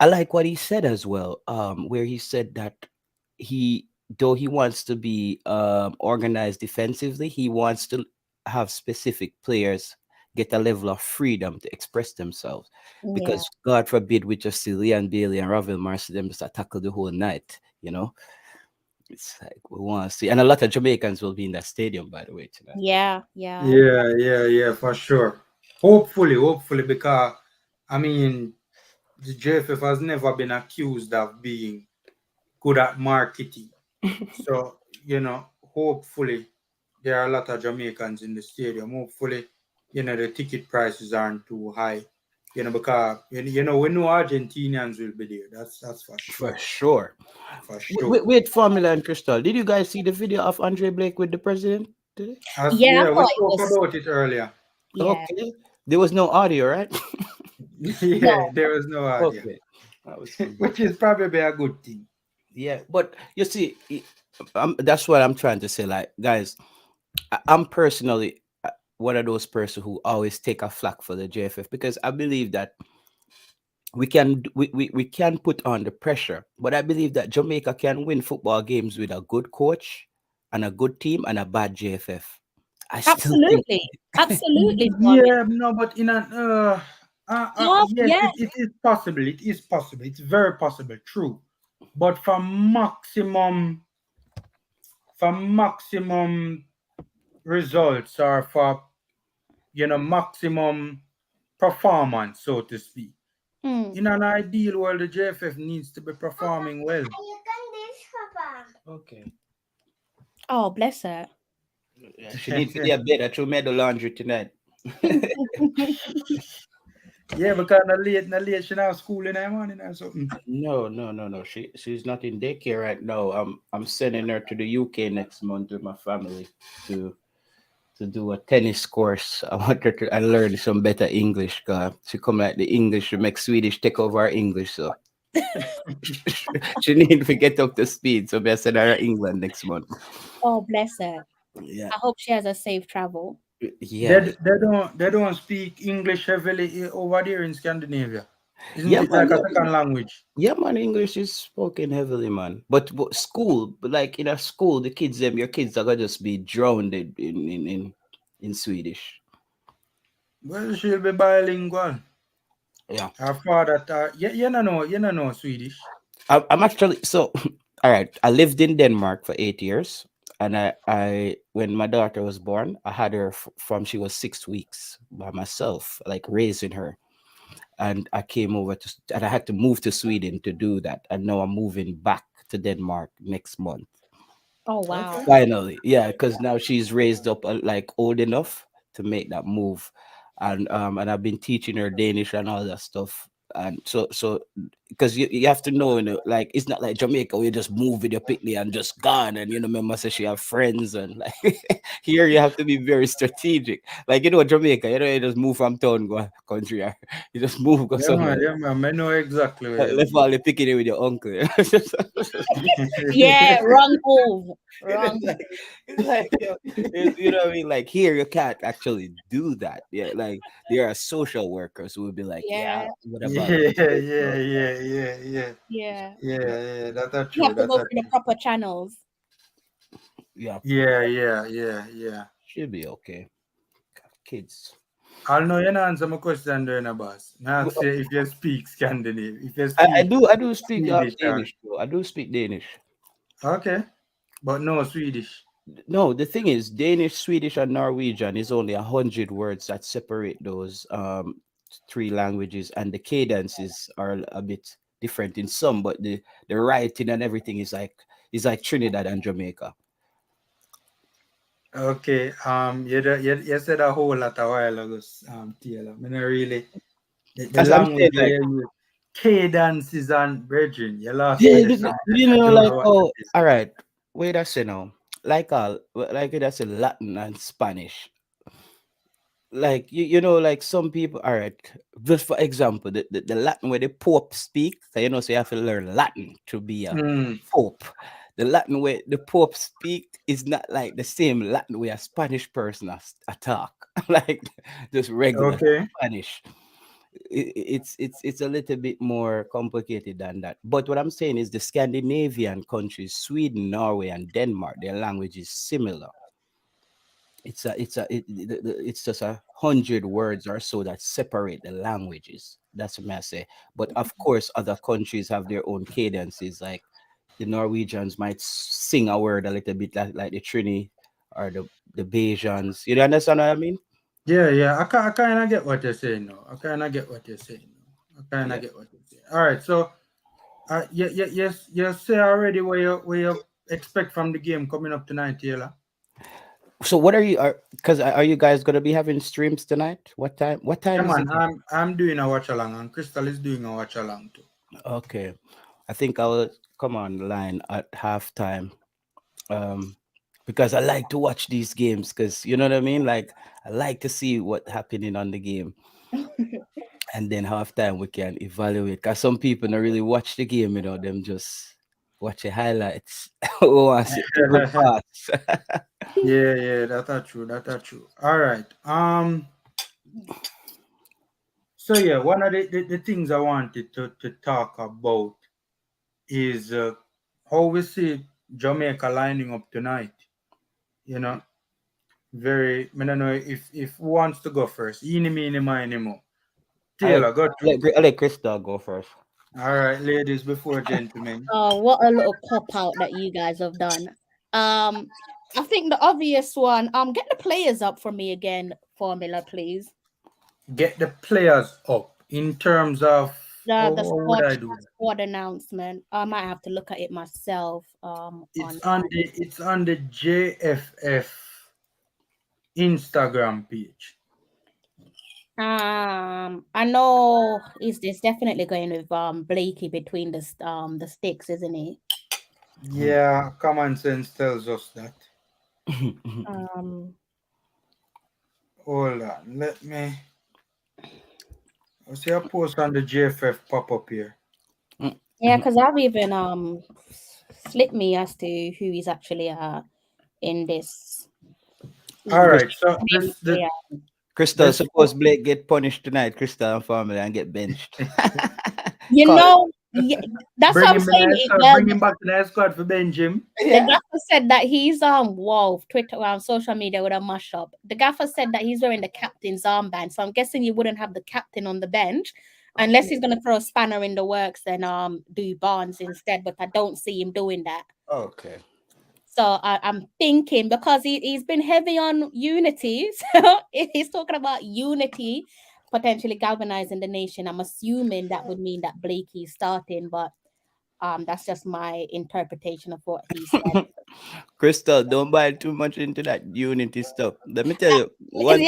I like what he said as well, where he said that he, though he wants to be organized defensively, he wants to have specific players get a level of freedom to express themselves. Yeah. Because God forbid we just see Leon Bailey and Ravel Marcy them just tackle the whole night, you know. It's like we want to see, and a lot of Jamaicans will be in that stadium, by the way, tonight. Yeah. Yeah. Yeah, for sure. Hopefully, because I mean, the JFF has never been accused of being good at marketing. So, hopefully there are a lot of Jamaicans in the stadium. Hopefully, the ticket prices aren't too high. Because we know Argentinians will be there. That's for For sure. sure. For Wait, sure. wait, Formula and Crystal, did you guys see the video of Andre Blake with the president today? Yeah. I Yeah, we thought it spoke was. about it earlier. Yeah. Okay. There was no audio, right? Yeah, No. there was no idea, Okay. That was fun. which is probably a good thing. Yeah, but you see, that's what I'm trying to say. Like, guys, I'm personally one of those person who always take a flack for the JFF because I believe that we can put on the pressure, but I believe that Jamaica can win football games with a good coach and a good team and a bad JFF. I still think Absolutely. Absolutely, Tommy. Yeah, no, but Oh, yes, yeah. it is possible. It is possible. It's very possible. True, but for maximum results or for maximum performance, so to speak. Mm. In an ideal world, the JFF needs to be performing well. okay. Oh, bless her. Yeah, she need to be a better to make the laundry tonight. Yeah, because na late, she have school in the morning or something. No. She's not in daycare right now. I'm sending her to the UK next month with my family to to do a tennis course. I want her to learn some better English. Cause she come like the English, she make Swedish take over her English. So she need to get up to speed. So I send her to England next month. Oh, bless her. Yeah, I hope she has a safe travel. They, yeah, they don't speak English heavily over there in Scandinavia. Isn't yeah, it man. like a Yeah, second language? yeah, man. English is spoken heavily, man. But school, but like in a school, the kids, your kids are gonna just be drowned in Swedish. Well, she'll be bilingual. Yeah. Her father, you know Swedish. I'm actually so all right. I lived in Denmark for 8 years, and I when my daughter was born, I had her from she was 6 weeks by myself, like raising her. And I came over and I had to move to Sweden to do that. And now I'm moving back to Denmark next month. Oh, wow. Okay. Finally, yeah, because now she's raised up like old enough to make that move, and I've been teaching her Danish and all that stuff. And so because you have to know, like it's not like Jamaica where you just move with your picnic and just gone. And Mama says she have friends and like here you have to be very strategic. Like Jamaica, you just move from town go country, or you just move go somewhere. Yeah, man. I know exactly what you Left mean. all the picnic with your uncle. Yeah, wrong move. It's Wrong. like, it's like you know what I mean? Like here you can't actually do that. Yeah, like there are social workers who would be like, yeah, Yeah, what about Yeah, this? yeah, So, yeah. yeah. yeah, Yeah, that's You true. have to That's go through the true. proper channels. yeah, Yeah. should be okay. Kids. I'll know you answer my question during a boss. Now Well, say if you speak Scandinavian, if you I speak do speak Swedish or Danish though. I do speak Danish. okay, but no Swedish. No, the thing is, Danish, Swedish, and Norwegian is only 100 words that separate those three languages, and the cadences are a bit different in some, but the writing and everything is like Trinidad and Jamaica. Okay, you said a whole lot a while ago, Taylor. I mean, really, the As I'm language saying, where like, you use cadences and brethren, you lost me yeah, there. So I don't like, know what that oh, is. all right, wait a second now. Like that's a Latin and Spanish. Like like some people, all right, just for example, the Latin where the Pope speak, so so you have to learn Latin to be a Mm, Pope. The Latin where the Pope speak is not like the same Latin where a Spanish person a talk, like just regular okay. Spanish. it's a little bit more complicated than that. But what I'm saying is the Scandinavian countries, Sweden, Norway, and Denmark, their language is similar. It's just 100 words or so that separate the languages. That's what I say. But of course, other countries have their own cadences. Like the Norwegians might sing a word a little bit like the Trini or the Bajans. You understand what I mean? Yeah, yeah. I kind of get what you're saying now. I kind of get what you're saying now. I kind Yeah. of get what you're saying. All right. So, yes, you say already what you expect from the game coming up tonight, Taylor. So what are you because are you guys gonna be having streams tonight? What time? What Yeah, time is man. it? I'm doing a watch along, and Crystal is doing a watch along too. Okay. I think I will come online at halftime. Um, because I like to watch these games because you know what I mean? Like I like to see what happening on the game. And then halftime we can evaluate. Cause some people don't really watch the game, them just watch the highlights. Oh, I see people pass. Yeah, yeah. That's true. That's true. All right. So yeah, one of the things I wanted to talk about is how we see Jamaica lining up tonight. You know, very. I don't know if who wants to go first. Eeny, meeny, miny, mo. I let, Taylor, go through. I let Crystal go first. All right, ladies before gentlemen. Oh, what a little cop out that you guys have done. I think the obvious one, get the players up for me again, Formula, please. Get the players up in terms of The how would I do that? squad announcement. I might have to look at it myself. On It's on the JFF Instagram page. I know is definitely going with Blakey between the sticks, isn't he? Yeah, common sense tells us that. Um Hold on, let me. I see a post on the JFF pop up here. yeah, because I've even slipped me as to who is actually in this. All Who's right, so main this player. Crystal, this suppose Blake get punished tonight, Crystal and family, and get benched. You Call know, yeah, that's what bring I'm him in saying. the squad, Well, bring him back to the squad for Benjamin. the Yeah. gaffer said that he's wow, Twitter social media with a mash up. The gaffer said that he's wearing the captain's armband, so I'm guessing you wouldn't have the captain on the bench unless he's gonna throw a spanner in the works and do Barnes instead. But I don't see him doing that. Okay. So I'm thinking because he's been heavy on unity, so if he's talking about unity potentially galvanizing the nation, I'm assuming that would mean that Blakey's starting, but that's just my interpretation of what he said. Crystal, don't buy too much into that unity stuff. Let me tell you one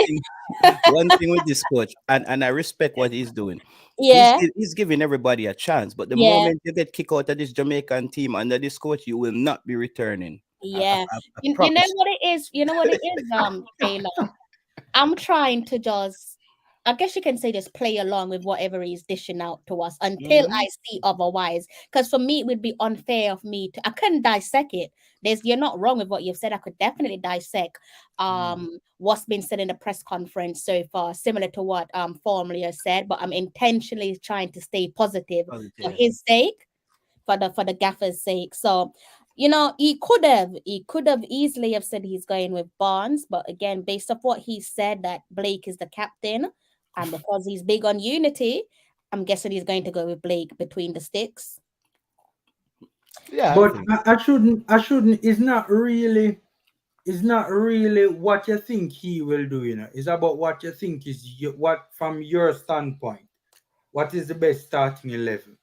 thing with this coach, and I respect what he's doing. Yeah, He's giving everybody a chance, but the yeah, moment you get kicked out of this Jamaican team under this coach, you will not be returning. yeah. I You know promise. what it is? You know what it is, Taylor? I'm trying to just, I guess you can say, just play along with whatever he's dishing out to us until Mhm. I see otherwise. Because for me, it would be unfair of me to, I couldn't dissect it. You're not wrong with what you've said. I could definitely dissect what's been said in the press conference so far, similar to what Formula said, but I'm intentionally trying to stay positive for Positive. his sake, for the gaffer's sake. So, he could have easily have said he's going with Barnes, but again, based off what he said that Blake is the captain, and because he's big on unity, I'm guessing he's going to go with Blake between the sticks. Yeah, I But think. I shouldn't. It's not really what you think he will do. It's about what you think what from your standpoint. What is the best starting 11?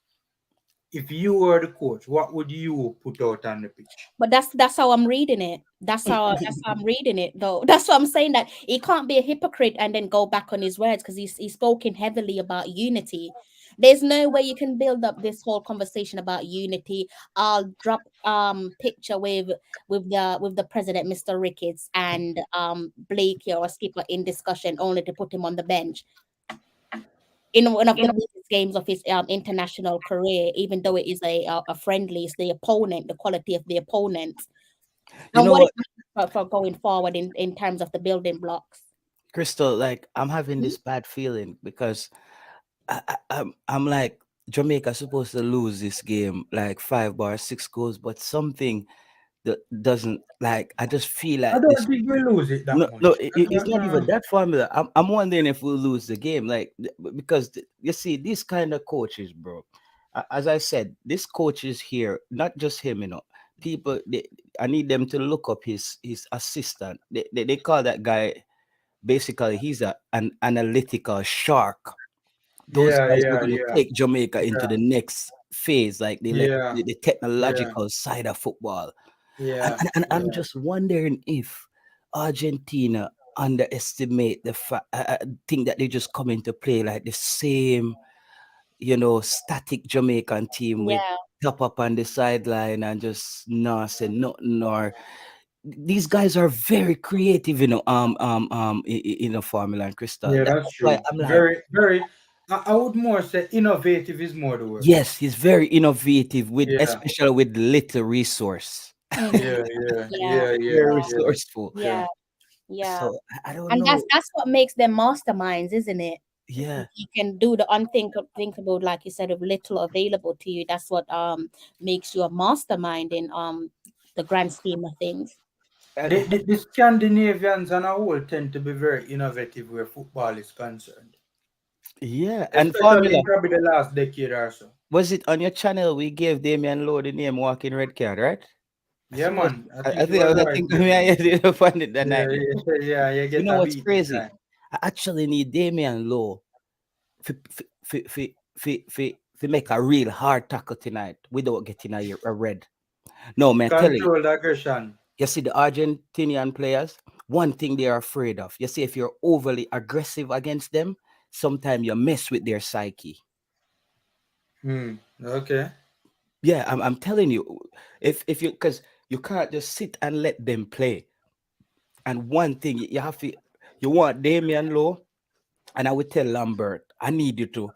If you were the coach, what would you put out on the pitch? But that's how I'm reading it. That's how I'm reading it, though. That's what I'm saying, that he can't be a hypocrite and then go back on his words because he's spoken heavily about unity. There's no way you can build up this whole conversation about unity. I'll drop picture with the president, Mr. Ricketts, and Blake or skipper in discussion only to put him on the bench in one of the biggest games of his international career, even though it is a friendly, it's the opponent, the quality of the opponent, You and know what it what, means for going forward in terms of the building blocks. Crystal? Like I'm having Mhm. this bad feeling because I'm like, Jamaica supposed to lose this game like 5 bar 6 goals, but something that doesn't, like, I just feel I like don't this. think we lose it that No, no, much. it's not even that formula. I'm wondering if we'll lose the game, like, because you see, these kind of coaches, bro. As I said, this coach is here, not just him, People, I need them to look up his assistant. They call that guy, basically, he's an analytical shark. Those Yeah, guys were yeah, going to yeah, take Jamaica into the next phase, like yeah, the yeah, technological side of football. And, yeah, and I'm yeah. just wondering if Argentina underestimate the think that they just come into play like the same, static Jamaican team with Yeah, top up on the sideline and just not say nothing. Or these guys are very creative, in a Formula and Crystal. Yeah, That's that's why true. I'm like, Very, very. I would more say innovative is more the word. yes, he's very innovative with, Yeah, especially with little resource. mm, yeah, yeah, yeah, yeah, yeah, Very yeah, yeah, resourceful. yeah. yeah, yeah. So I don't And that's know. that's what makes them masterminds, isn't it? Yeah. You can do the unthinkable, like you said, with little available to you. That's what makes you a mastermind in the grand scheme of things. And The Scandinavians and a whole tend to be very innovative where football is concerned, yeah, and especially Formula, in probably the last decade or so. was it on your channel we gave Damian Lowe the name Walking Red Card, right? I Yeah, suppose man. I I think it think was I right think there, I man. did find it that Yeah, night. yeah, yeah. You You get know a what's beat this crazy? time. I actually need Damian Lowe to make a real hard tackle tonight without getting a red. No, man, tell you. Controlled aggression. You see, the Argentinian players, one thing they are afraid of. You see, if you're overly aggressive against them, sometimes you mess with their psyche. Hmm. Okay. Yeah, I'm telling you, if you, because you can't just sit and let them play. And one thing you have to, you want Damian Lowe, and I would tell Lambert, we need you to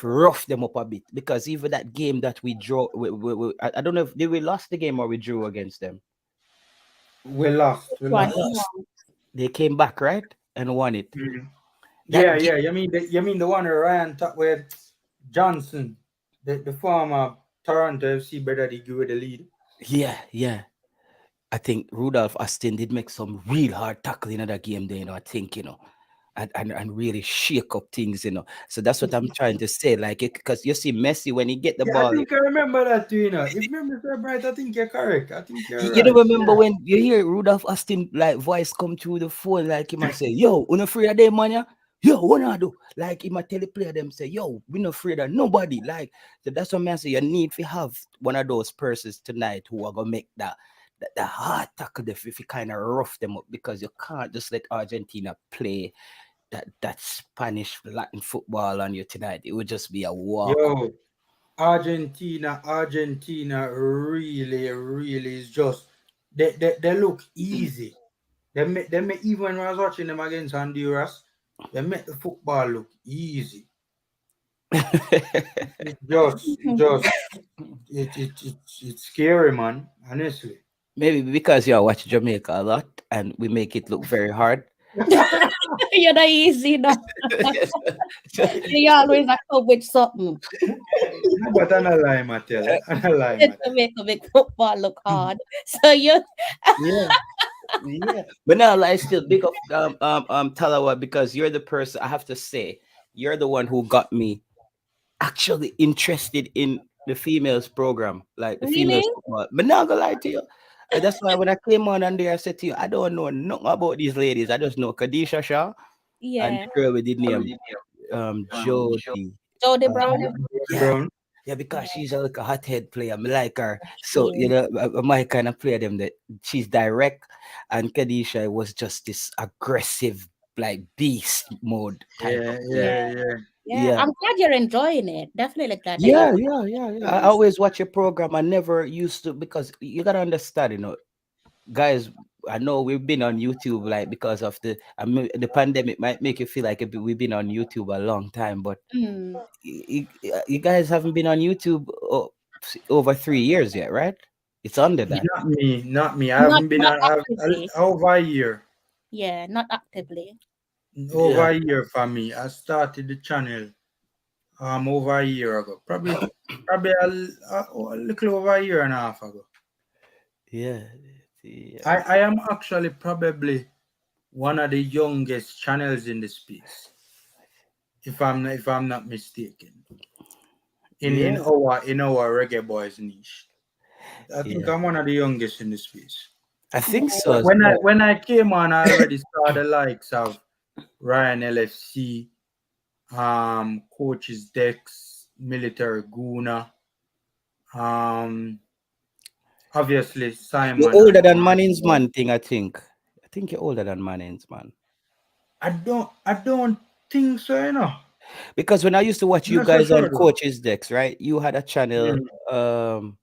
rough them up a bit, because even that game that we draw, I don't know if we lost the game or we drew against them. We lost. Which We one? lost. Lost. They came back, right, and won it. Hmm. That Yeah, yeah. You mean the one where Ryan talk with Johnson, the former Toronto FC brother, they give it the lead. Yeah, yeah. I think Rudolph Austin did make some real hard tackle in that game there, I think, and really shake up things, So that's what I'm trying to say. Like, because you see Messi, when he get the Yeah, I ball, think I remember that too. If memory serves right, I think you're correct. I think you're you don't right. remember Yeah. when you hear Rudolph Austin like voice come through the phone, like he might say, "Yo, we not afraid of them, man, yeah? Yo, what I do?" Like he might tell the player them say, "Yo, we not afraid of nobody." Like, so that's what I say. You need to have one of those persons tonight who are gonna make the hard tackle if you kind of rough them up, because you can't just let Argentina play that Spanish Latin football on you tonight. It would just be a walk. Yo, Argentina really, really is just they look easy. They make even when I was watching them against Honduras, they make the football look easy. It's scary, man. Honestly. Maybe because you watch Jamaica a lot and we make it look very hard. You're not easy, no. Yes. You always a come with something But I'm not lying, I tell you. I'm not lying, I to make football look hard. So you Yeah, yeah. But now I still big up Talawa, because you're the person, I have to say, you're the one who got me actually interested in the females program, like the really? females football. But now I'm gonna lie to you. And that's why when I came on and there, I said to you, I don't know nothing about these ladies. I just know Kadisha Shaw and Yeah. the girl with the name Jody. Jody Uh, Brown? yeah, Brown. yeah, because she's like a hothead player. I like her. So, She is. my kind of player them that she's direct, and Kadisha was just this aggressive, like beast mode type of Yeah, player. Yeah. yeah, yeah. Yeah. Yeah. I'm glad you're enjoying it. Definitely glad that Yeah, you're yeah, yeah, yeah. I yes. always watch your program. I never used to, because you gotta understand, guys. I know we've been on YouTube like because of the pandemic might make you feel like we've been on YouTube a long time, but Mm. you guys haven't been on YouTube over 3 years yet, right? It's under that. Not me, not me. I Not haven't been not on actively. over a year. Yeah, not actively. Over Yeah. a year for me. I started the channel over a year ago. Probably a little over a year and a half ago. Yeah. Yeah. I am actually probably one of the youngest channels in the space, if I'm not mistaken. Yeah. In our reggae boys niche. I think Yeah. I'm one of the youngest in the space. I think so But as well. when I came on, I already saw the likes of Ryan LFC, Coaches Dex, Military Guna, um, obviously You're Simon older and than Manning's Marshall. man thing, I think. I think you're older than Manning's man. I don't think so, you know. Because when I used to watch I'm you not so guys on sure though. Coach's Decks, right? You had a channel. Mm.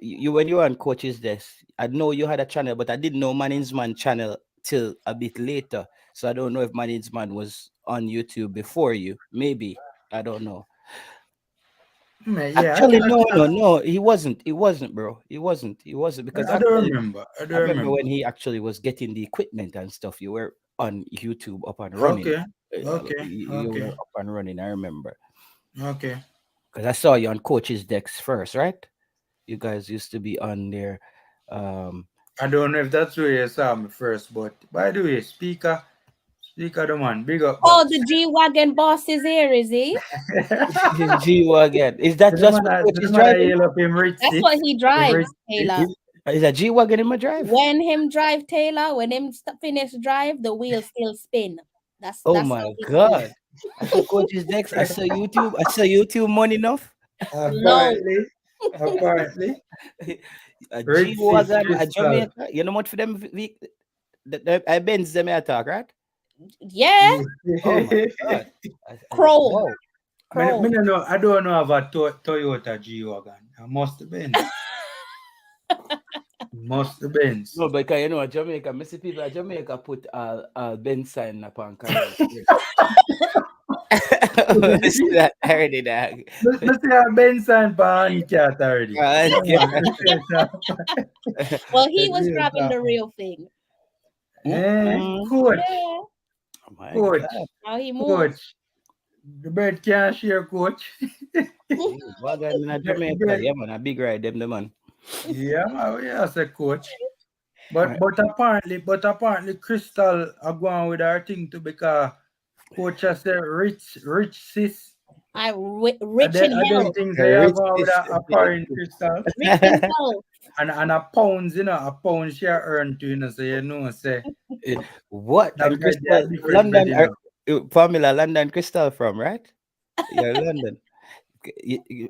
You when you were on Coach's Desk, I know you had a channel, but I didn't know Manning's man channel till a bit later. So I don't know if Manning's man was on YouTube before you. Maybe I don't know. Yeah, Actually, no. He wasn't. He wasn't, bro. He wasn't because I don't actually, remember. I I don't remember remember. when he actually was getting the equipment and stuff. You were on YouTube up and running. Okay, okay, You were okay, up and running. I remember okay. because I saw you on Coach's Decks first, right? You guys used to be on there. Um, I don't know if that's where you saw me first, but by the way, speaker the man, big up Oh, boss. the G-Wagon boss is here, is he? G wagon. Is that just what coach The is man I driving? yell up him rich That's what six. he Him drives, rich six. Taylor. Is that G wagon in my drive? When him drive Taylor, when him finish drive, the wheel still spin. That's Oh that's my how he do. god! I saw coach's next. I saw YouTube. I saw YouTube money enough. Low. Apparently, A G rich six wagon, a crystal. Jamaica. You know much for them? I Benz them attack, right? Yeah, Oh my god! chrome, Wow. Me chrome. no know. I don't know about Toyota G wagon. I must have been. Must have been. No, because you know Jamaica, many people at Jamaica put Benz sign upon car. See that already, dog. Let's see how Benson Pan cat already. And Come on, real talk. Well, he was Real grabbing talk, the man. real thing. Coach, Yeah, Oh my coach, god. how he moves. coach. The bird can't share, coach. Wagon in The Jamaica. bird, Yeah, man. A big ride, them, the man. yeah, man, yeah, I say coach. Right. But apparently, Crystal are going with her thing too because coach has said rich sis. Rich in I don't health. think they are Rich going with is a foreign Crystal. Rich in health. And a pounds, a pound she earn to, so say what? that And might be a Crystal, different bread, London, Formula London Crystal from, right? You're London.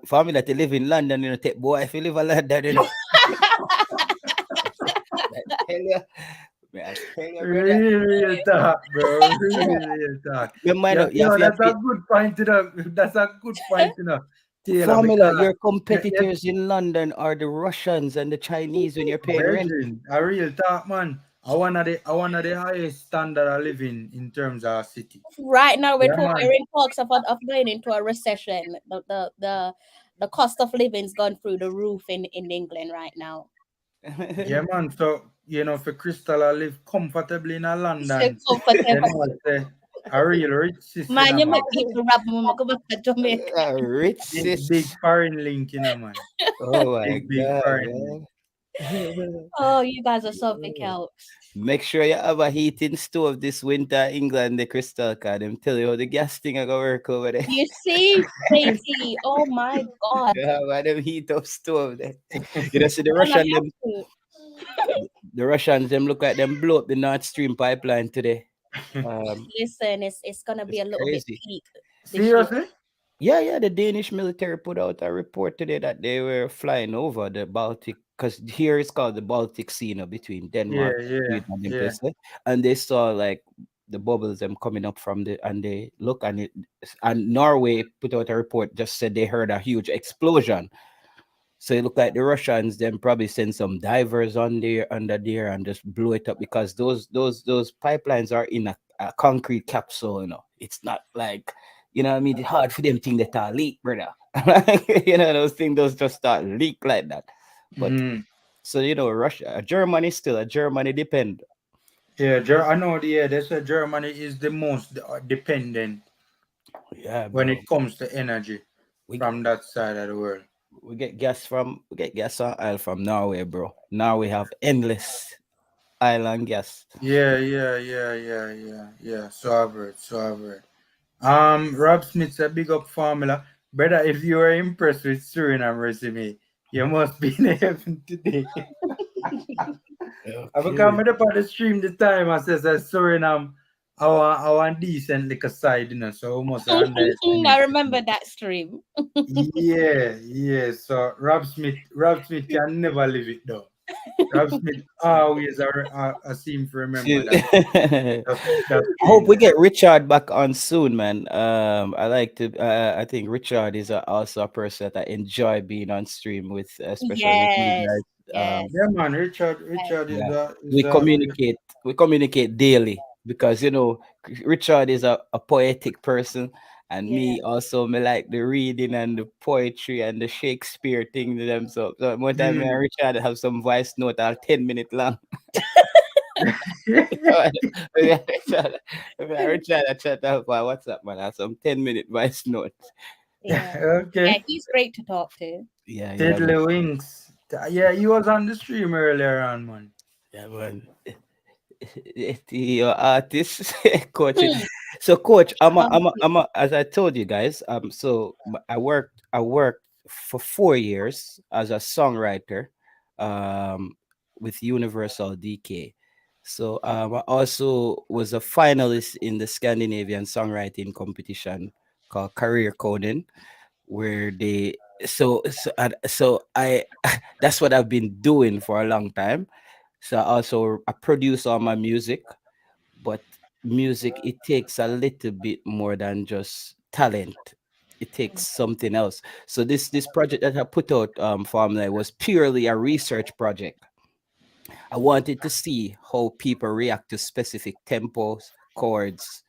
Formula to live in London, take boy if you live in London, I tell you, I tell you, brother. Real talk, bro. Real talk. You mind, Yeah, you have that's a to good point, That's a good point, Taylor, Formula, because your yeah, competitors in London are the Russians and the Chinese when you're paying rent. brethren, a real talk, man. I want the highest standard of living in terms of city. Right now, Yeah, we're man. in talks of going into a recession. The cost of living's gone through the roof in England right now. Yeah, man. So, for Crystal, I live comfortably in a So London. Then comfortable. I say a real rich sister, Man, you man. make people rap when go back to Jamaica. Rich Big sis. foreign link, man. Oh my Big god, foreign link. man. Oh, you guys are something else. Make sure you have a heating stove this winter, England, the Crystal card. Them tell you how the gas thing I go work over there. You see, JT. Oh my God. You have a them heat up stove there. You know, see Well, I have to. The Russians them look like them blow up the Nord Stream pipeline today. Um, Listen, it's gonna be it's a little bit crazy. peak this year. Seriously? Yeah. The Danish military put out a report today that they were flying over the Baltic because here it's called the Baltic Sea, between Yeah, Denmark, yeah, Sweden, and them yeah. places. And they saw like the bubbles them coming up from and they look and Norway put out a report just said they heard a huge explosion. So it look like the Russians then probably send some divers under there and just blow it up because those pipelines are in a concrete capsule, It's not like, what I mean, it's hard for them thing that are leak, brother. Those things those just start leak like that. But Mhm. so Russia, Germany depend. Yeah, I know. Yeah, they said Germany is the most dependent Yeah, when bro. it comes to energy We get from that side of the world. we get gas on oil from Norway, bro. Now we have endless island gas. Yeah. So I've heard. So I've heard. Rob Smith's a big up formula. Brother, if you were impressed with Suriname resume, you must be in heaven today. I become Okay. up on the stream the time I says that Suriname our decent like a side, so almost I underestimate. remember that stream. Yeah. So Rob Smith can never live it down. Rob Smith always a seem to remember that I that hope we stream. get Richard back on soon, man. I like to. I think Richard is also a person that I enjoy being on stream with, especially with you Yes, guys. yes, Yeah, man. yes. Richard Yeah, is we a communicate. We communicate daily because Richard is a poetic person, and Yeah. me also. Me like the reading and the poetry and the Shakespeare thing to them. So one time, me and mm. Richard have some voice note, all 10 minute long. Richard, I chat up for WhatsApp, man. I have some 10 minute voice notes. Yeah. Yeah, Okay. he's great to talk to. Yeah, yeah, man. Tiddly Winks. Yeah, he was on the stream earlier on, man. Yeah, man. Your artist coach. Hmm. So, coach, Honestly. as I told you guys, I worked for 4 years as a songwriter, um, with Universal DK. So, I also was a finalist in the Scandinavian songwriting competition called Career Coding, where they so I that's what I've been doing for a long time. So I produce all my music, but music, it takes a little bit more than just talent. It takes something else. So this project that I put out, Formula, was purely a research project. I wanted to see how people react to specific tempos, chords,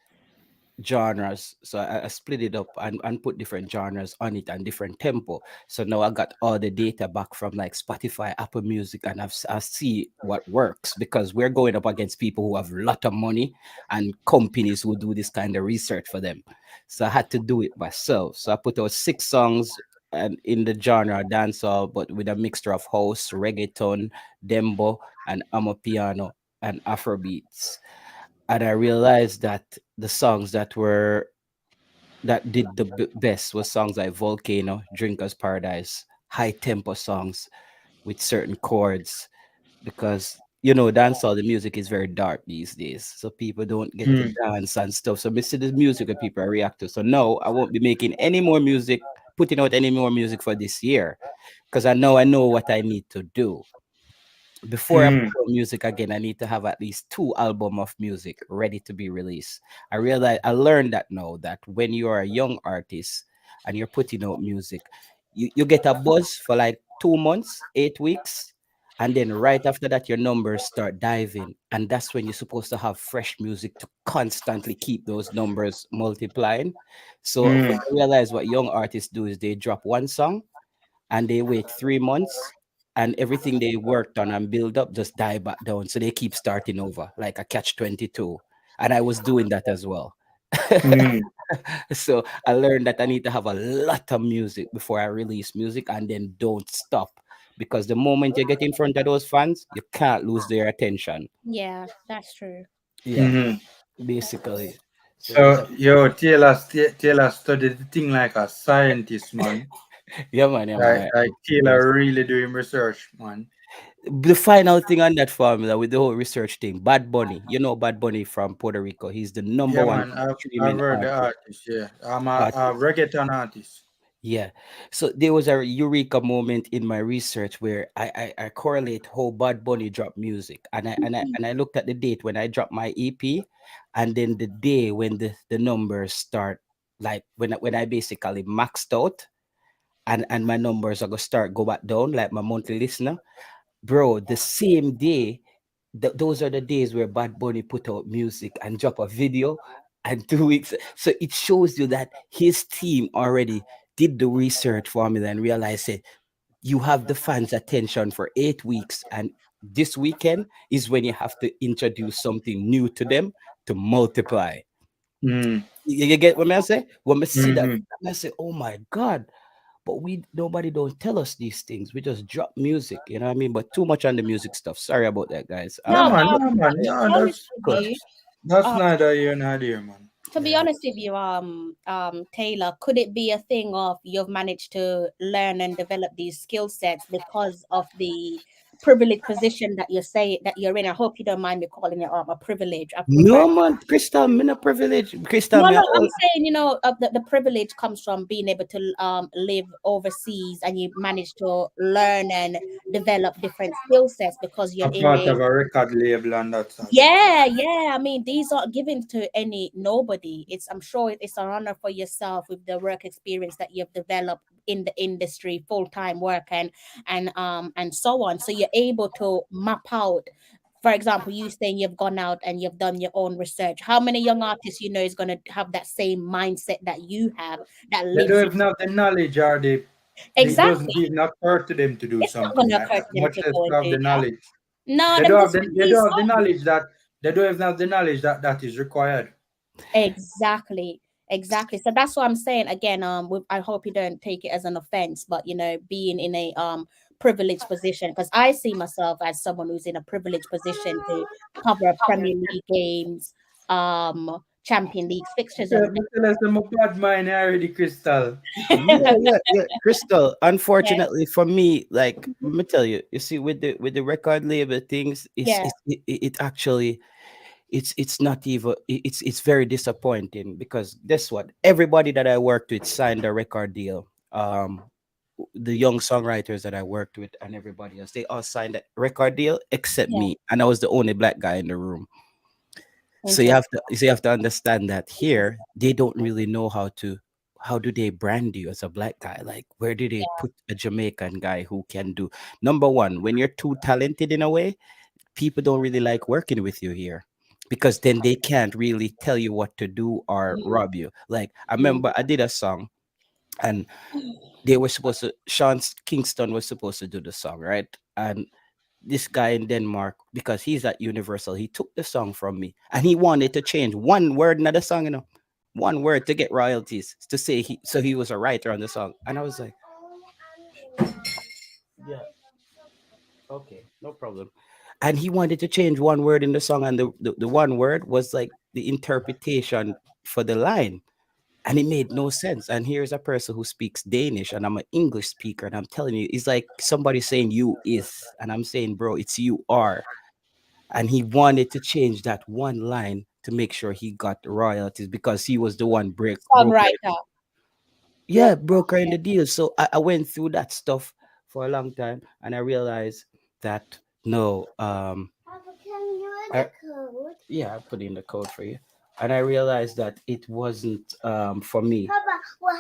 genres. So I split it up and put different genres on it and different tempo. So now I got all the data back from like Spotify, Apple Music, and I see what works, because we're going up against people who have a lot of money and companies who do this kind of research for them. So I had to do it myself. So I put out 6 songs and in the genre dancehall, but with a mixture of house, reggaeton, dembo, and amapiano and Afrobeats. And I realized that the songs that did the best was songs like Volcano, Drinker's Paradise, high tempo songs with certain chords, because dancehall, the music is very dark these days, so people don't get to Mm. dance and stuff. So this is the music that people react to. So no, I won't be making any more music, putting out any more music for this year, because I know what I need to do. Before I Mm. put out music again, I need to have at least 2 albums of music ready to be released. I learned that now, that when you are a young artist and you're putting out music, you get a buzz for like 2 months, 8 weeks, and then right after that your numbers start diving. And that's when you're supposed to have fresh music to constantly keep those numbers multiplying. So Mm. what I realize what young artists do is they drop one song and they wait 3 months, and everything they worked on and build up just die back down. So they keep starting over like a catch 22. And I was doing that as well. Mm. So I learned that I need to have a lot of music before I release music, and then don't stop. Because the moment you get in front of those fans, you can't lose their attention. Yeah, that's true. Yeah, Mm-hmm. basically. So So, yeah, yo, Taylor studied the thing like a scientist, man. yeah, man. Like Taylor really doing research, man. The final thing on that formula with the whole research thing, Bad Bunny, Bad Bunny from Puerto Rico. He's the number Yeah, one man. I've streaming heard the artist. artist. Yeah, I'm a reggaeton artist. Yeah. So there was a eureka moment in my research where I correlate how Bad Bunny dropped music. And I looked at the date when I dropped my EP, and then the day when the numbers start, like when I basically maxed out, and my numbers are gonna start go back down, like my monthly listener. Bro, the same day, those are the days where Bad Bunny put out music and drop a video, and 2 weeks. So it shows you that his team already did the research formula and realized it. You have the fans' attention for 8 weeks, and this weekend is when you have to introduce something new to them to multiply. Mm. You get what I say? When I see that, Mm-hmm. I say, "Oh my God!" But nobody don't tell us these things. We just drop music, you know what I mean? But too much on the music stuff. Sorry about that, guys. Yeah, No, man. Yeah, to man. be Yeah, honest with Good. you, that's uh, neither here nor there, man. to be Yeah. honest with you, Taylor, could it be a thing of you've managed to learn and develop these skill sets because of the privileged position that you're in? I hope you don't mind me calling it a privilege. I prefer. No man, Crystal, me no privilege. Crystal, No, me no, all. I'm saying, the privilege comes from being able to live overseas and you manage to learn and develop different skill sets because you're A in part a of a record label and that sort of thing. yeah, yeah. I mean, these aren't given to any nobody. I'm sure it's an honor for yourself with the work experience that you've developed in the industry, full-time work and so on. So you're able to map out. For example, you saying you've gone out and you've done your own research. How many young artists is going to have that same mindset that you have that They lives don't in even have the knowledge, or they doesn't exactly. even occur to them to do It's not going something to like occur that. to them Much to less go to and have do the that. knowledge. No, They them don't have just they release don't have the songs. knowledge that they don't even have the knowledge that is required. Exactly. Exactly. So that's what I'm saying. Again, I hope you don't take it as an offense, but being in a privileged position, because I see myself as someone who's in a privileged position to cover Premier League games, Champion League fixtures Yeah, and me tell us I'm a bad mind already, Crystal. Yeah. Crystal, yeah, unfortunately for me, like let me tell you, you see, with the record label things, yeah, it actually it's not even it's very disappointing because guess what? Everybody that I worked with signed a record deal. The young songwriters that I worked with and everybody else, they all signed a record deal except yeah. me, and I was the only black guy in the room. So Interesting. you have to understand that here they don't really know how do they brand you as a black guy? Like where do they put a Jamaican guy who can do number one, when you're too talented in a way, people don't really like working with you here because then they can't really tell you what to do or Mm, rob you. Like I mm. remember I did a song and they were supposed to Sean Kingston was supposed to do the song, right? And this guy in Denmark, because he's at Universal, he took the song from me and he wanted to change one word in the song, one word to get royalties to say he was a writer on the song. And I was like, yeah, okay, no problem. And he wanted to change one word in the song, and the one word was like the interpretation for the line. And it made no sense. And here's a person who speaks Danish, and I'm an English speaker, and I'm telling you, it's like somebody saying you is, and I'm saying, bro, it's you are. And he wanted to change that one line to make sure he got the royalties because he was the one broker. Songwriter. Yeah, broker in the deal. So I went through that stuff for a long time, and I realized that no, I, yeah, I put in the code for you, and I realized that it wasn't for me. Papa, we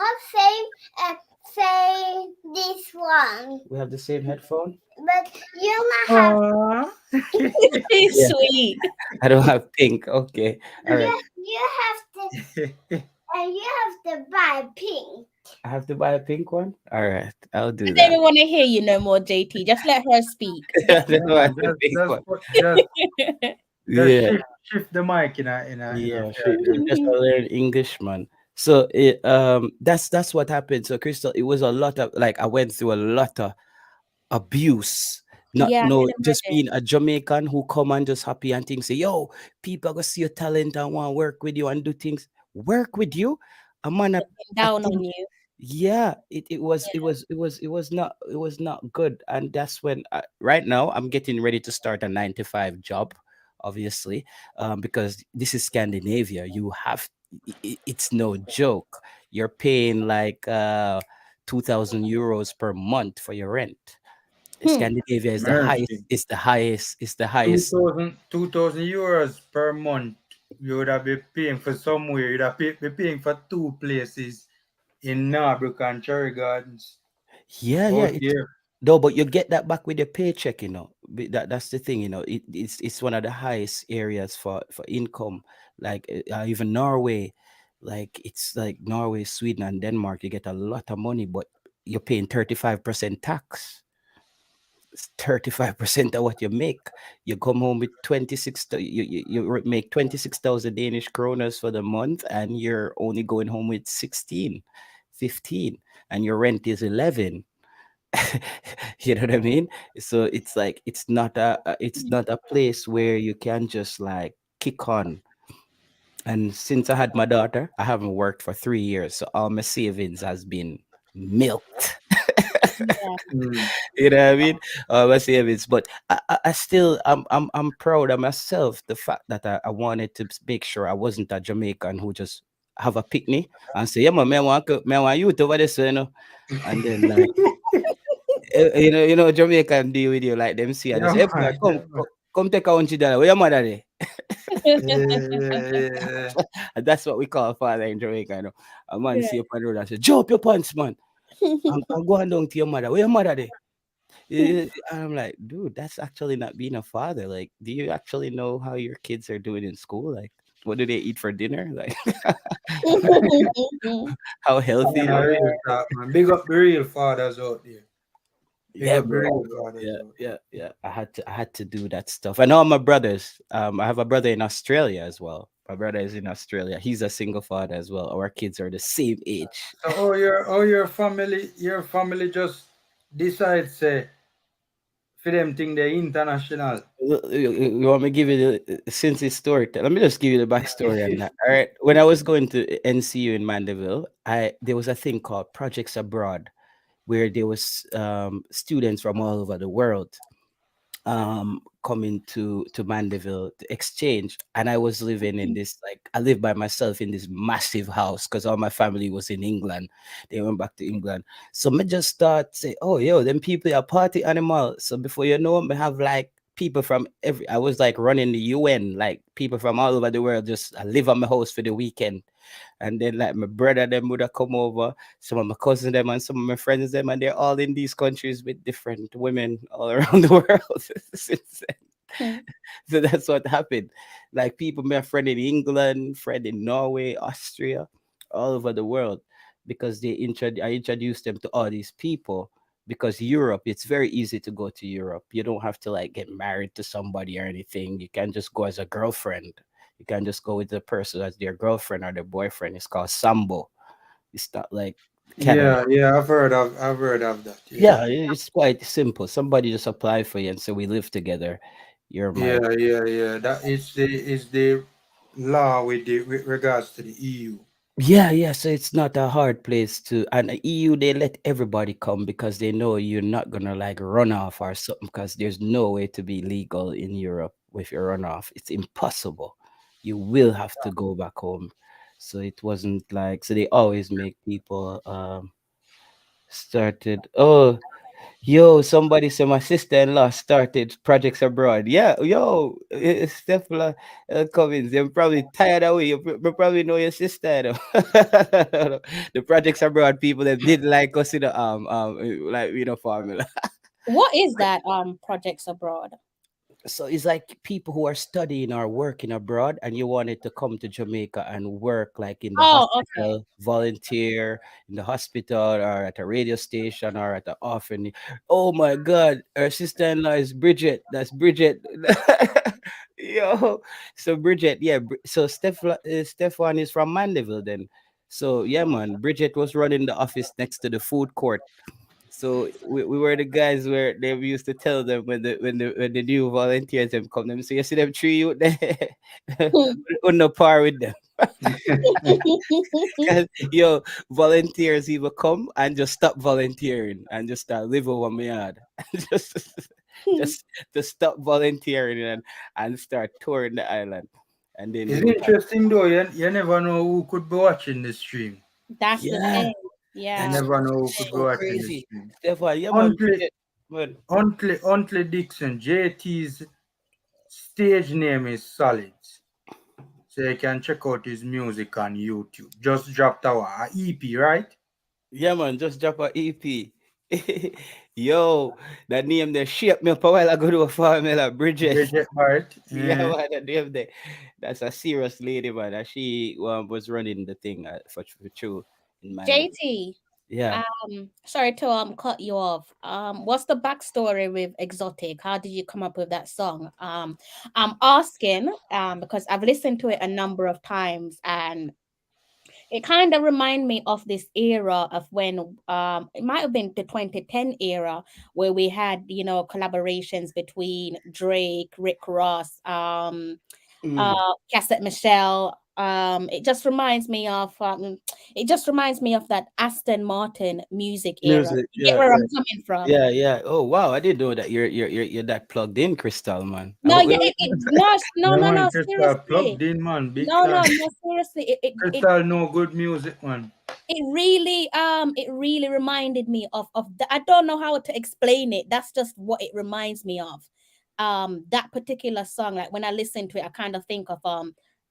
have same this one, We have the same headphone. but you might have Aww. It's Yeah, sweet. I don't have pink. Okay, all right. you have to you have to buy pink. I have to buy a pink one. All right, I'll do I don't that. even want to hear you no more, JT. Just let her speak. I Yeah, don't man, have a pink one. just Yeah, shift the mic in a yeah. fair direction. Just learn English, man. So that's what happened. So Crystal, it was a lot of like I went through a lot of abuse. Not Yeah, I no, can just imagine. being a Jamaican who come and just happy and things say, yo, people are gonna see your talent and want to work with you and do things. Work with you, a man. I Down on think you. yeah, it was not good, and that's when right now I'm getting ready to start a 9 to 5 job, obviously, because this is Scandinavia. You have it's no joke. You're paying like 2,000 euros per month for your rent. Hmm. Scandinavia is the highest. Mercy. It's the highest. It's the Two highest. thousand 2,000 euros per month. You would have been paying for somewhere. You'd have be paying for two places in Narbrook and Cherry Gardens. Yeah, yeah. Out there. No, but you get that back with your paycheck, That's the thing, it's one of the highest areas for income. Like even Norway, like it's like Norway, Sweden, and Denmark. You get a lot of money, but you're paying 35% tax. 35% of what you make. You come home with 26, make 26,000 Danish kroners for the month, and you're only going home with 16, 15, and your rent is 11. You know what I mean? So it's like it's not a place where you can just like kick on. And since I had my daughter, I haven't worked for 3 years, so all my savings has been milked. Yeah. Mm. You know what I mean? My savings, but I still I'm proud of myself. The fact that I wanted to make sure I wasn't a Jamaican who just have a picnic and say, yeah, man, me want you to over this, you know, and then like Jamaican deal with you like them see and they Yeah, say, hey, boy, man. come Yeah, man. come take $100. Where your mother there? Yeah. And that's what we call father in Jamaica. You know? A man Yeah. see up on the road and say, jump your pants, man. I'm going down to your mother. Where your mother there? And I'm like, dude, that's actually not being a father. Like, do you actually know how your kids are doing in school? Like, what do they eat for dinner? Like, how healthy Man, they a are? real talk, man. Big up the real fathers out there. Big Yeah, up the bro. real fathers Yeah, out yeah, yeah. I had to do that stuff. And all my brothers. I have a brother in Australia as well. My brother is in Australia. He's a single father as well. Our kids are the same age. there. So, your family just decides say for them think they're international. You want me to give you since it's story? Let me just give you the backstory on that. All right. When I was going to NCU in Mandeville, I there was a thing called Projects Abroad, where there was students from all over the world coming to Mandeville to exchange, and I was living in this, like, I lived by myself in this massive house because all my family was in England. They went back to England, so me just start say, oh yo, them people are party animal. So before you know, me have like people from every, I was like running the UN, like people from all over the world just I live at my house for the weekend. And then like my brother them would have come over, some of my cousins them and some of my friends them, and they're all in these countries with different women all around the world since then. So that's what happened. Like people, my friend in England, friend in Norway, Austria, all over the world, because I introduced them to all these people. Because Europe, it's very easy to go to Europe. You don't have to like get married to somebody or anything. You can just go as a girlfriend. You can just go with the person as their girlfriend or their boyfriend. It's called Sambo. It's not like Canada. Yeah, I've heard of that. Yeah. Yeah, it's quite simple. Somebody just apply for you and say we live together. You're my Yeah. That is the law with regards to the EU. Yeah, yeah. So it's not a hard place to, and the EU they let everybody come because they know you're not gonna like run off or something. Because there's no way to be legal in Europe with your run off. It's impossible. You will have to go back home. So it wasn't like, so they always make people started. Oh, yo, somebody said my sister-in-law started projects abroad. Yeah, yo, Steph Cummins. They're probably tired away. You probably know your sister. You know? The projects abroad people that did like us in the like formula. What is that projects abroad? So it's like people who are studying or working abroad and you wanted to come to Jamaica and work like in the Oh, okay. hospital, volunteer in the hospital or at a radio station or at the orphanage. Oh my God, our sister-in-law is Bridget. That's Bridget. Yo, so Bridget, yeah. So Stefan is from Mandeville then. So yeah, man, Bridget was running the office next to the food court. So we were the guys where they used to tell them when the new volunteers them come them, so you see them three you there on the par with them. Cause yo, volunteers even come and just stop volunteering and just start live over my yard. just just to stop volunteering and start touring the island. And then It's they would have, interesting though. You never know who could be watching the stream. That's the yeah, thing. You Yeah. that's never know who could be so watching the crazy. stream. Stefan, yeah man, Uncle Bridget, man. Uncle Dixon, JT's stage name is Solid. So you can check out his music on YouTube. Just dropped our EP, right? Yeah, man, just drop a EP. Yo, that name there shaped me up a while ago to a formula, Bridget. Bridget Hart. Yeah, man, that name there. That's a serious lady, man. And she was running the thing for true in Mandeville. JT. Yeah. Sorry to cut you off. What's the backstory with Exotic? How did you come up with that song? I'm asking because I've listened to it a number of times, and it kind of remind me of this era of when it might have been the 2010 era where we had, you know, collaborations between Drake, Rick Ross, Mm. Cassette Michelle. It just reminds me of that Aston Martin music era. Music. You get Yeah, where yeah, I'm coming from? yeah, yeah. Oh wow, I didn't know that you're that plugged in, Crystal, man. No, yeah, no, no, Yeah, no, man, no, Crystal seriously. plugged in, man. Big No, no, class. no, seriously. Crystal know good music, man. It really reminded me of the, I don't know how to explain it. That's just what it reminds me of. That particular song, like when I listen to it, I kind of think of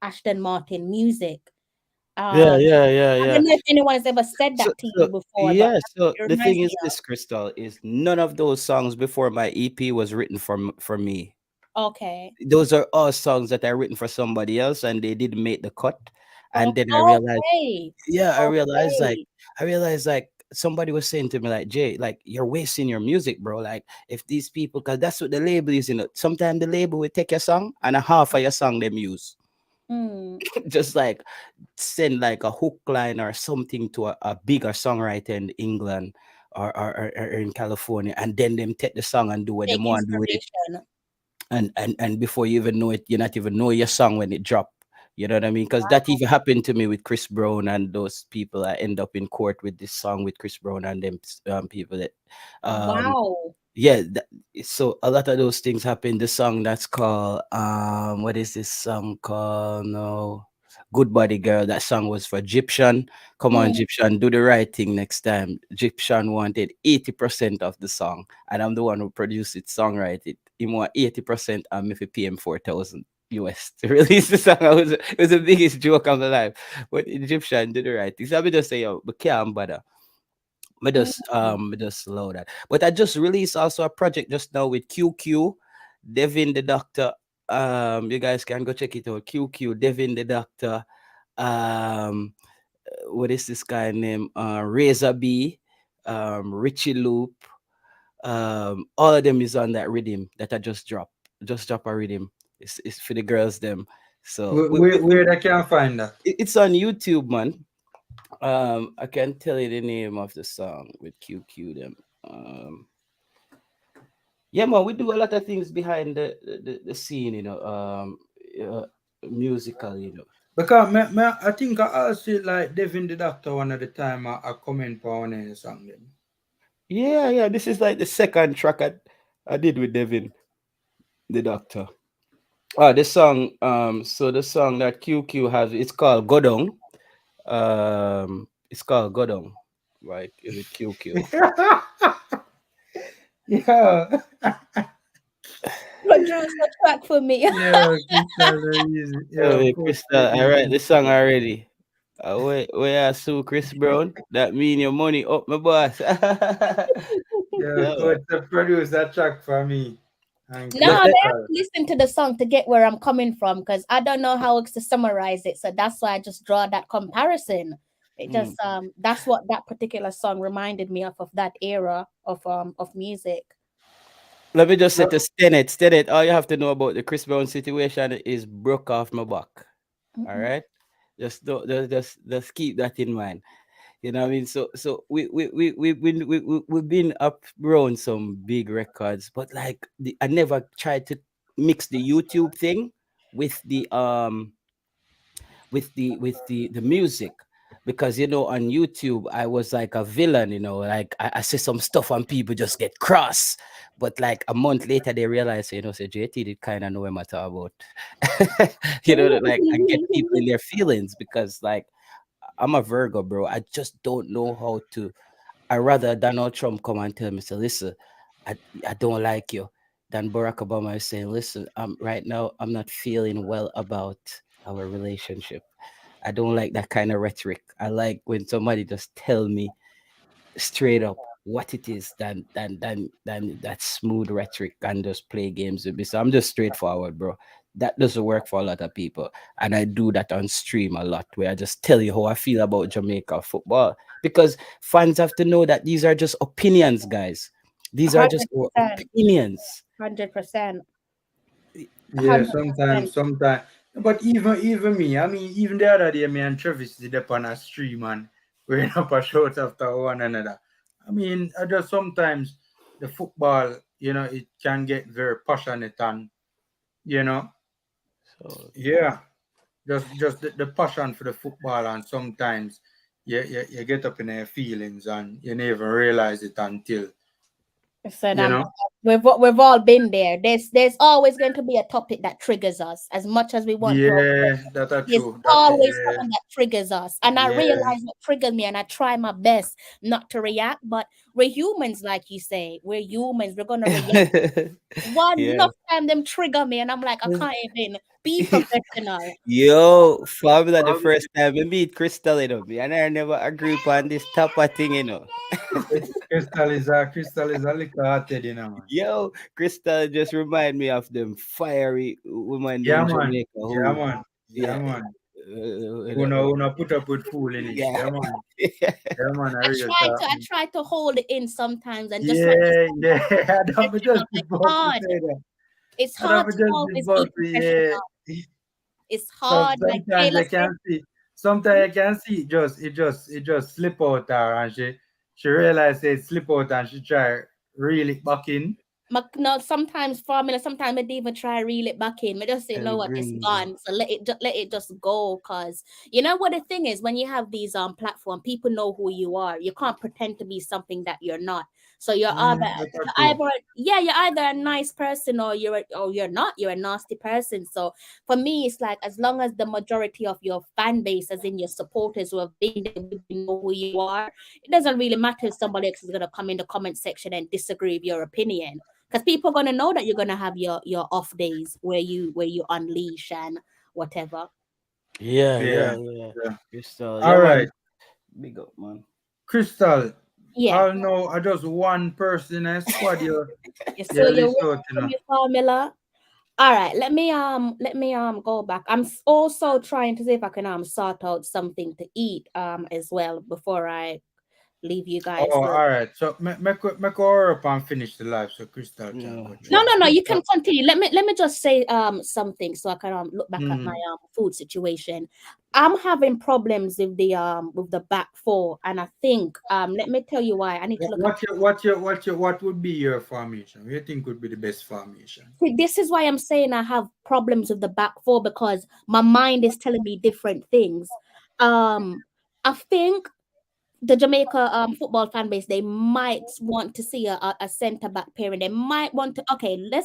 Ashton Martin music. Yeah, Um, yeah, yeah, I yeah. don't know if anyone has ever said So, that to you so before, but yeah. that's So what it the thing reminds is, me this Crystal is none of those songs before my EP was written for me. of. Okay. Those are all songs that I written for somebody else, and they didn't make the cut. And Oh, then I realized, okay. yeah, Okay. I realized like somebody was saying to me like, Jay, like you're wasting your music, bro. Like if these people, because that's what the label is, you know. Sometimes the label will take your song and a half of your song them use, Hmm. just like send like a hook line or something to a bigger songwriter in England or in California, and then them take the song and do what they Take want to do with it. inspiration. And before you even know it, you not even know your song when it drop. You know what I mean? Because that even happened to me with Chris Brown and those people. I end up in court with this song with Chris Brown and them people that um Wow. yeah, so a lot of those things happen. The song that's called what is this song called? No, Good Body Girl. That song was for Egyptian. Come on, Mm. Egyptian, do the right thing next time. Egyptian wanted 80% of the song, and I'm the one who produced it, songwrite it. He want 80%, if you pay him 4,000 US to release the song. It was the biggest joke of my life. But Egyptian did the right thing. So I just say, yo, but can't bother. Me just slow that. But I just released also a project just now with QQ, Devin the Doctor. You guys can go check it out. QQ, Devin the Doctor. Um, what is this guy name? Razor B, Richie Loop. All of them is on that rhythm that I just dropped. Just drop a rhythm. It's for the girls them. So Where they can find that? it's on YouTube, man. I can tell you the name of the song with QQ them. Um, yeah, man, we do a lot of things behind the scene, uh, musical, Because I think I also like Devin the Doctor one at the time I comment for one of the song them. Yeah, yeah. This is like the second track I did with Devin, the Doctor. The song, so the song that QQ has, it's called Godong. It's called Godong, right? With QQ. Yeah. Produce a track for me. Yeah, Crystal easy. Yeah, Oh, of hey, course. Crystal, I write the song already. Where I sue Chris Brown, that mean your money up, my boss. Yeah, Yeah, man. coach produce that track for me. And No, Let, they let, have to listen to the song to get where I'm coming from because I don't know how else to summarize it. So that's why I just draw that comparison. It mm. just that's what that particular song reminded me of that era of music. Let me just say to Stenet, all you have to know about the Chris Brown situation is broke off my back. All Mhm. right. Just keep that in mind. You know what I mean? So we've been up around some big records, but like I never tried to mix the YouTube thing with the music, because on YouTube I was like a villain, like I say some stuff and people just get cross, but like a month later they realize, say JT did kind of know him at all about. Like I get people in their feelings because like I'm a Virgo, bro. I just don't know how to. I rather Donald Trump come and tell me, say, listen, I, I don't like you, than Barack Obama is saying, listen, right now I'm not feeling well about our relationship. I don't like that kind of rhetoric. I like when somebody just tell me straight up what it is than that smooth rhetoric and just play games with me. So I'm just straightforward, bro. That doesn't work for a lot of people. And I do that on stream a lot where I just tell you how I feel about Jamaica football. because fans have to know that these are just opinions, guys. These are just our 100%. opinions. 100%. Yeah, 100%. sometimes. But even me, I mean, even the other day, me and Travis did up on a stream and we're up a short after one another. I mean, I just sometimes the football, it can get very passionate and you know, So yeah, just the passion for the football and sometimes you get up in your feelings and you never realize it until So you know. we've all been there. There's always going to be a topic that triggers us as much as we want to avoid. Yeah, that are There's true. always something that triggers us. And I Yeah. realize what triggered me and I try my best not to react. But we're humans, like you say. We're humans. We're gonna react. One yeah. enough time them trigger me and I'm like, I can't even be professional. Yo, Formula, the first time I meet Crystal, me, and I never agree upon this type of thing. Crystal is a little hearted, man. Yo, Crystal just remind me of them fiery women Yeah, in man. Jamaica Yeah, who, man. Yeah, yeah, man. uh, Una put up with foolishness. yeah. Yeah, man. Yeah, man. A real talk. I try to hold it in sometimes and just like Yeah, yeah. I'd have just professional. It's about to hard. say that. It's I'd have hard to just always be about to, yeah. professional. It's hard. Like Sometimes Taylor I said, can see. Sometimes I can see it just slip out her and she realized it slip out and she try reel it back in. no, sometimes formula, sometimes I even try reel it back in. I just say, you know what, it's Agree. gone. So let it just go. Cause you know what the thing is, when you have these platform, people know who you are. You can't pretend to be something that you're not. So That's true. you're either a nice person or you're not. You're a nasty person. So for me, it's like as long as the majority of your fan base, as in your supporters who have been there with you, know who you are, it doesn't really matter if somebody else is gonna come in the comment section and disagree with your opinion because people are gonna know that you're gonna have your off days where you unleash and whatever. Yeah, Yeah, yeah, yeah. yeah. Crystal, yeah, All man. right, Big up, man. Crystal. Yeah. I'll know I just one person in a squad You you so you're list with out, me, formula. All right, let me go back. I'm also trying to see if I can sort out something to eat as well before I leave you guys. Oh, all right. So make her up and finish the live so Crystal can Yeah, go No, through. no, no. You Crystal. can continue. Let me just say something so I can look back at my Mm. food situation. I'm having problems with the back four, and I think let me tell you why. I need to look at. What would be your formation? What do you think would be the best formation? See, this is why I'm saying I have problems with the back four because my mind is telling me different things. I think the Jamaica football fan base they might want to see a centre back pairing. They might want to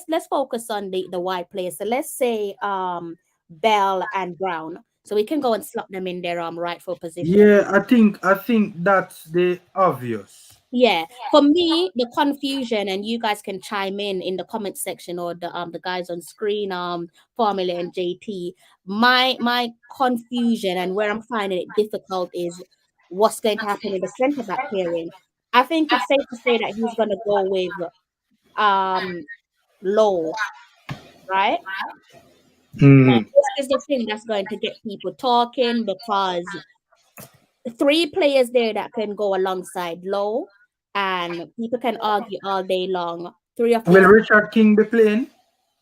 let's focus on the wide players. So let's say Bell and Brown. So we can go and slot them in their rightful position. Yeah, I think that's the obvious. Yeah, for me, the confusion, and you guys can chime in the comment section or the guys on screen, Formula and JT. My confusion and where I'm finding it difficult is what's going to happen with the centre back pairing. I think it's safe to say that he's going to go with um Low, right? Now, Mm. this is the thing that's going to get people talking because three players there that can go alongside Low, and people can argue all day long. Three of Will these. Richard King be playing?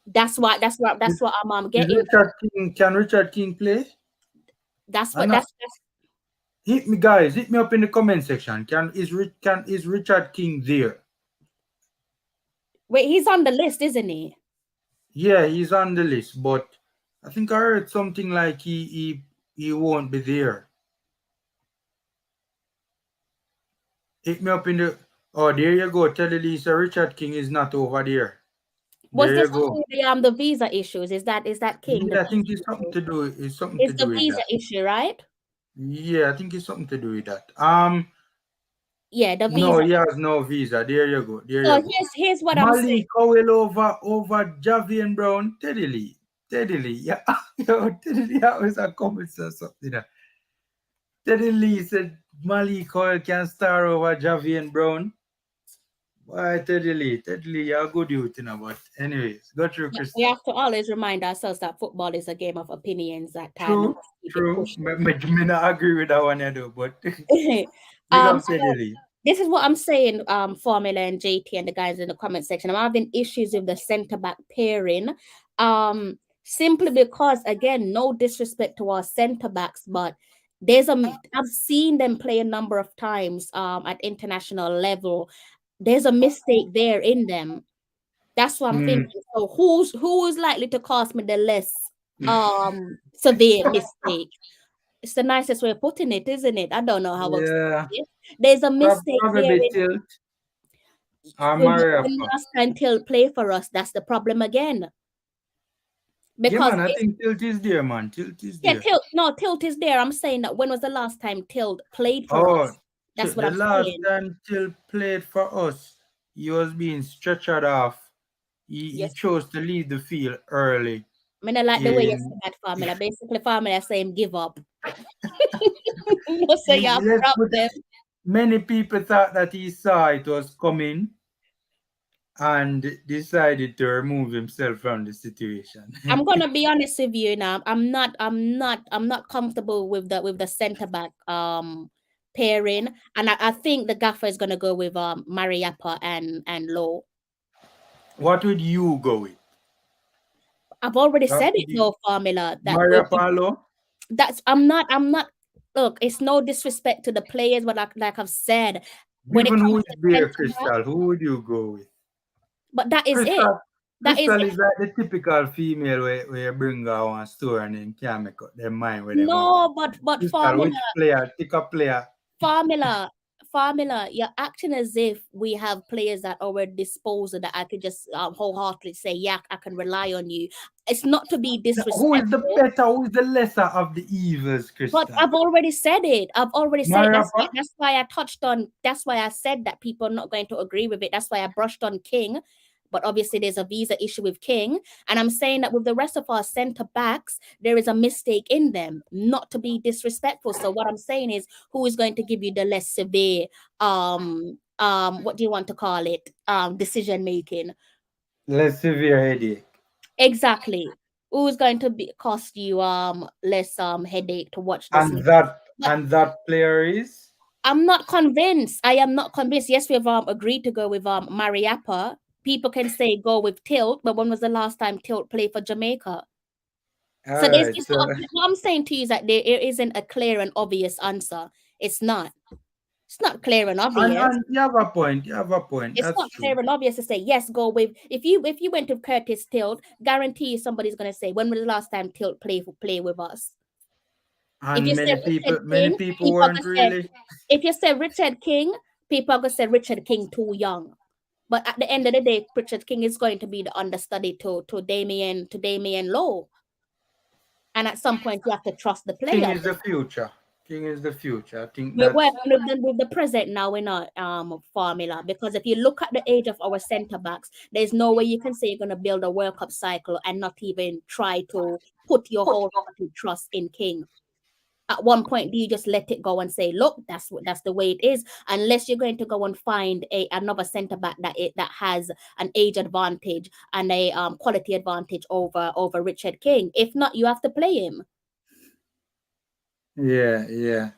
That's what I'm Is getting. Richard King can Richard King play? That's what And that's hit me guys, hit me up in the comment section. Is Richard King there? wait. He's on the list, isn't he? Yeah, he's on the list, but I think I heard something like he won't be there. Hit me up in the. Oh, there you go. Tell Elisa Richard King is not over there. Was There this you go. the visa issues? Is that King the Yeah, I think visa it's something issue? to do. It's something to It's do the with visa that. issue, right? Yeah, I think it's something to do with that. Yeah, the No, visa. he has no visa. There you go. There So you go. here's what I'm saying. Malik Howell over Javian Brown. Teddy Lee. Teddy Lee. Yeah. Yo, Teddy Lee always a comment or something. Teddy Lee said Malik Howell can star over Javian Brown. Why Teddy Lee? Teddy Lee, you're a good youth, but anyways, go through Yeah, we Crystal. have to always remind ourselves that football is a game of opinions at times. True, Keep it true. pushing. Me not agree with that one, you do, but Big up So steadily. this is what I'm saying, Formula and JT and the guys in the comment section. I'm having issues with the centre back pairing. Simply because, again, no disrespect to our centre backs, but I've seen them play a number of times at international level. There's a mistake there in them. That's what I'm thinking. So who's likely to cost me the less severe mistake? It's the nicest way of putting it, isn't it? I don't know how else to Yeah. put it. There's a mistake there. Probably Tilt or When Mariapa. last time Tilt play for us, that's the problem again. Yeah, Because man, I think Tilt is there, man. Tilt is yeah, there. Tilt is there. I'm saying that when was the last time Tilt played for Oh, us? That's what the I'm last saying. time Tilt played for us, he was being stretchered off. He Yes. chose to leave the field early. I mean, I like the way you In, said that, Formula. Basically, Formula saying give up. No say you have let's put problem. many people thought that he saw it was coming and decided to remove himself from the situation. I'm gonna be honest with you now. I'm not comfortable with the centre back pairing, and I think the gaffer is gonna go with Mariappa and Low. What would you go with? I've already What said would it, you- no formula that Maria Paulo? that's I'm not look, it's no disrespect to the players, but like I've said, when it Given comes who is to there, centre back, Crystal, who would you go with? but that is it. Crystal, That is Crystal it. is like the typical female where you bring her on store and then can't make up their mind where they want. No, but Crystal, formula. which player? Pick a player. Formula, you're acting as if we have players that are at disposal that I could just wholeheartedly say, yeah, I can rely on you. It's not to be disrespectful. Who is the better? Who is the lesser of the evils, Crystal? But I've already said it. I've already said Mariapa? that's why I touched on. That's why I said that people are not going to agree with it. That's why I brushed on King. But obviously, there's a visa issue with King. And I'm saying that with the rest of our centre backs, there is a mistake in them, not to be disrespectful. So what I'm saying is, who is going to give you the less severe, what do you want to call it, decision making? Less severe headache. Exactly. Who's going to cost you less headache to watch this? And that player is? I'm not convinced. I am not convinced. Yes, we've agreed to go with Mariappa. People can say go with Tilt, but when was the last time Tilt played for Jamaica? So there's Alright, so what I'm saying to you is that there isn't a clear and obvious answer. It's not. It's not clear and obvious. and you have a point. You have a point. It's That's not true. clear and obvious to say yes, go with if you went to Curtis Tilt, guarantee you somebody's gonna say when was the last time Tilt play with us? And If you many say people Richard King, people weren't really. if you say Richard King, people are gonna say Richard King too young. But at the end of the day, Richard King is going to be the understudy to Damian Lowe. And at some point, you have to trust the player. King is the future. King is the future. I think We're that's working with the present now in our formula, because if you look at the age of our centre backs, there's no way you can say you're going to build a World Cup cycle and not even try to put your whole trust in King. At one point, do you just let it go and say, look, that's the way it is, unless you're going to go and find another centre back that has an age advantage and a quality advantage over Richard King. If not, you have to play him. yeah.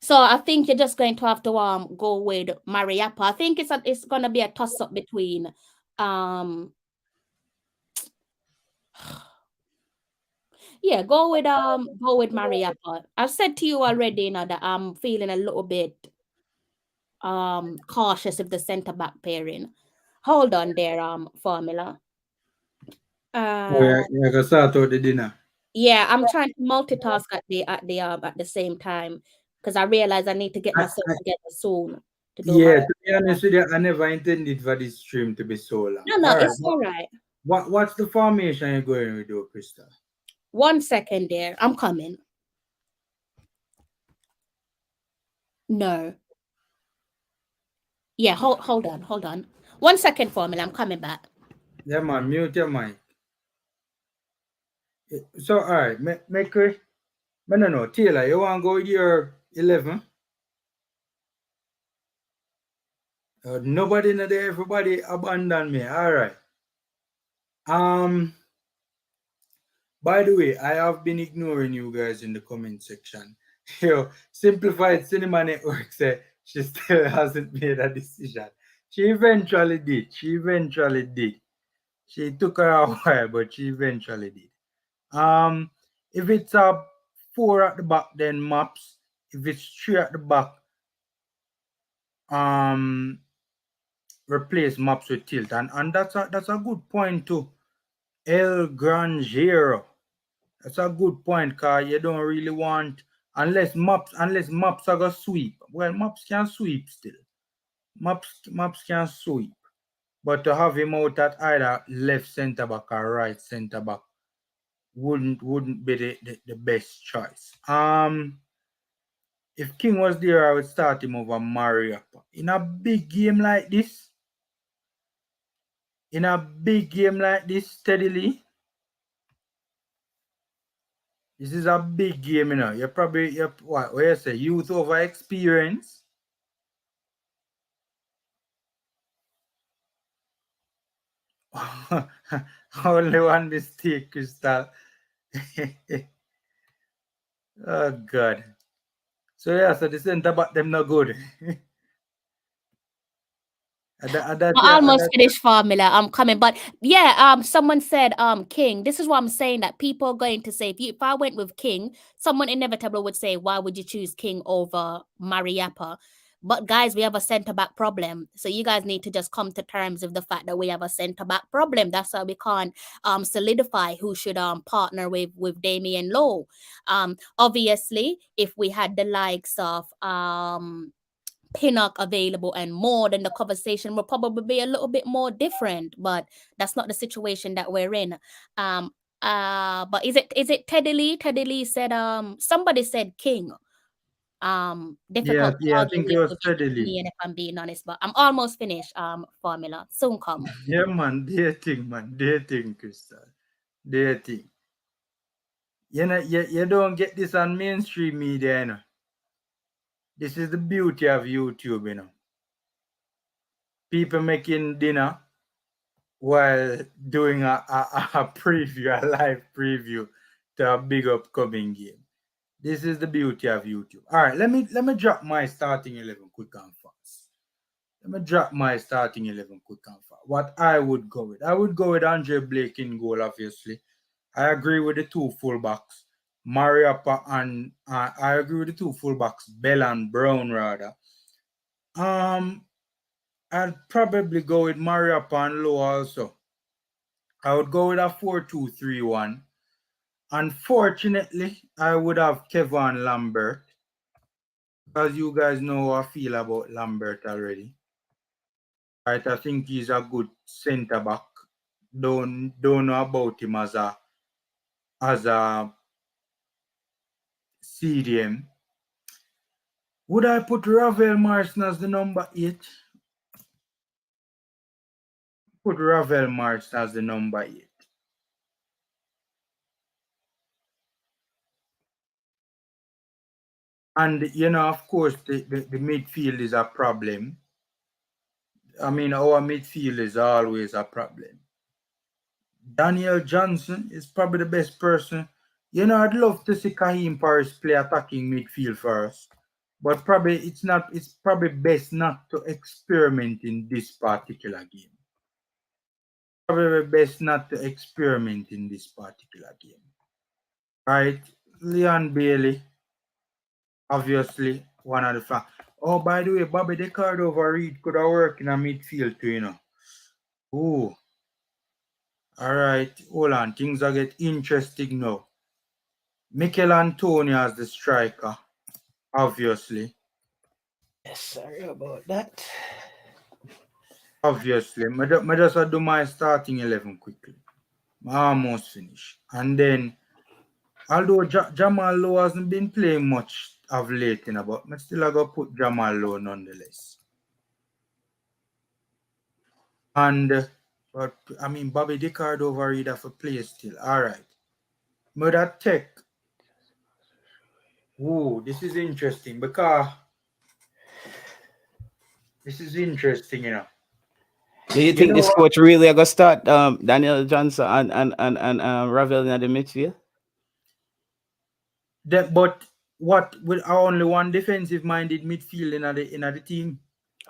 So I think you're just going to have to go with Mariappa. I think it's gonna be a toss up between yeah, go with Mariappa. I've said to you already now that I'm feeling a little bit cautious with the centre back pairing. Hold on there, formula. Yeah, go start out the dinner. Yeah, I'm trying to multitask at the same time because I realize I need to get myself together soon to do Yeah, to be honest with you, I never intended for this stream to be so long. No, it's all right. What's the formation you're going with, though, Crystal? 1 second there. I'm coming. No. Yeah, hold on. 1 second, formula. I'm coming back. Yeah, man, mute your mic. So, all right, make no, Taylor, you want to go with your 11? Nobody in there, everybody abandon me. All right. By the way, I have been ignoring you guys in the comment section. Simplified Cinema Network said she still hasn't made a decision. She eventually did. She took her a while, but she eventually did. If it's a 4 at the back, then maps. If it's 3 at the back, um, replace maps with tilt, and that's a good point too. El Grangero. That's a good point, cause you don't really want unless maps are gonna sweep. Well, maps can sweep still. Maps can sweep. But to have him out at either left centre back or right centre back wouldn't be the best choice. If King was there, I would start him over Mariapa. In a big game like this, steadily, this is a big game, you know. You're what you say, youth over experience. Only one mistake, Crystal. Oh God. So yeah, so the centre back them not good. I almost finished formula. I'm coming, but yeah. Someone said, King. This is what I'm saying. That people are going to say, if I went with King, someone inevitable would say, why would you choose King over Mariappa? But guys, we have a centre back problem. So you guys need to just come to terms with the fact that we have a centre back problem. That's why we can't solidify who should partner with Damian Lowe. Obviously, if we had the likes of Pinnock available and more, then the conversation will probably be a little bit more different. But that's not the situation that we're in. But is it Teddy Lee? Teddy Lee said somebody said King. Difficult to I argue think it was with Teddy Lee. me, and if I'm being honest, but I'm almost finished. Formula soon come. Yeah, man, dating, Crystal. Dating. You know, you don't get this on mainstream media, you know. This is the beauty of YouTube, you know. People making dinner while doing a preview, a live preview to a big upcoming game. This is the beauty of YouTube. All right, let me drop my starting 11 quick and fast. What I would go with Andre Blake in goal, obviously. I agree with the two fullbacks, Mariappa and I agree with the two fullbacks, Bell and Brown rather. I'd probably go with Mariappa and Lowe also. I would go with a 4-2-3-1. Unfortunately, I would have Kevin Lambert. Because you guys know how I feel about Lambert already. Right, I think he's a good centre back. Don't know about him as a CDM. Would I put Ravel Marson as the number 8? Put Ravel Marson as the number 8. And, you know, of course, the midfield is a problem. I mean, our midfield is always a problem. Daniel Johnson is probably the best person. You know, I'd love to see Kaheem Paris play attacking midfield for us. But probably it's probably best not to experiment in this particular game. Probably best not to experiment in this particular game. Right? Leon Bailey, obviously, one of the fans. Oh, by the way, Bobby De Cordova Reed could have worked in a midfield too, you know. Ooh. All right, hold on. Things are get interesting now. Mikel Antonio as the striker, obviously. Yes, sorry about that. Obviously, I just do my starting 11 quickly. I almost finished. And then, although Jamal Lowe hasn't been playing much of late, you know, but I still going to put Jamal Lowe nonetheless. And, but I mean, Bobby De Cordova Reed have a play still. All right. Murder Tech. Ooh, this is interesting because you know. Do you think this coach really are gonna start Daniel Johnson and Ravel in the midfield? But what with only one defensive minded midfield in the team.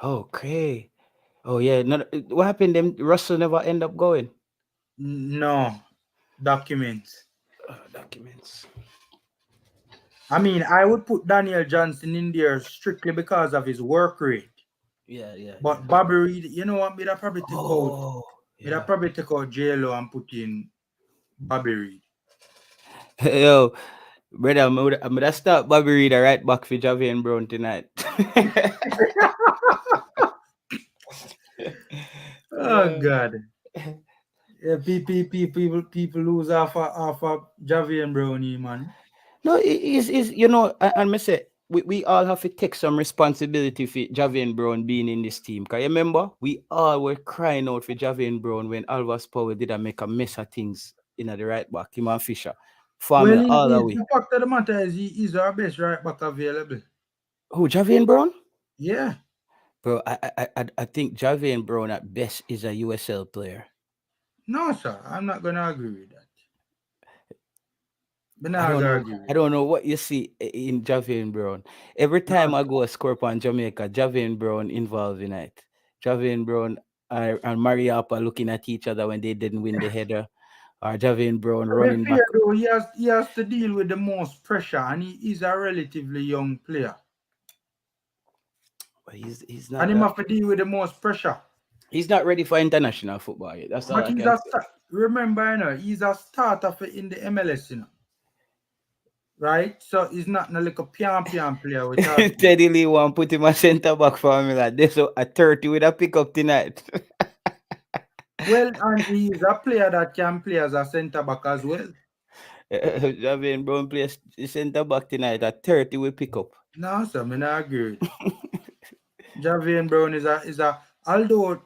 Okay. Oh yeah. No, what happened? Them Russell never end up going. No documents. Documents. I mean, I would put Daniel Johnson in there strictly because of his work rate. Yeah, yeah, But yeah. Bobby Reed, you know what? I'd probably take out. Oh, I'd yeah. probably take out JLo and put in Bobby Reed. Yo, brother, I'm gonna start Bobby Reed right back for Javian Brown tonight. Oh Yeah. God. Yeah, people lose half of Javian Brownie, man. No, it is you know, and me say we all have to take some responsibility for Javian Brown being in this team. Cause you remember we all were crying out for Javian Brown when Alvas Power did make a mess of things in the right back, him and Fisher. Well, Formula all the way. the fact of the matter is he's our best right back available. Who, Javian Brown? Yeah. Bro, I think Javian Brown at best is a USL player. No, sir. I'm not gonna agree with that. But I not don't gonna know. agree I with don't know what you see in Javian Brown. Every that. time I go a score on Jamaica, Javian Brown involved in it. Javian Brown and Mariapa looking at each other when they didn't win the header, or Javian Brown To be running back. fair though, he has to deal with the most pressure and he's a relatively young player. But he's And not he that. have to deal with the most pressure. He's not ready for international football yet. That's all But I can say. remember, he's a starter in the MLS, right? So he's not no like a pian player we're talking about. Teddy Lee want put him a centre back for me like this. So a 30 with a pickup tonight. Well, and he's a player that can play as a centre back as well. Javian Brown plays centre back tonight at 30 with pickup. No, sir, I not agree with that. Javian Brown is a although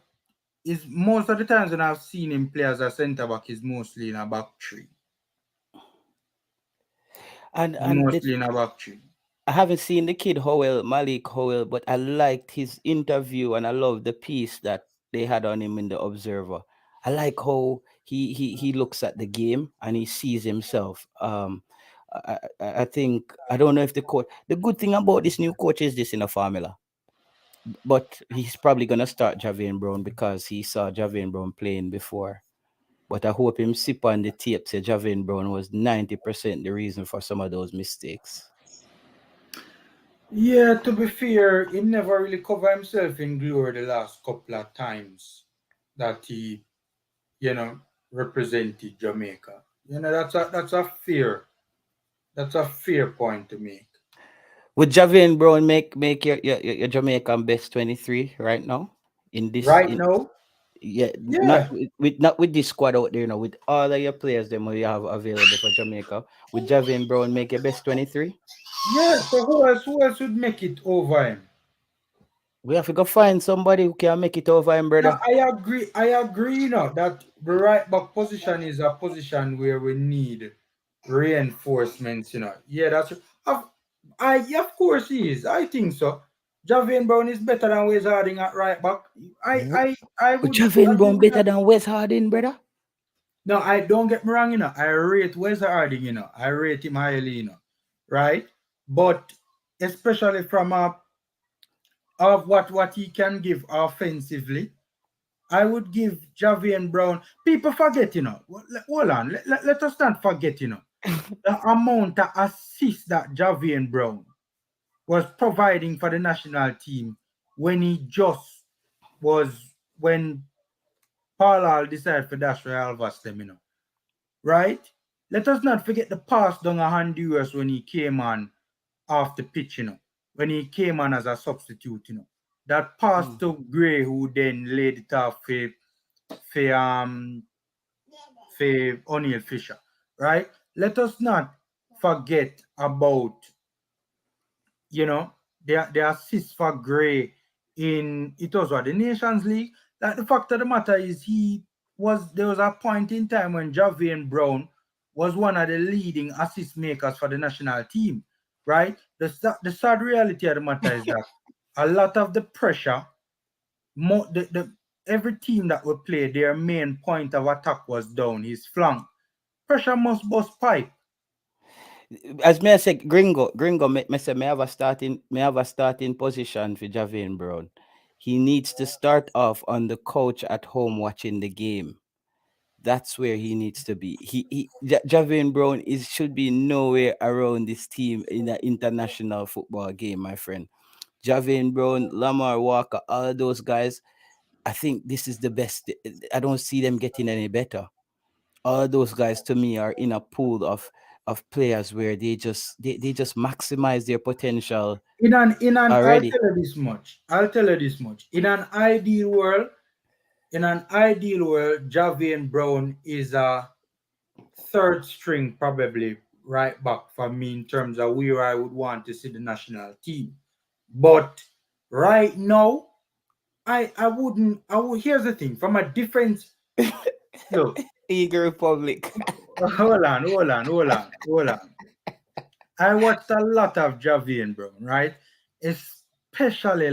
is most of the times when I've seen him play as a centre back is mostly in a back three. And Mostly in a back three. I haven't seen the kid Malik Howell, but I liked his interview and I love the piece that they had on him in the Observer. I like how he looks at the game and he sees himself. I think I don't know if the coach. The good thing about this new coach is this in a formula, but he's probably gonna start Javian Brown because he saw Javian Brown playing before. But I hope him sip on the tape say Javian Brown was 90% the reason for some of those mistakes. Yeah, to be fair, he never really covered himself in glory the last couple of times that he, represented Jamaica. That's a fair point to make. Would Javian Brown make your Jamaican best 23 right now? In this Right now, yeah, yeah, not with this squad out there, with all of your players them we have available for Jamaica. Would Javian Brown make your best 23? yeah. So who else would make it over him? We have to go find somebody who can make it over him, Yeah, brother. I agree, that the right back position is a position where we need reinforcements, Yeah, of course he is. I think so. Javian Brown is better than Wes Harding at right back. I would Javian agree Brown with better that. than Wes Harding, brother. No, I don't get me wrong, I rate Wes Harding, I rate him highly, right? But especially from of what he can give offensively, I would give Javian Brown. People forget, Hold on. Let us not forget, the amount of assists that Javian Brown was providing for the national team when when Paul decided for dash Royal Alvas them, right? Let us not forget the pass down a Honduras when he came on off the pitch, when he came on as a substitute, That pass to Gray, who then laid it off for O'Neal Fisher, right? Let us not forget about, the assist for Gray in it was the Nations League. Like the fact of the matter is there was a point in time when Javian Brown was one of the leading assist makers for the national team, right? The sad reality of the matter is that a lot of the pressure, every team that would play, their main point of attack was down his flank. Pressure must bust pipe. as me I say, Gringo, me say me have a starting position for Javian Brown. He needs to start off on the couch at home watching the game. That's where he needs to be. Javian Brown is should be nowhere around this team in an international football game, my friend. Javian Brown, Lamar Walker, all those guys. I think this is the best. I don't see them getting any better. All those guys to me are in a pool of players where they just maximize their potential I'll already. tell you this much. I'll tell you this much. In an ideal world, Javian Brown is a third string, probably right back for me in terms of where I would want to see the national team. But right now, I wouldn't. Here's the thing: from a difference, look, Eagle Republic. hold on. I watched a lot of Javian Brown, right? Especially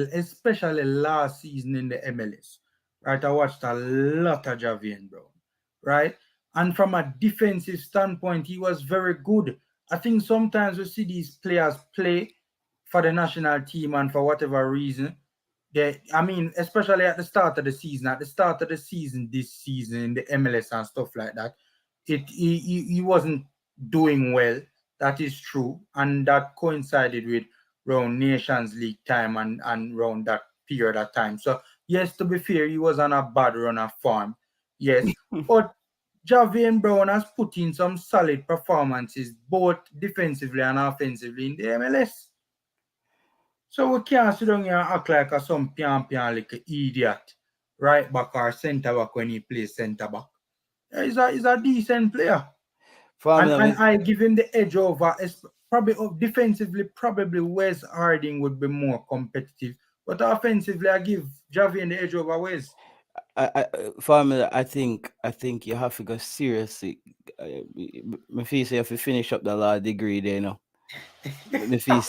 last season in the MLS, right? I watched a lot of Javian Brown, right? And from a defensive standpoint, he was very good. I think sometimes we see these players play for the national team, and for whatever reason, I mean, especially at the start of the season, this season in the MLS and stuff like that, he wasn't doing well. That is true, and that coincided with around Nations League time and around that period of time. So yes, to be fair, he was on a bad run of form. Yes, but Javian Brown has put in some solid performances both defensively and offensively in the MLS. So we can't sit down here and act like some pian like an idiot right back or centre back when he plays centre back. Yeah, he's a decent player. And Formula, I give him the edge over probably defensively, probably Wes Harding would be more competitive. But offensively, I give Javian the edge over Wes. Formula. I think you have to go seriously. Me feel say you have to finish up the law degree there, you know. Me feel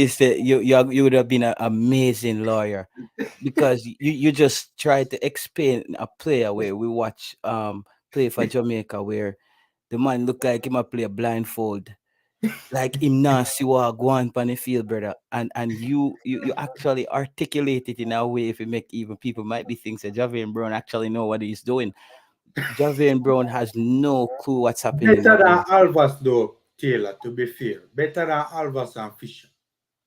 say you would have been an amazing lawyer because you just tried to explain a player where we watch play for Jamaica where the man look like him a play a blindfold, like him not see what go on the field, brother. And you actually articulate it in a way if it make even people might be thinking that Javier Brown actually know what he's doing. Javier Brown has no clue what's happening Better out than there. Alvas, though, Taylor, to be fair. Better than Alvas and Fisher,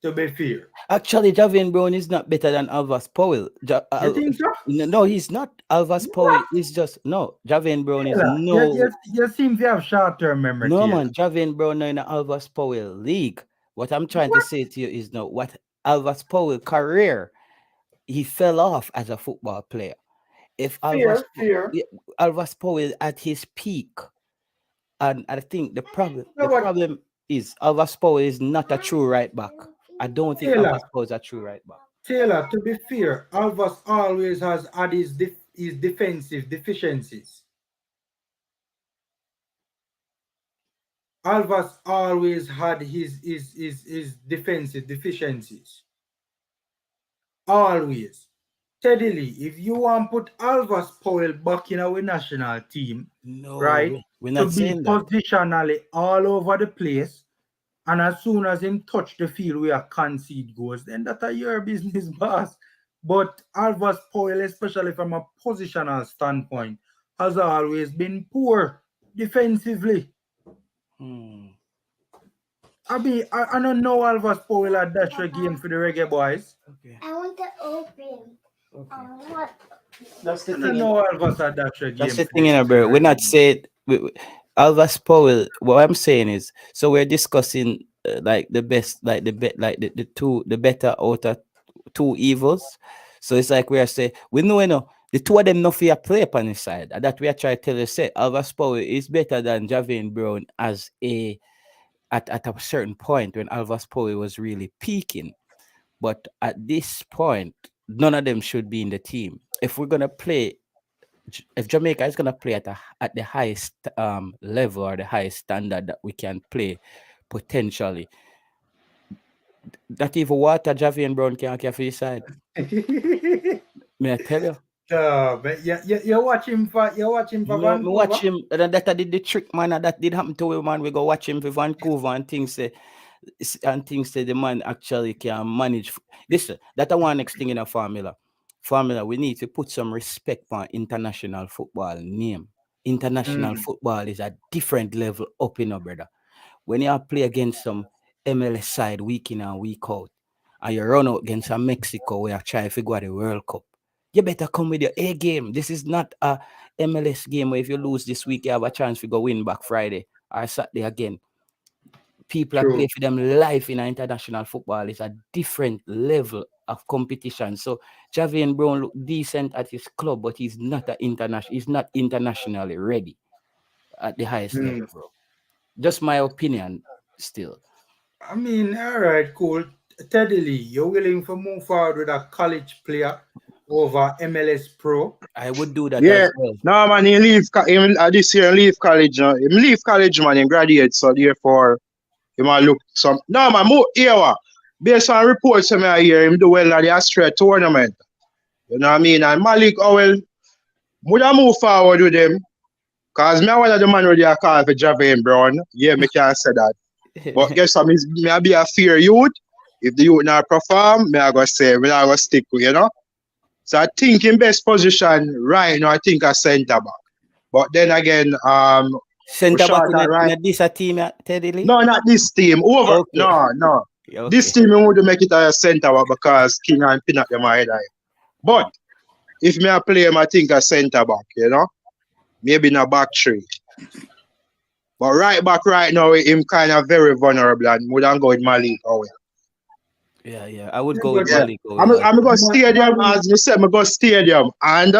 to be fair. Actually, Javier Brown is not better than Alvas Powell. You think so? No, he's not. Alvas Powell is just no. Javier Brown is Taylor, no. you seem to have short-term memory, No Taylor. man, Javier Brown in the Alvas Powell league. What I'm trying to What? say to you is no. What Alvas Powell career, he fell off as a football player. If Fair. Alvas Powell at his peak, and I think No, the but problem is Alvas Powell is not a true right back. I don't think Taylor, Alvas Powell is a true right back. to be fair, Alvas always has had his defensive deficiencies. Alvas always had his defensive deficiencies. Always. Steadily, if you want to put Alvas Powell back in our national team, No, right, we're to not be saying that. positionally all over the place, and as soon as him touch the field where concede goes, then that are your business, boss. But Alvas Powell, especially from a positional standpoint, has always been poor defensively. Hmm. I mean, I don't know Alvas Powell at that game for the Reggae Boys. Okay. I want to open. Okay. What? That's the I don't thing. know Alvas at that That's game the for thing, the bro. We're Reggae not Boys. saying Alvas Powell. What I'm saying is, so we're discussing like the best, like the better out of two evils. So it's like we are saying, we know, the two of them not fear play upon his side. And that we are trying to tell you, say, Alvas Powell is better than Javier Brown as at a certain point when Alvas Powell was really peaking. But at this point, none of them should be in the team. If we're gonna play if Jamaica is gonna play at the highest level or the highest standard that we can play potentially, that even water Javier Brown can't carry for his side. May I tell you? But you watch him for Me watch Vancouver. him. That did the trick, man. And that did happen to him, man. We go watch him for Vancouver and things say the man actually can manage. Listen, that one next thing in a formula. Formula, we need to put some respect on international football name. International Mm, football is a different level up in, brother. When you play against some MLS side week in and week out, and you run out against a Mexico where you try to figure out the World Cup, you better come with your A game. This is not a MLS game where if you lose this week, you have a chance to go win back Friday or Saturday again. People that play true. for them life in international football is a different level of competition. So Javier Brown look decent at his club, but he's not he's not internationally ready at the highest level, Mm. bro. Just my opinion still. I mean, all right, cool. Teddy Lee, you're willing to move forward with a college player over MLS Pro? I would do that Yeah. as well. No, man, he this year he leave college. He leave college, man. He graduate, so therefore he might look some. No, man, more here. Based on reports, I hear him do well at the Australia tournament. You know what I mean? And Malik Owell would have move forward with him. Cause me one of the man who they call for Javier Brown. Yeah, me can say that. But guess what? Me I be a fear youth. If the youth not perform, me I go say, me I go stick with, you know. So I think in best position right now, I think a centre back. But then again, Centre back short and right. in this team, Teddy Lee? No, not this team. Over. Okay. No. Okay. This team we would make it a centre back because King and Pinnock them are head high. But if me I play him, I think a centre back, you know. Maybe in a back three. But right back right now, him kind of very vulnerable and wouldn't go with Malik Owell. Yeah. I would Yeah, go with but Yeah. Malik Owell. I'm go stadium, Malik, as we said, me go stadium. And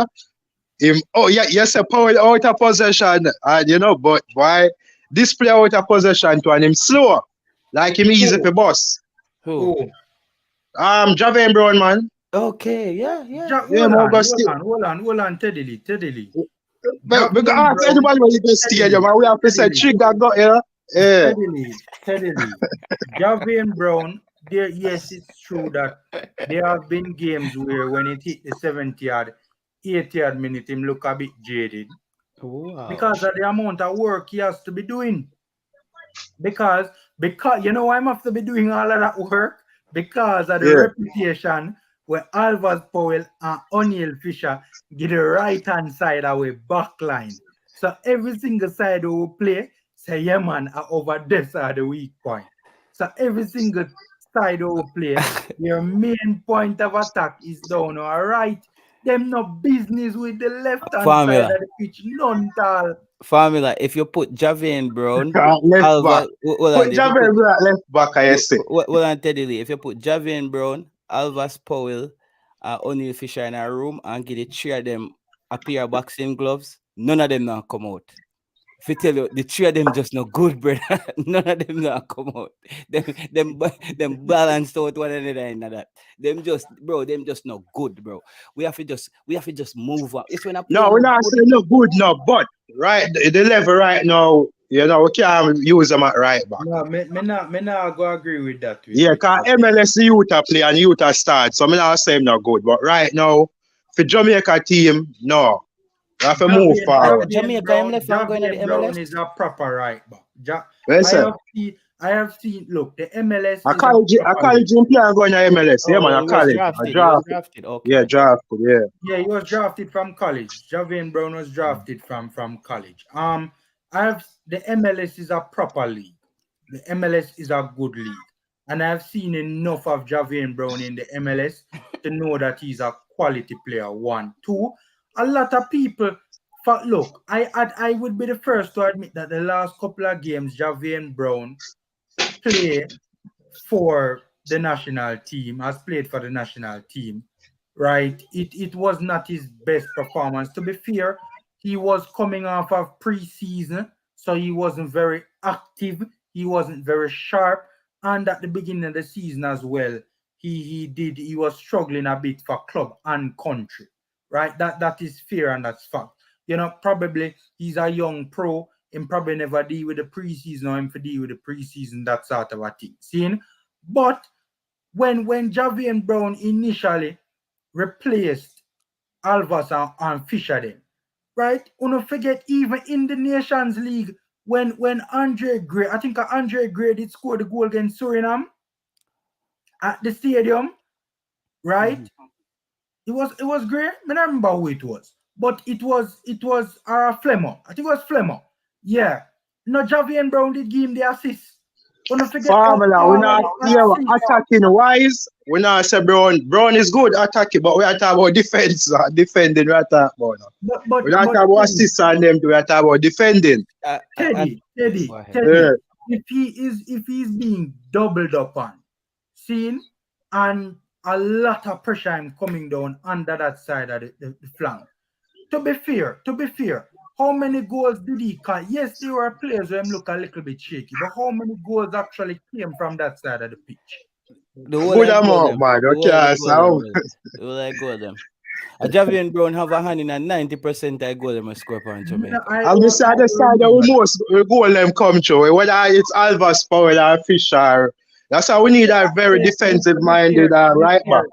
him, oh yeah, yes, a power out of possession, and you know, but why this player out of possession to and him slow, like him easy who? for boss. Who? Who? Javier Brown, man. Okay, yeah. Yeah, Hold more on, go hold on, Teddy Lee. But because Javier ask Brown, anybody when you go Teddy stadium, Lee, and we have to Teddy say Lee, trigger go here. Yeah. Teddy Lee. Javier Brown, there, yes, it's true that there have been games where when it hit the 70 yard, 80 yard minute, him look a bit jaded Wow. because of the amount of work he has to be doing. Because you know why I'm have to be doing all of that work? Because of the Yeah. reputation where Alvas Powell and O'Neal Fisher get the right hand side of our back line. So every single side we play, say yeah man, are over this are the weak point. So every single side we play, your main point of attack is down or right. Them no business with the left hand side Formula. of the pitch, none tall. Formula. If you put Javier Brown, Left Alva, back. hold Put on. If you Javier put Brown at left back, I say. hold on, Teddy Lee. If you put Javier Brown, Alvas Powell, O'Neal Fisher in a room and give the three of them a pair of boxing gloves, none of them not come out. If I tell you, the three of them just not good, brother. None of them not come out. Them balanced out one another in that. Them just not good, bro. We have to just move up. It's when I play No, we're no not good. saying no good no, but right the level right now, you know, we can't use them at right back. No, me not go agree with that. Yeah, because MLS youth a play and youth a start, so I'm not saying no good. But right now, for Jamaica team, no. We have to move forward. Jamaica, I'm left and going to the Javier Brown MLS. is a proper right back. Listen, I have seen. Look, the MLS a is college a proper him playing going to MLS. Yeah, Oh, man, a he was college. drafted. A He was draft. drafted. Okay. Yeah, drafted, yeah. Yeah, he was drafted from college. Javier Brown was drafted from college. The MLS is a proper league. The MLS is a good league. And I've seen enough of Javier Brown in the MLS to know that he's a quality player. One. Two, a lot of people look, I would be the first to admit that the last couple of games Javier Brown played for the national team, has played for the national team, right? It was not his best performance. To be fair, he was coming off of preseason, so he wasn't very active. He wasn't very sharp. And at the beginning of the season as well, he was struggling a bit for club and country, right? That is fair and that's fact. You know, probably he's a young pro and probably never deal with the preseason or him for deal with the preseason, that sort of a thing. Seeing? But when Javier Brown initially replaced Alvas and Fisher them. Right? Don't forget even in the Nations League when Andre Gray, I think Andre Gray did score the goal against Suriname at the stadium, right? It was great. I don't remember who it was, but it was Flemmer. I think it was Flemmer. Yeah. No, Javian Brown did give him the assist. Don't forget Formula, we not assist. attacking wise. We not say Brown. Brown is good attacking, but we are talking about defense. Defending, we are talking about. But We not talking about assists and them. We are talking about defending. Teddy, Go ahead. Yeah. if he's being doubled up on, seen, and a lot of pressure him coming down under that side of the flank. To be fair, how many goals did he cut? Yes, there were players who look a little bit shaky, but how many goals actually came from that side of the pitch? The whole Good I go amount, them. man. The whole Okay, I go so them. The whole I go them. Javian Brown have a hand in a 90% I go them a score on Jamaica. I'm just at the side of most goal them come through. Whether it's Alvas, Powell, or Fisher. That's how we need a very defensive-minded right back.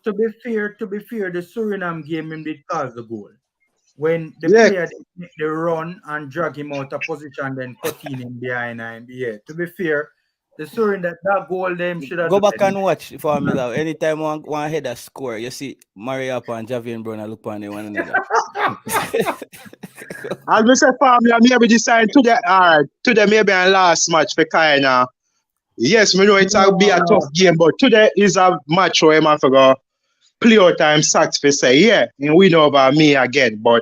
To be fair, the Suriname game him did cause the goal. When the Yeah. player did make the run and drag him out of position, then cutting him behind him. Yeah. To be fair, the Suriname that goal them should have Go back and watch Formula. Anytime one header score, you see Mario and Javian Brown look on one another. As we say, family, maybe decide today maybe a last match for Kaina. Yes, we know it's will be a tough game, but today is a match where I'm to go play out time sacks for say, yeah, and we know about me again. But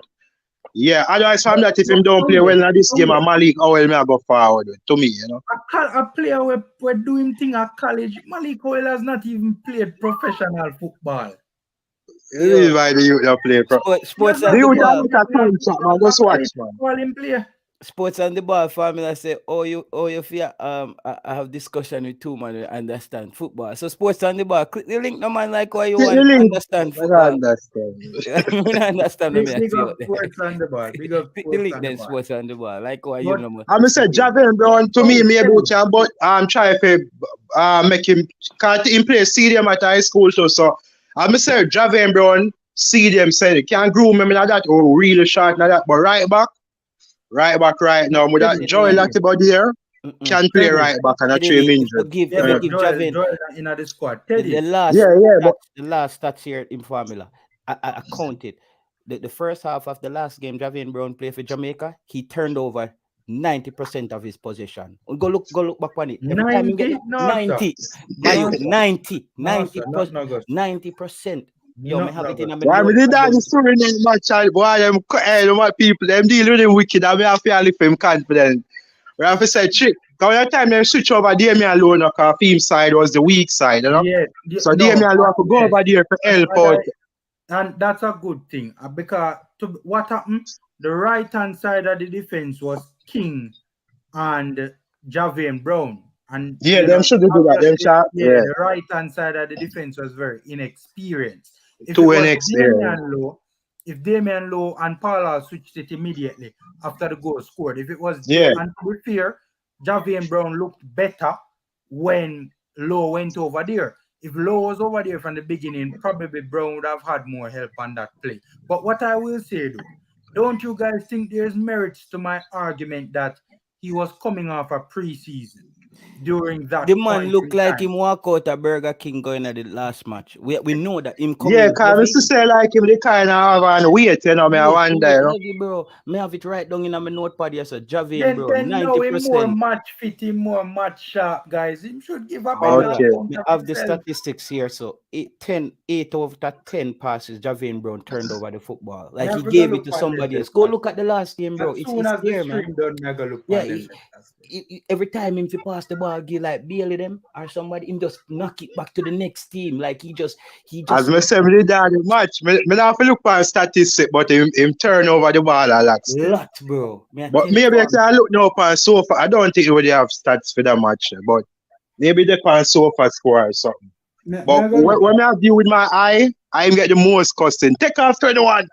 yeah, otherwise from that, if him don't play well in this game, Malik Owell may go forward to me, you know. A player we're doing thing at college. Malik Owell has not even played professional football. This is why the youth don't play. Sports The and the youth ball. don't a contract, man. Just watch, man. Call him play. Sports and the ball formula say, you fear I have discussion with two man who understand football. So sports and the ball, click the link, no man like why you Click want the to link. understand I football. don't understand. I don't understand what me I Big say up out there. sports on the ball. Big up Click the sports link on the then, ball. sports and the ball. Like why But- you know. I'm say Javian Brown to me maybe we can, but I'm trying to make him can't him play stadium at high school so I'm say Javian Brown stadium said it can't groom him like that or really short like that, but right back right now with that Joel Latibody here can play right back and not Teddy, him if you injured. give Yeah, but give Joel Javian in the squad. the Teddy. last but the last stats here in formula. I counted the first half of the last game Javian Brown played for Jamaica. He turned over 90% of his possession. Go look back on it. Every time you get 90? 90, No, sir. No, sir. 90%. Yo, No, me have it in a why we did that the story in my child boy them what people them deal with him wicked and we have to lift him confident. We have to say trick. Because every time they switch over Damian alone because team side was the weak side, you know? Yeah. So Damian alone have to go over there to help out. And that's a good thing because what happened? The right hand side of the defense was King and Javian Brown. And Yeah, them should do that. Them shot. Yeah. The right hand side of the defense was very inexperienced. If Too it was inexperienced. if Damian Lowe and Paula switched it immediately after the goal scored, if it was Yeah. and to be fair, Javian Brown looked better when Lowe went over there. If Lowe was over there from the beginning, probably Brown would have had more help on that play. But what I will say though, don't you guys think there's merits to my argument that he was coming off a preseason during that? The man point looked in like time? him walk out a Burger King going at the last match. We know that him coming. Yeah, because I used to say like him, they kind of have on weight, you know, me I wonder, you know. Heavy, bro. Me have it right down in my notepad here, so Javian, bro, Then now him more 90%. match fit, him more match sharp, guys. Him should give a better Okay. account Me of have the himself. statistics here, so 8 over 10 passes Javian Brown turned over the football. Like Yeah, he we gave go it to look on somebody them else. Go stats. look at the last game, bro. As It's soon as there, the man. stream done, I go look Yeah, on them stats. every time him to pass the ball, give like Bailey them or somebody, him just knock it back to the next team. Like he just As me say, me did that the match. Me not have to look for statistics, but him turn over the ball a lot. still. lot, bro. Me I But tell maybe you, I can look now for sofa. I don't think he would have stats for that match, but maybe they can sofa score or something. But when I view with my eye, I get the most costing. Take off 21.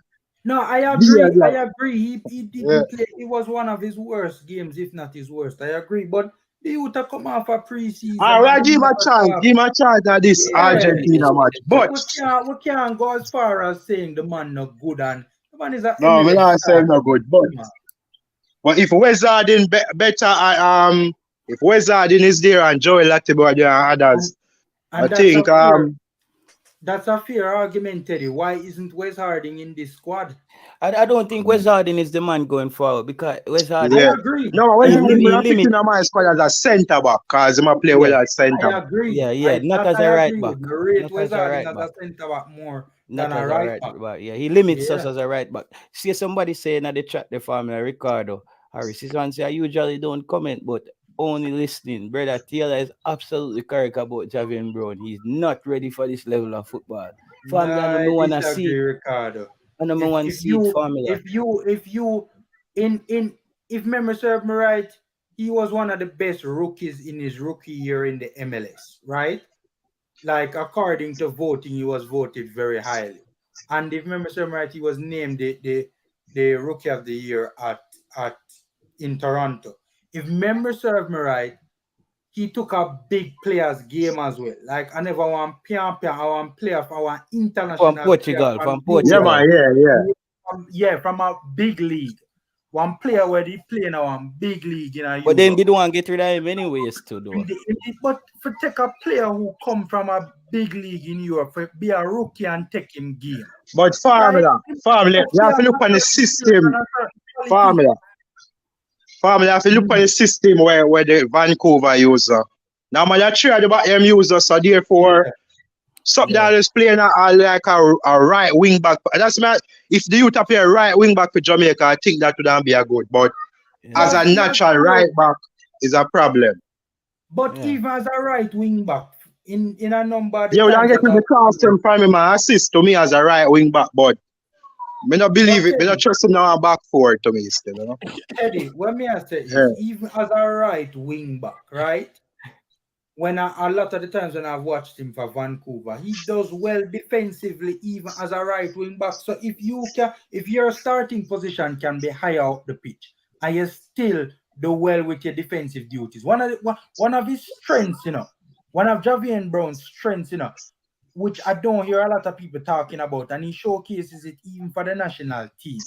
No, I agree. Yeah, I agree. He didn't Yeah. play. It was one of his worst games, if not his worst. I agree. But The youth are come off a preseason. All right, give him a chance. Give him a chance at this Yeah. Argentina match. But we can't go as far as saying the man not good and the man is a no, me MLS not star. say no good. But if Wizarding better, if Wizarding is there and Joel Latibo there and others, And I think that's a fair argument, Teddy. Why isn't Wes Harding in this squad? I don't think Wes Harding is the man going forward because Wes Harding. yeah. I agree. No, Wes Harding will limit. fit in my squad as a centre back because he might play well at centre. I agree. Yeah, not as a right back. I rate Not Wes as a Harding right as back. a centre back more Not than as a right back. Yeah, he limits us Yeah. as a right back. See somebody saying at the chat the formula Ricardo Harris. This one say I usually don't comment, but only listening. Brother Taylor is absolutely correct about Javian Brown. He's not ready for this level of football. Formula, I don't want to see. Ricardo. I don't want to see it, formula. If memory serves me right, he was one of the best rookies in his rookie year in the MLS, right? Like according to voting, he was voted very highly. And if memory serves me right, he was named the rookie of the year in Toronto. If memory serves me right, he took a big players game as well. Like I never want I want player for our international from Portugal. Yeah, man, yeah, from a big league. One player where they play in a big league in a But then they don't want to get rid of him anyways too, though. But for take a player who come from a big league in Europe, for be a rookie and take him game. But formula, you have to look on the system. Formula, you have to look on the system where the Vancouver user. Now, man, three at the back them user, so therefore, something that is playing like a right wing back. That's my, if the youth play a right wing back for Jamaica, I think that would be a good. But as a natural right back is a problem. But even as a right wing back, in a number of we don't get to the custom from him and assist to me as a right wing back, but I don't believe it. I don't trust him now back forward to me still, you know. Eddie, what me I say is, even as a right wing back, right? When a lot of the times when I've watched him for Vancouver, he does well defensively, even as a right wing back. So if your starting position can be higher up the pitch, and you still do well with your defensive duties, one of his strengths, one of Javian Brown's strengths, which I don't hear a lot of people talking about, and he showcases it even for the national team,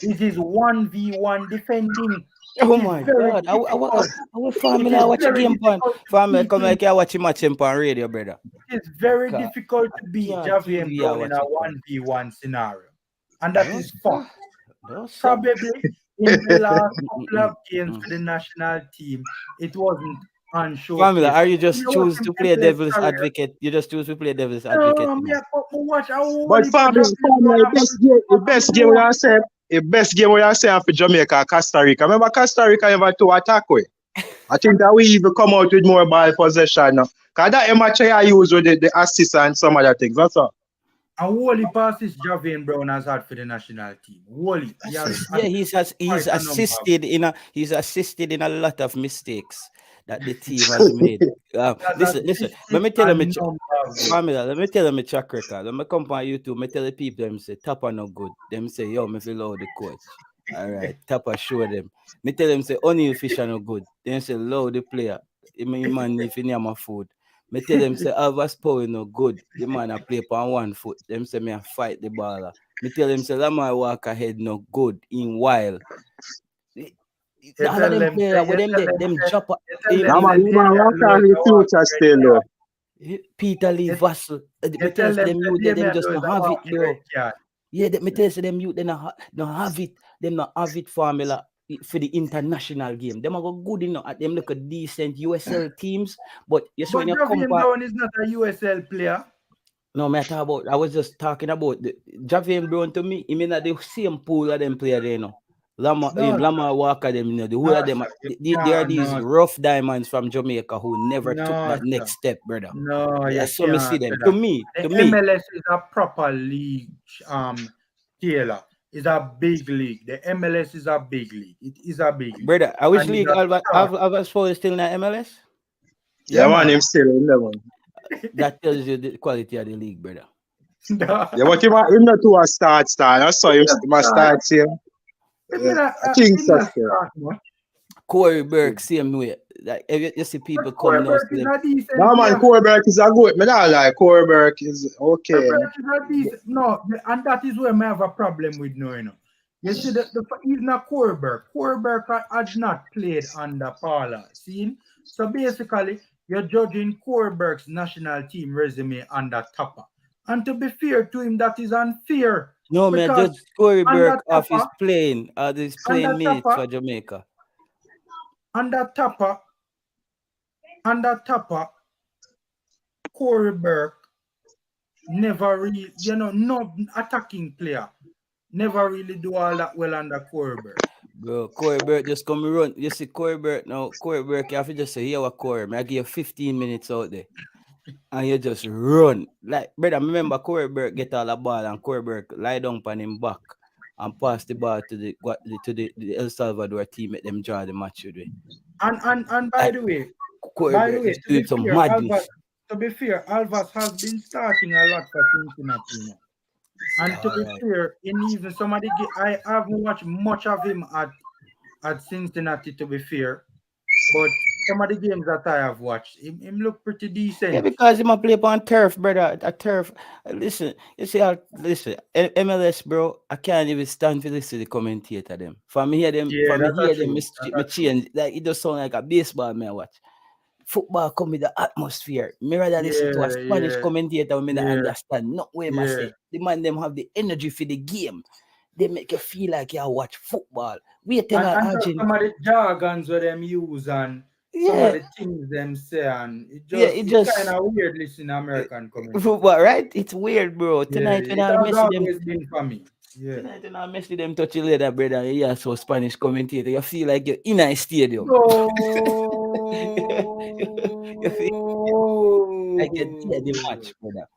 is his 1v1 defending. Oh my God! Our family I watch a game on. Family come like I watch a match on radio, brother. It's very difficult to beat Javian Brown in a 1v1 scenario, and that is fact. Probably in the last couple of games for the national team, it wasn't on show. Family, are you just choose to play devil's advocate? You just choose to play devil's advocate. But family, the best game we are saying. The best game we are saying for Jamaica, Costa Rica. Remember Costa Rica ever to attack with? I think that we even come out with more ball possession now. Because that match I use with the assist and some other things. That's all. And Wally passes Javian Brown has had for the national team. Wally. He's assisted in a lot of mistakes that the team has made. Listen. Let me tell them, Pamela, let me tell them a track record. Let me come on YouTube. Me tell the people them say Tapper no good. Them say yo, me feel low the coach. All right, Tapper show them. Me tell them say O'Neal Fisher no good. Them say low the player. Man if you my food. Me tell them say Alvas Power no good. The man a play on 1 foot. Them say me a fight the baller. Me tell them say Lamar walk ahead no good in while. All of them player with them chop up. Peter Lee Vassell. Me tell them you them just not have it, bro. Yeah, me tell them you they not have it. Them not have it formula for the international game. Them are go good enough at them look at decent USL teams, but yes, when you compare, Brown is not a USL player. No matter about. I was just talking about the Javian Brown to me. He mean that the same pool of them player there, Lamar Walker, them, the whole of them. There are these rough diamonds from Jamaica who never took that next step, brother. No, yes, so me see them. To me, MLS is a proper league. Taylor. Is a big league. The MLS is a big league. It is a big league. Brother, I wish league Alvas Power still in the MLS? Yeah, man, him still in the one. That tells you the quality of the league, brother. Yeah, but him not to a start. I saw him start here. I think so. Corey Burke, same way. Like you see people But Corey come now, Burke see is them. a decent No man, player. Corey Burke is a good. Me not like Corey Burke is okay. Corey Burke is a decent. No, and that is where I have a problem with now, you know. You see, he's not Corey Burke. Corey Burke had not played under Paula. See? So basically, you're judging Corey Burke's national team resume under Topper. And to be fair to him, that is unfair. No, man, Because just Corey under Burke off his Topper, playing under minutes Topper, for Jamaica. under Topper, Corey Burke never really, you know, no attacking player. Never really do all that well under Corey Burke. Bro, Corey Burke just come run. You see Corey Burke now. Corey Burke, you have to just say, here what Corey, man, I give you 15 minutes out there. And you just run. Like, brother, remember Corey Burke get all the ball and Corey Burke lie down on him back and pass the ball to the El Salvador team, make them draw the match with. And by the way, Corey Burke some madness. to be fair, Alvarez has been starting a lot for Cincinnati. You know. And to be fair, in even somebody, I haven't watched much of him at Cincinnati, to be fair. But some of the games that I have watched, him look pretty decent. Yeah, because he might play on turf, brother. A turf. Listen, you see, listen, MLS, bro, I can't even stand to listen to the commentator them. For me, hear them, me change. Like, it does sound like a baseball, man, watch. Football come with the atmosphere. Me rather listen to a Spanish commentator when I understand. Not way I say. The man them have the energy for the game. They make you feel like you watch football. We tell and some of the jargons where them use and some of the things them say, and it's kind of weird listening to American commentary. Football, right? It's weird, bro. Tonight when I mess them, been for me. Yeah. Tonight when I mess them touch you later, brother. Yeah, so Spanish commentator, you feel like you're in a stadium. You feel like you hear the match, brother.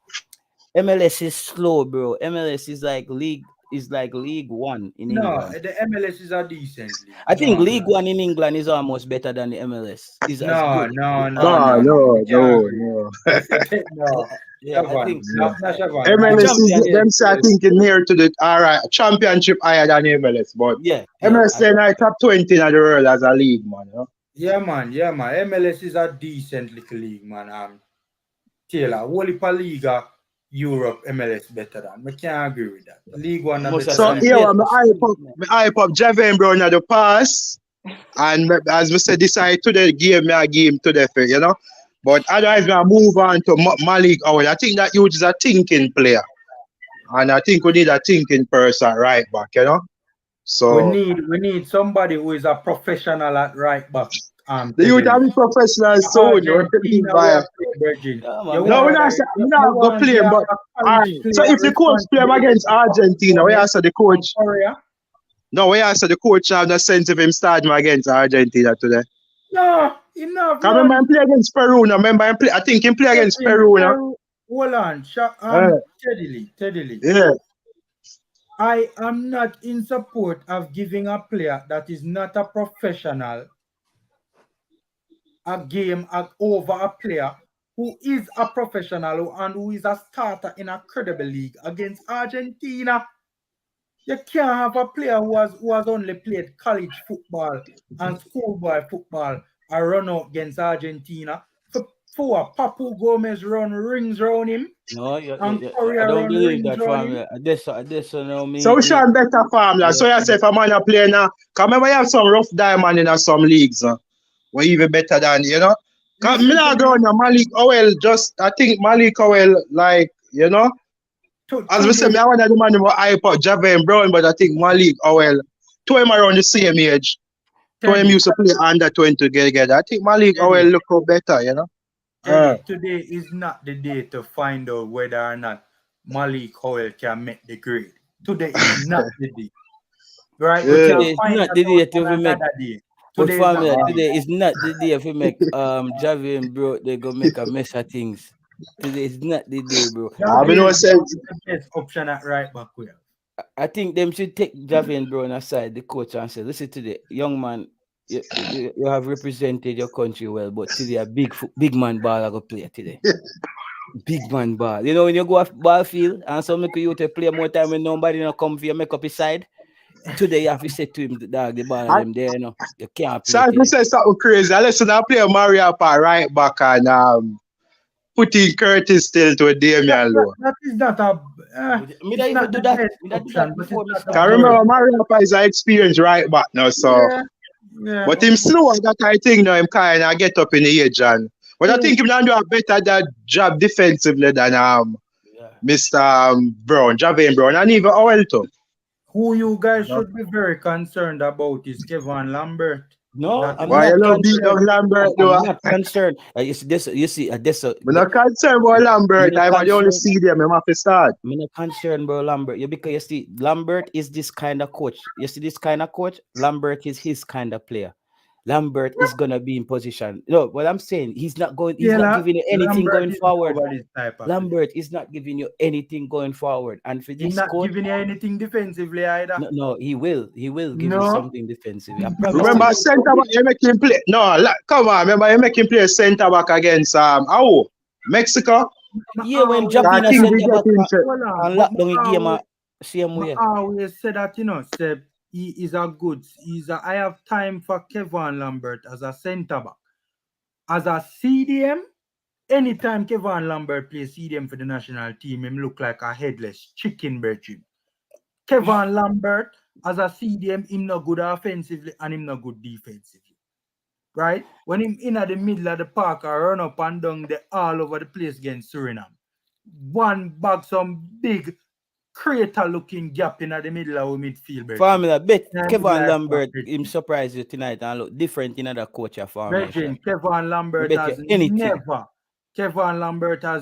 MLS is slow, bro. MLS is like League One in England. No, the MLS is a decent league. I think League One in England is almost better than the MLS. No. Yeah, I think MLS is them say I think near to the championship higher than MLS, but MLS then I top 20 in the world as a league, man. You know? Yeah, man. MLS is a decent little league, man. Taylor, Wally Liga, Europe, MLS better than. I can't agree with that. League One. So here, I hype up Javin Brown at the pass, and as we said, decide to the game, I game to the you know. But otherwise, I move on to Malik Howell. I think that you is a thinking player, and I think we need a thinking person right back, you know. So we need somebody who is a professional at right back. The youth have a professional soon. No, we're not going to play, but so if the coach play against Argentina, we answer the coach. No, we answer the coach have the sense of him starting against Argentina today. No, enough. I remember him play against Peru. I think him play against Peru now. Hold on, steadily. Yeah. I am not in support of giving a player that is not a professional a game over a player who is a professional and who is a starter in a credible league against Argentina. You can't have a player who has only played college football and schoolboy football and run out against Argentina. For Papu Gomez run rings around him. No, I don't believe that formula. So we should better formula. So you say if a man a player now, because remember you have some rough diamond in some leagues. We're even better than, you know. Because me not going to Malik Howell, I think Malik Howell, like, you know. As we say, I want the man who hype up Javin Brown, but I think Malik Howell, to him around the same age, to him used to play under 20 together. I think Malik Howell look better, you know. Today is not the day to find out whether or not Malik Howell can make the grade. Today is not the day. Right? Today is not the day to make day. Today is not the day if we make Javin, bro, they go make a mess of things. Today is not the day, bro. The best option at right back where. I think them should take Javin Brown aside, the coach, and say, listen to the young man, you have represented your country well, but today a big man ball I go play today. Big man ball. You know when you go off ball field and some make you to play more time when nobody not come for you make up his side. Today you have to say to him, dog, the ball I, them there, you know. You can't play sorry to today. say something crazy. I listen, I play Mario Pa right back and put in Curtis still to a Damian Lowe. That is not a. Me It's don't even not do the that. best Me don't do option, that but it's before me not the start I worst. remember Mario Pa is an experienced right back now, so. Yeah, yeah. But him slow, that I think now him kind of get up in the age and. But I think him now do a better that job defensively than Yeah. Mr. Brown, Javane Brown, and even Owelto. Who you guys should be very concerned about is Kevin Lambert. No, That I'm Why one you not love beat concerned. down Lambert I'm though? not concerned. You see this. You see this. I'm not concerned about Me Lambert. not I'm the only concerned. see them. I'm have to start. I'm not concerned, bro, Lambert. You because you see, Lambert is this kind of coach. You see this kind of coach. Lambert is his kind of player. Lambert is gonna be in position. No, what I'm saying, he's not going. He's not Taylor, giving you anything Lambert going is forward. over this type of player. Lambert is not giving you anything going forward. And for He's this not coach, giving you anything defensively either. no, he will. He will give you No. something defensively. I promise Remember you. centre back, you make him play. No, come on. Remember you make him play centre back against Mexico. Yeah, when I Javina think we centre get back into. Hold on. and But lock down the game same way. I always say that, Seb, he is a good. I have time for Kevin Lambert as a centre back. As a CDM, anytime Kevin Lambert plays CDM for the national team, him look like a headless chicken virgin. Kevin Lambert as a CDM, him not good offensively and him not good defensively. Right? When him in at the middle of the park or run up and down the all over the place against Suriname. One bag some big crater looking gap in the middle of midfield. Virgin. Formula, bet Yeah, Kevin like Lambert that, him surprise you tonight and look different in other coach formation. Virgin, Kevin Lambert Bet you has anything.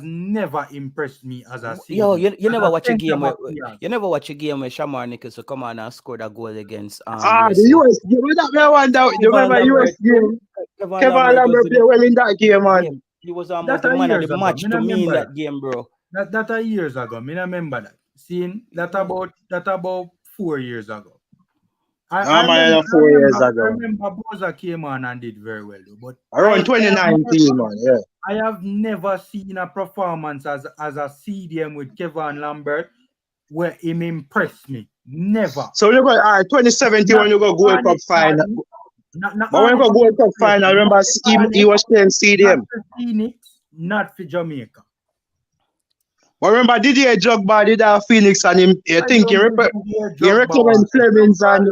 never impressed me as a CD. Yo, you never watch a centre game where back player. you never watch a game where Shamar Nichols will come on and scored a goal against The USA. US game. That me wonder. You remember US game? Kevin Lambert play well in that game, man. He was almost That the a man of years the ago. match Me to not me in remember that game, bro. That a years ago. Me not remember that. Seeing that about 4 years ago. I remember Boza came on and did very well though. But Around 2019, man. Yeah. I have never seen a performance as a CDM with Kevin Lambert where him impressed me. Never. So you go 2017 when you go Gold Cup final. But when you go Gold Cup final, I remember he was playing CDM. Not for Phoenix, not for Jamaica. But remember Didier Drogba did Phoenix and him. I think he recommend Flemings and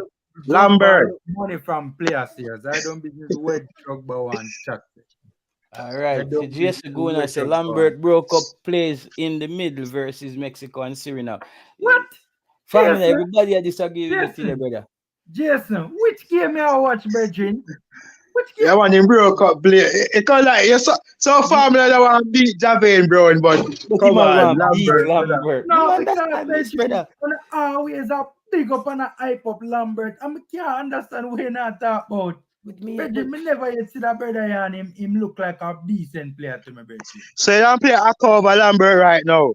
Lambert. Money from players here. I don't business where Drogba and chat. All right. So Jason Guna said Lambert broke up plays in the middle versus Mexico and Suriname. What? Family, Jason? everybody disagree with you today, brother. Jason, which game you watch, Virgin? Which game? Yeah, man, him broke up play. It cause like so family that want to beat Javane Brown, but come on, Lambert. No, You because understand this, brother? always a big up and a hype up Lambert. I can't understand what you're not talking about. With me, Virgin, me never yet see that brother and him look like a decent player to me, Virgin. So you don't play a cover Lambert right now.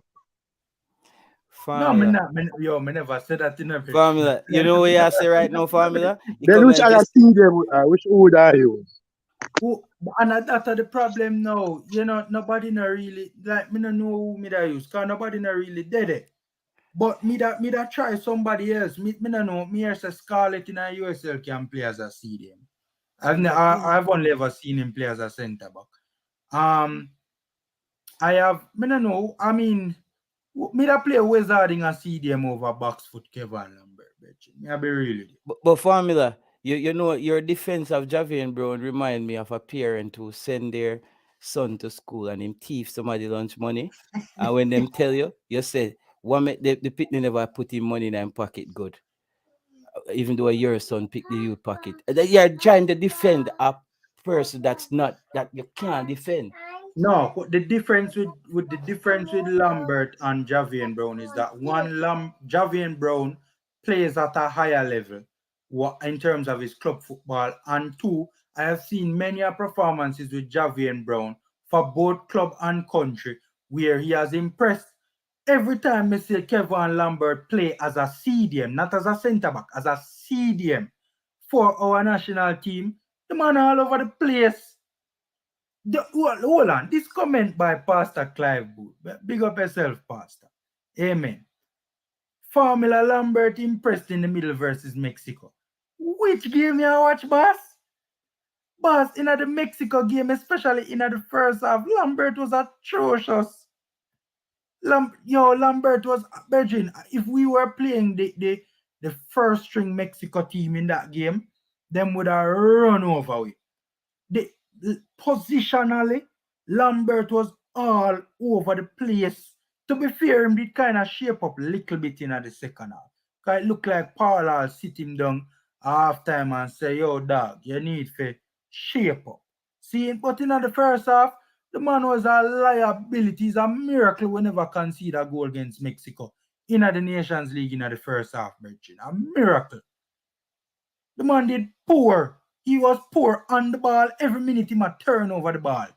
Formula. No, me never said that in a Formula. You know what I say right now, Formula? Then which other team them, which would are you? And that's the problem now. Nobody not really like me. No know who me that use. Cause nobody not really did it. But me that try somebody else. Me no know. Me as a Scarlett in a USL can play as a CDM. I've only ever seen him play as a centre back. Me no know. I mean, me that play wizarding a CDM over Boxfoot Kevin Lambert. Me I be really. But Formula. You know, your defense of Javane Brown remind me of a parent who send their son to school and him thief somebody lunch money. And when them tell you, you say, the pitney never put him money in his pocket good. Even though your son picked the youth pocket. You're trying to defend a person that you can't defend. No, the difference with Lambert and Javane Brown is that Javane Brown plays at a higher level in terms of his club football, and two, I have seen many performances with Javane Brown for both club and country where he has impressed. Every time I see Kevin Lambert play as a CDM, not as a centre back, as a CDM for our national team, the man all over the place. Hold on. This comment by Pastor Clive Booth. Big up yourself, Pastor. Amen. Formula Lambert impressed in the middle versus Mexico. Which game you watch, boss? Boss, in the Mexico game, especially in the first half, Lambert was atrocious. Lambert was Virgin. If we were playing the first string Mexico team in that game, them would have run over we. Positionally, Lambert was all over the place. To be fair, him did kind of shape up a little bit in the second half. Cause it looked like Paul sit him down half time and say, yo, dog, you need to shape up. See, but in the first half, the man was a liability. It's a miracle we never concede a goal against Mexico in the Nations League in the first half, Virgin. A miracle. The man did poor. He was poor on the ball. Every minute he might turn over the ball.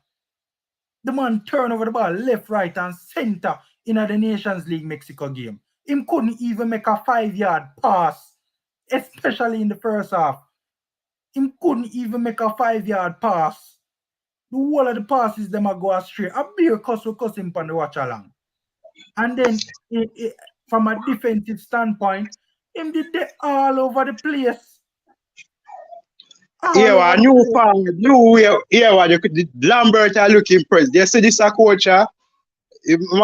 The man turn over the ball left, right, and center in the Nations League Mexico game. Him couldn't even make a 5-yard pass, especially in the first half. Him couldn't even make a 5-yard pass. The whole of the passes them a go astray. A beer cuss him on the watch along. And then from a defensive standpoint, him did that all over the place. Yeah, new fan, Lambert I look impressed. They say this a coach, I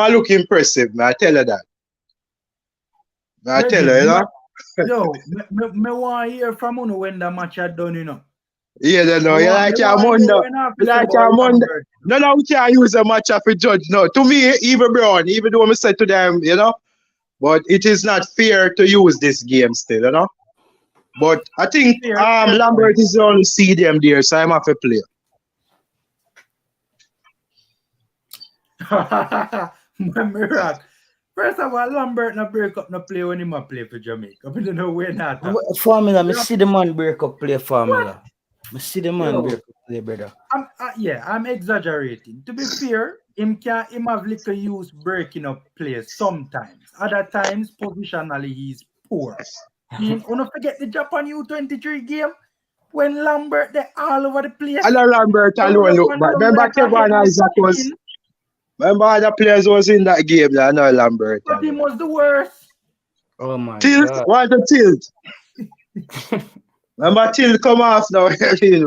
look impressive, man. I tell you that. I tell you, you know. Yo, me want to hear from you when the match are done, you know. Yeah, they know. You like your Mondo. You like your Mondo. No, we can't use a match for judge. No, to me, even Brown, even though I said to them, you know, but it is not fair to use this game still, you know. But I think Lambert is the only CDM there, so I'm have to play. First of all, Lambert not break up no play when he might play for Jamaica. I don't know where not. Formula, me see the man break up play Formula. Me see the man break up play, brother. I'm exaggerating. To be fair, him have little use breaking up plays sometimes. Other times, positionally, he's poor. You don't forget the Japan U23 game when Lambert they all over the place. I know Lambert alone look back. Remember Kevin Isaac was. Remember other players was in that game. I know Lambert. But he was the worst. Oh my tilt, God. Why the tilt? Remember tilt come off now. Listen,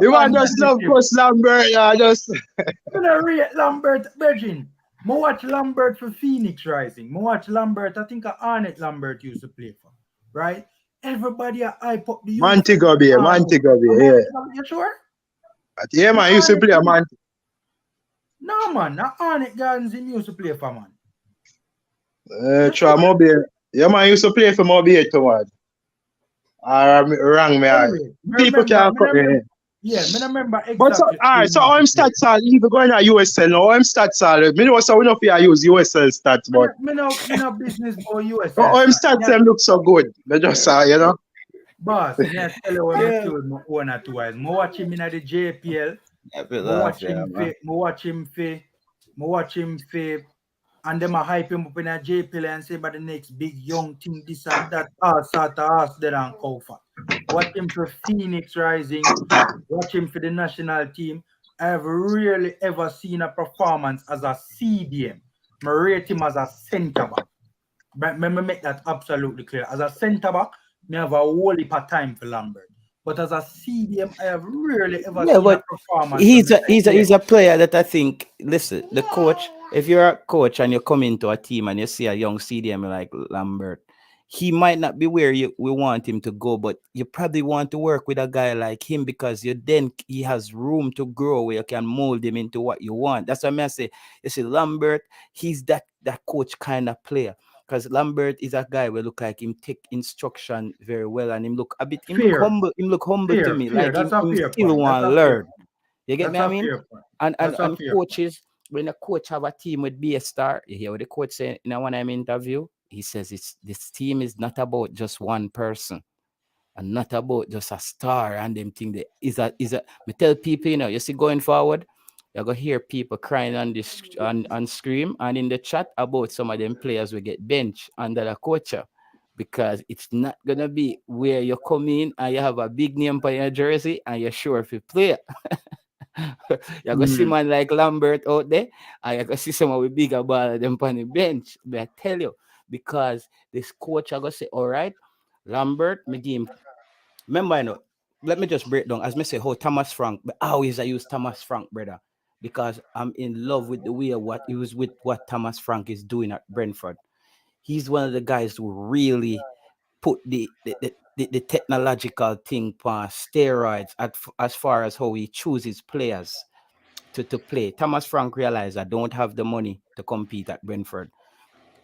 you want just love Chris Lambert, yeah, just. I'm gonna rate Lambert, Virgin. I watch Lambert for Phoenix Rising. I watch Lambert, I think Arnett Lambert used to play for, right? Everybody hype up the Montego Bay, yeah. You sure? Yeah, man, used to play a man. No, man, not Arnett Gardens him used to play for, man. Try Mobile. Yeah, man, used to play for Mobile too, man. Wrong me. Anyway, People can't come in. Yeah, I remember exactly. But so, alright, so I'm stats are even going at USL now. I'm stats are. Me know so we know if I use USL stats, but me no business for USL. But I'm stats them look so good. They just you know. Boss, I tell you what I told my one or two eyes. I watch him in the JPL. I watch him for and them a hype him up in a JPL and say about the next big young thing, this and that, all sort of ass there and cover. Watch him for Phoenix Rising, watch him for the national team. I have rarely ever seen a performance as a CDM. I rate him as a centre back. But me make that absolutely clear. As a centre back, I have a whole heap of time for Lambert. But as a CDM, I have rarely ever seen a performance. He's a player that I think, listen, the coach, if you're a coach and you come into a team and you see a young CDM like Lambert, he might not be where we want him to go, but you probably want to work with a guy like him because he has room to grow where you can mold him into what you want. That's what I say. You see, Lambert, he's that coach kind of player. Because Lambert is a guy who look like him take instruction very well and him look a bit humble to me. Like him still want to learn. You get me? I mean? And coaches, when a coach have a team with be a star, you hear what the coach say in a one-time interview? He says this team is not about just one person and not about just a star and them thing. Me tell people, you know, you see going forward, you're going to hear people crying on scream and in the chat about some of them players will get benched under the coach because it's not going to be where you come in and you have a big name on your jersey and you're sure if you play. You go see Mm. man like Lambert out there, and you go see someone with bigger ball than on the bench. But I tell you, because this coach, I go say, all right, Lambert, me give him. Remember, I know. Let me just break down. As me say, how Thomas Frank, but always I use Thomas Frank, brother, because I'm in love with the way what he was with what Thomas Frank is doing at Brentford. He's one of the guys who really put the technological thing past steroids as far as how he chooses players to play. Thomas Frank realized I don't have the money to compete at Brentford.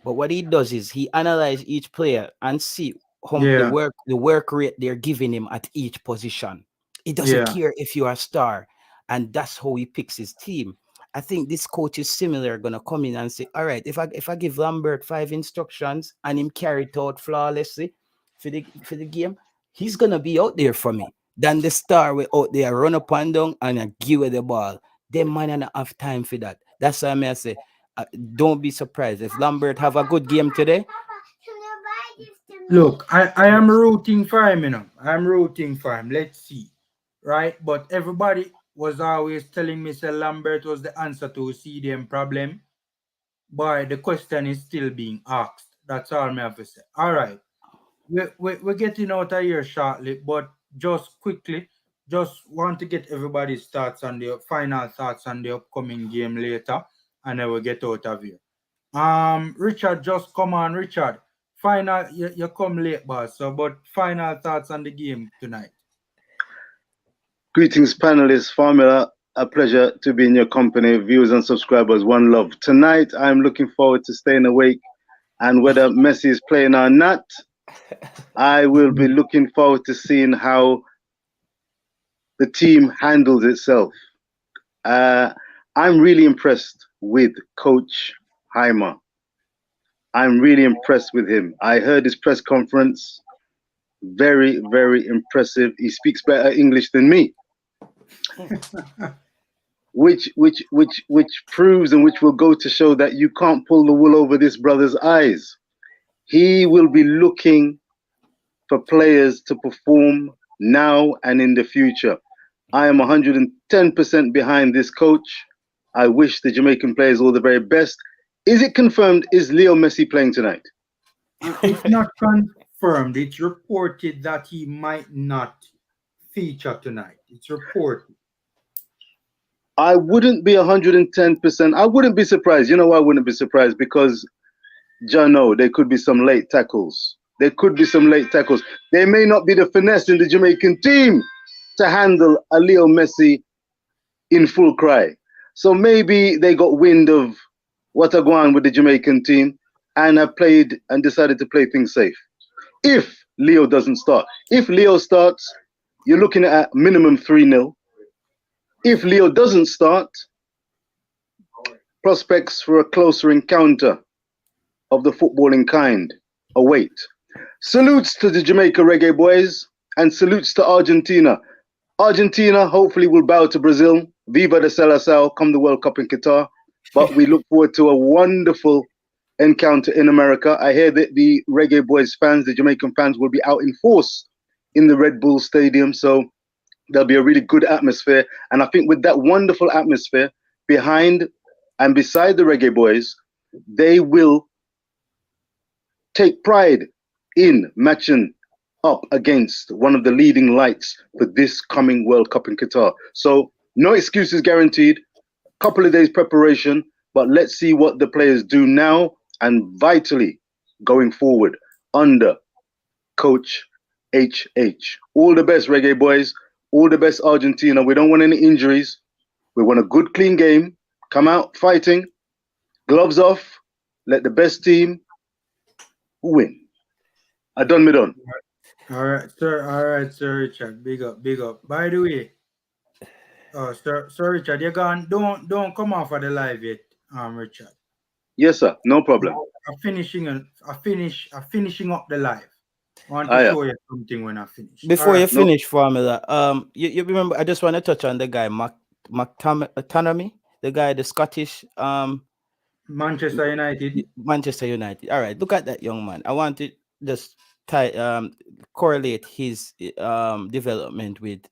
But what he does is he analyzes each player and see how Yeah, the work rate they're giving him at each position. He doesn't yeah, care if you're a star, and that's how he picks his team. I think this coach is similar, gonna come in and say, all right, if I give Lambert 5 instructions and him carry it out flawlessly for the game, he's gonna be out there for me. Than the star way out there run up and down and give her the ball. Them man don't have time for that. That's why I say don't be surprised if Lambert have a good game today. Can you buy this to me? look, I am Yes. rooting for him, I'm rooting for him. Let's see. Right? But everybody was always telling me Sir Lambert was the answer to CDM problem. Boy, the question is still being asked. That's all I have to say. All right. We're getting out of here shortly, but just quickly, just want to get everybody's thoughts on the final thoughts on the upcoming game later, and then we'll get out of here. Richard, just come on, Richard. Final, you come late, boss. So, but final thoughts on the game tonight. Greetings, panelists. Formula, a pleasure to be in your company. Viewers and subscribers, one love. Tonight, I'm looking forward to staying awake. And whether Messi is playing or not, I will be looking forward to seeing how the team handles itself. I'm really impressed with Coach Heimer. I'm really impressed with him. I heard his press conference. Very, very impressive. He speaks better English than me. Which proves and which will go to show that you can't pull the wool over this brother's eyes. He will be looking for players to perform now and in the future. I am 110% behind this coach. I wish the Jamaican players all the very best. Is it confirmed? Is Leo Messi playing tonight? It's not confirmed. It's reported that he might not feature tonight. It's reported. I wouldn't be 110%. I wouldn't be surprised. You know why I wouldn't be surprised? Because Jano, there could be some late tackles. There could be some late tackles. There may not be the finesse in the Jamaican team to handle a Leo Messi in full cry. So maybe they got wind of what are going on with the Jamaican team and have played and decided to play things safe. If Leo doesn't start. If Leo starts, you're looking at minimum 3-0. If Leo doesn't start, prospects for a closer encounter of the footballing kind await. Salutes to the Jamaica Reggae Boyz and salutes to Argentina. Argentina hopefully will bow to Brazil. Viva de Seleção come the World Cup in Qatar. But we look forward to a wonderful encounter in America. I hear that the Reggae Boyz fans, the Jamaican fans, will be out in force in the Red Bull Stadium. So there'll be a really good atmosphere. And I think with that wonderful atmosphere behind and beside the Reggae Boyz, they will take pride in matching up against one of the leading lights for this coming World Cup in Qatar. So no excuses guaranteed. Couple of days preparation, but let's see what the players do now and vitally going forward under Coach HH. All the best, Reggae Boyz. All the best, Argentina. We don't want any injuries. We want a good, clean game. Come out fighting. Gloves off. Let the best team win. I done me done. All right, sir. All right, Sir Richard. Big up, big up. By the way, Sir Richard, you're gone. Don't come off of the live yet, Richard. Yes, sir. No problem. I'm finishing up the live. I want to Yeah. show you something when I finish. Before you Alright. No. finish, Formula, you remember? I just want to touch on the guy McTominay, the guy, the Scottish Manchester United. Manchester United. All right, look at that young man. I want to just correlate his development with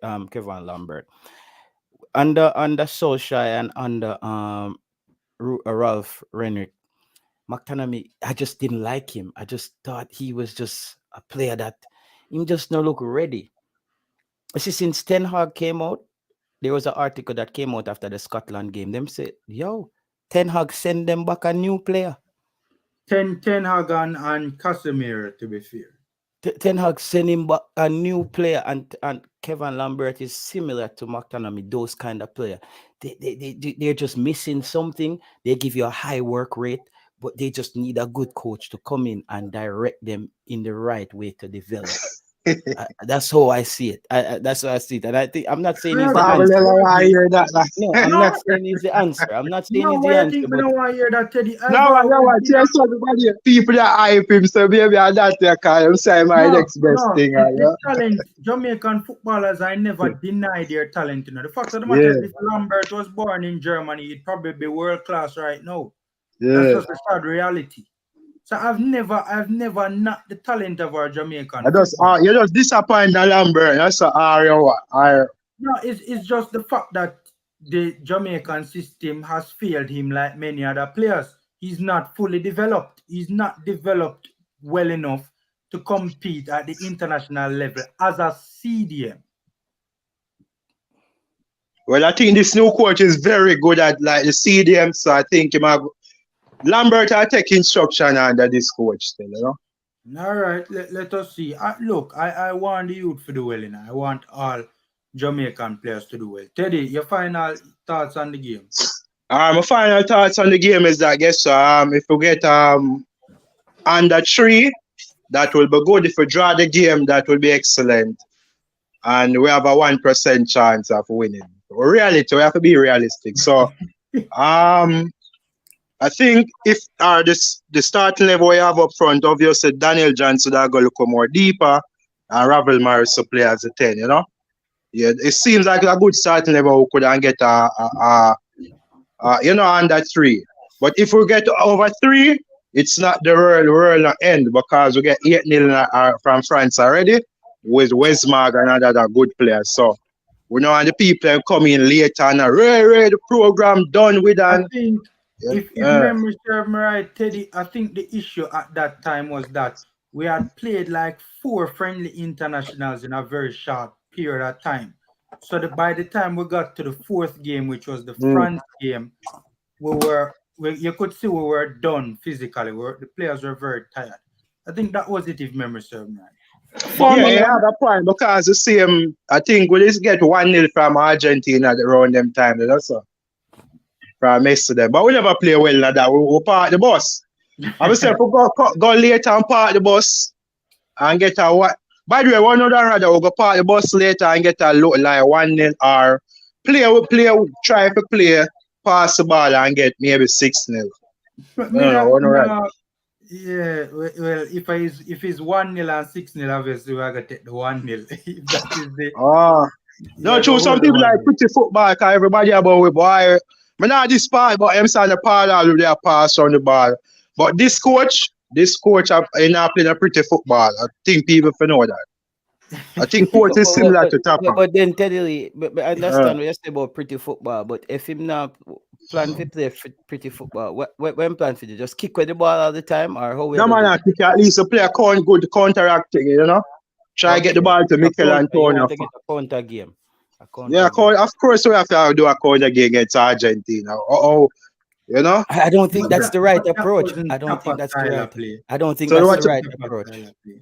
Kevin Lambert. Under Solskjaer and under Ralph Renwick, McTominay, I just didn't like him. I just thought he was just a player that him just not look ready. See, since Ten Hag came out, there was an article that came out after the Scotland game. Them said, yo, Ten Hag send them back a new player. Ten Hag and Casemiro, to be fair. Ten Hag send him back a new player, and Kevin Lambert is similar to McTominay, those kind of player. They're just missing something. They give you a high work rate, but they just need a good coach to come in and direct them in the right way to develop. That's how I see it. That's how I see it. And I think I'm not saying it's the answer. I hear that. No, I'm not saying it's the answer. I'm not saying it's the I answer. think we don't want to hear that, Teddy. Just everybody, people that hype him, so maybe I that they call him say my next best thing. The talent, Jamaican footballers, I never deny their talent. You know, the fact of the matter is, if Lambert was born in Germany, he'd probably be world class right now. That's just a sad reality. So I've never knocked the talent of our Jamaican. You just disappoint Lambert. That's a No, it's just the fact that the Jamaican system has failed him like many other players. He's not fully developed. He's not developed well enough to compete at the international level as a CDM. Well, I think this new coach is very good at like the CDM, so I think Lambert will take instruction under this coach still, you know. All right, let us see. Look, I want the youth to do well, you know. I want all Jamaican players to do well. Teddy, your final thoughts on the game? My final thoughts on the game is that if we get under 3, that will be good. If we draw the game, that will be excellent. And we have a 1% chance of winning. Reality, we have to be realistic. So I think if the starting level we have up front, obviously Daniel Johnson are going to look more deeper and Ravel Morris to play as a 10, you know? Yeah, it seems like a good starting level we could get under 3. But if we get over 3, it's not the world not end because we get 8-0 from France already with Westmark and other good players. So we know the people come in later and the program done with and I think if memory serves me right, Teddy, I think the issue at that time was that we had played like 4 friendly internationals in a very short period of time. So that by the time we got to the 4th game, which was the France game, you could see we were done physically. The players were very tired. I think that was it, if memory serves me right. Yeah, that point because the same. I think we just get 1-0 from Argentina around them time. That's all. From Messi them, but we never play well like that. We park the bus. I would say if we go later and park the bus and get a what? By the way, one other rather we go park the bus later and get a look like 1-0 or try to play, pass the ball and get maybe 6-0. Yeah, well, if it's 1-0 and 6-0, obviously we're gonna take the 1-0. If that is the no, true. Some people like pretty football because everybody about we boy. I'm not this part, but I'm saying the part of their pass on the ball. But this coach, is not playing a pretty football. I think people know that. I think coach is similar to Tapa. But then Teddy, but I understand what you say about pretty football. But if him not plan to play pretty football, when plan for you just kick with the ball all the time, or how? No man, kick at least a player good counteracting, you know. Try to get the ball to Mikel Antonio. To get a counter game. Of course we have to do a counter game against Argentina. You know? I don't think that's the right approach. I don't think that's the right. I don't think that's the right approach.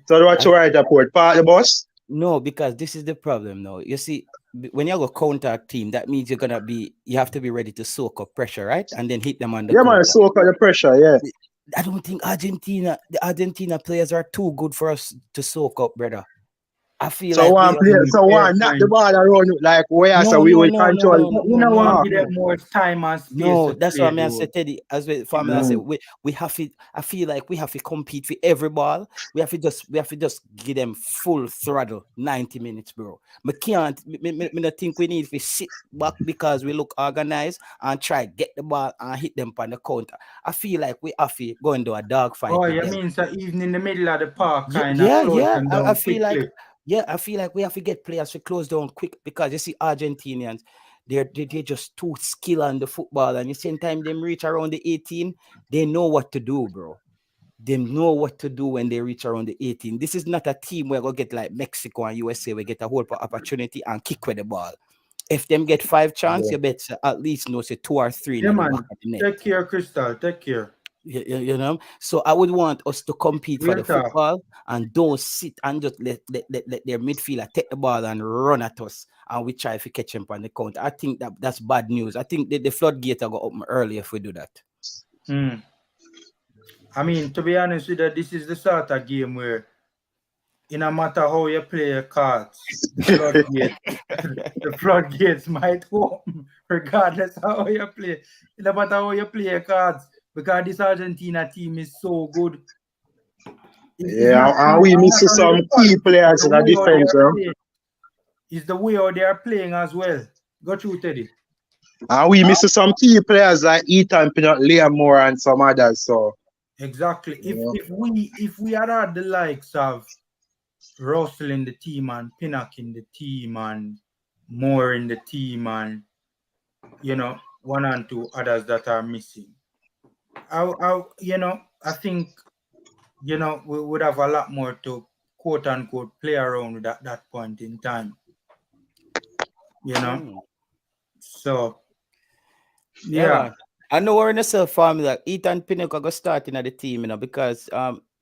So what's the right approach? Part the bus? No, because this is the problem now. You see, when you go counter team, that means you have to be ready to soak up pressure, right? And then hit them on the counter. Man, soak up the pressure, yeah. I don't think the Argentina players are too good for us to soak up, brother. I feel so knock the ball around like where we will control. We don't want to give them more time and space. No, that's what I say, Teddy. As the formula say, we have to. I feel like we have to compete for every ball. We have to just give them full throttle 90 minutes, bro. I don't think we need to sit back because we look organized and try get the ball and hit them on the counter. I feel like we have to go into a dog fight. Oh, you mean so even in the middle of the park, kind of? Yeah. I feel like. Yeah, I feel like we have to get players to close down quick because you see Argentinians, they're just too skilled on the football, and the same time them reach around the 18, they know what to do, bro. They know what to do when they reach around the 18. This is not a team where we get like Mexico and USA, we get a whole opportunity and kick with the ball. If them get 5 chance, you bet at least know say 2 or 3 Yeah, in the man. back of the net. Take care, Crystal. Take care. You know, so I would want us to compete for the Later. football and don't sit and just let their midfielder take the ball and run at us and we try to catch them on the counter. I think that's bad news. I think the floodgate will go open early if we do that. I mean, to be honest with you, this is the sort of game where, in no matter how you play your cards, the floodgates might open regardless of how you play. No matter how you play your cards, because this Argentina team is so good. And we miss some key players in the defense. It's the way how they are playing as well. Go through, Teddy. And we miss some key players like Ethan Pinnock, Liam Moore, and some others. So exactly. If we had the likes of Russell in the team and Pinnock in the team and Moore in the team and 1 and 2 others that are missing, I think we would have a lot more to quote unquote play around with at that point in time. So yeah. I know we're in the self formula. Ethan Pinnock go start in the team, because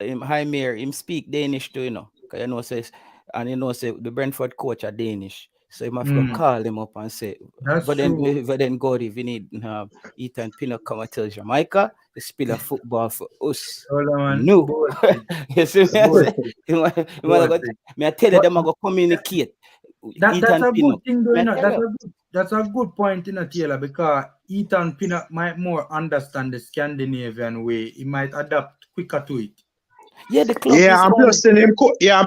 him speak Danish too, because says the Brentford coach are Danish. So you have to call him up and say, but then God, if you need Ethan Pinnock come and tell Jamaica to spill a football for us. No. You see me? I tell you them I go communicate. That's a good thing though, that's a good point, Taylor, because Ethan Pinnock might more understand the Scandinavian way. He might adapt quicker to it. Yeah, the club. I'm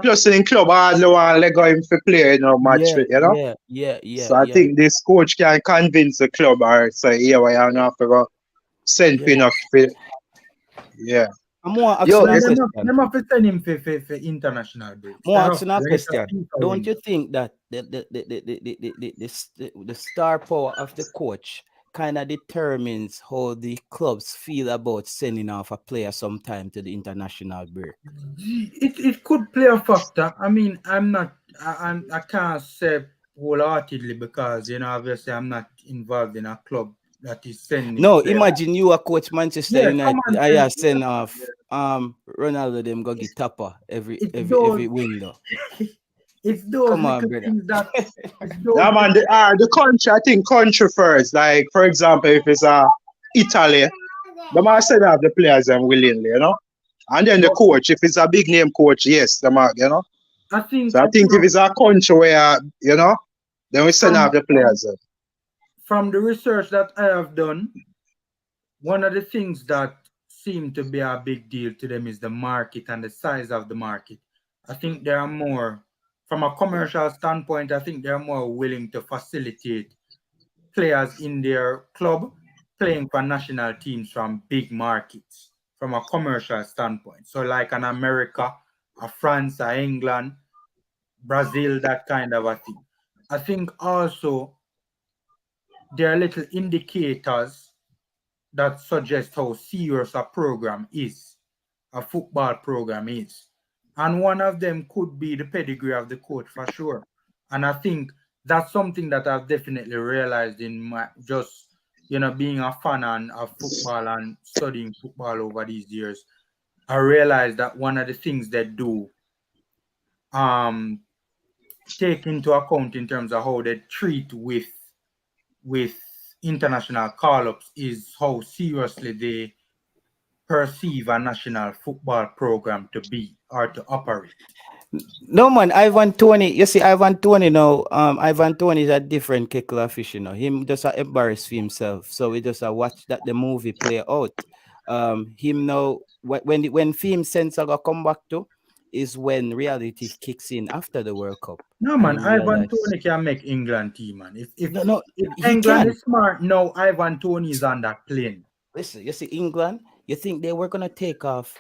plus in club hardly want to let go him for play match with, Yeah. So I think this coach can convince the club or say, yeah, we are not to go send Pinnock for. Yeah. I'm more asking a question. Them have to send him for international break. More asking a question. Don't you think that the star power of the coach kind of determines how the clubs feel about sending off a player sometime to the international break? It could play a factor. I mean, I can't say wholeheartedly because obviously I'm not involved in a club that is sending. No, imagine you are coach Manchester United. I send off Ronaldo them go get tapper every window. It's those things that yeah, man, the country, I think country first. Like, for example, if it's Italy, they might send out the players willingly, and then the coach, if it's a big name coach, yes, they might, I think if it's a country where, then we send out the players. From the research that I have done, one of the things that seem to be a big deal to them is the market and the size of the market. I think there are more, from a commercial standpoint, I think they're more willing to facilitate players in their club playing for national teams from big markets from a commercial standpoint. So like an America, a France, a England, Brazil, that kind of a thing. I think also there are little indicators that suggest how serious a program is, a football program is. And one of them could be the pedigree of the coach for sure. And I think that's something that I've definitely realized in my being a fan of football and studying football over these years. I realized that one of the things they do take into account in terms of how they treat with international call-ups is how seriously they perceive a national football program to be or to operate. No man, Ivan Toney. You see, Ivan Toney now. Ivan Toney is a different kettle of fish, Him just embarrass for himself. So we just watch that the movie play out. Him now when film sensor go come back to is when reality kicks in after the World Cup. No man, Ivan Toney can make England team, man. If England can. is smart, no, Ivan Toney is on that plane. Listen, you see England. You think they were gonna take off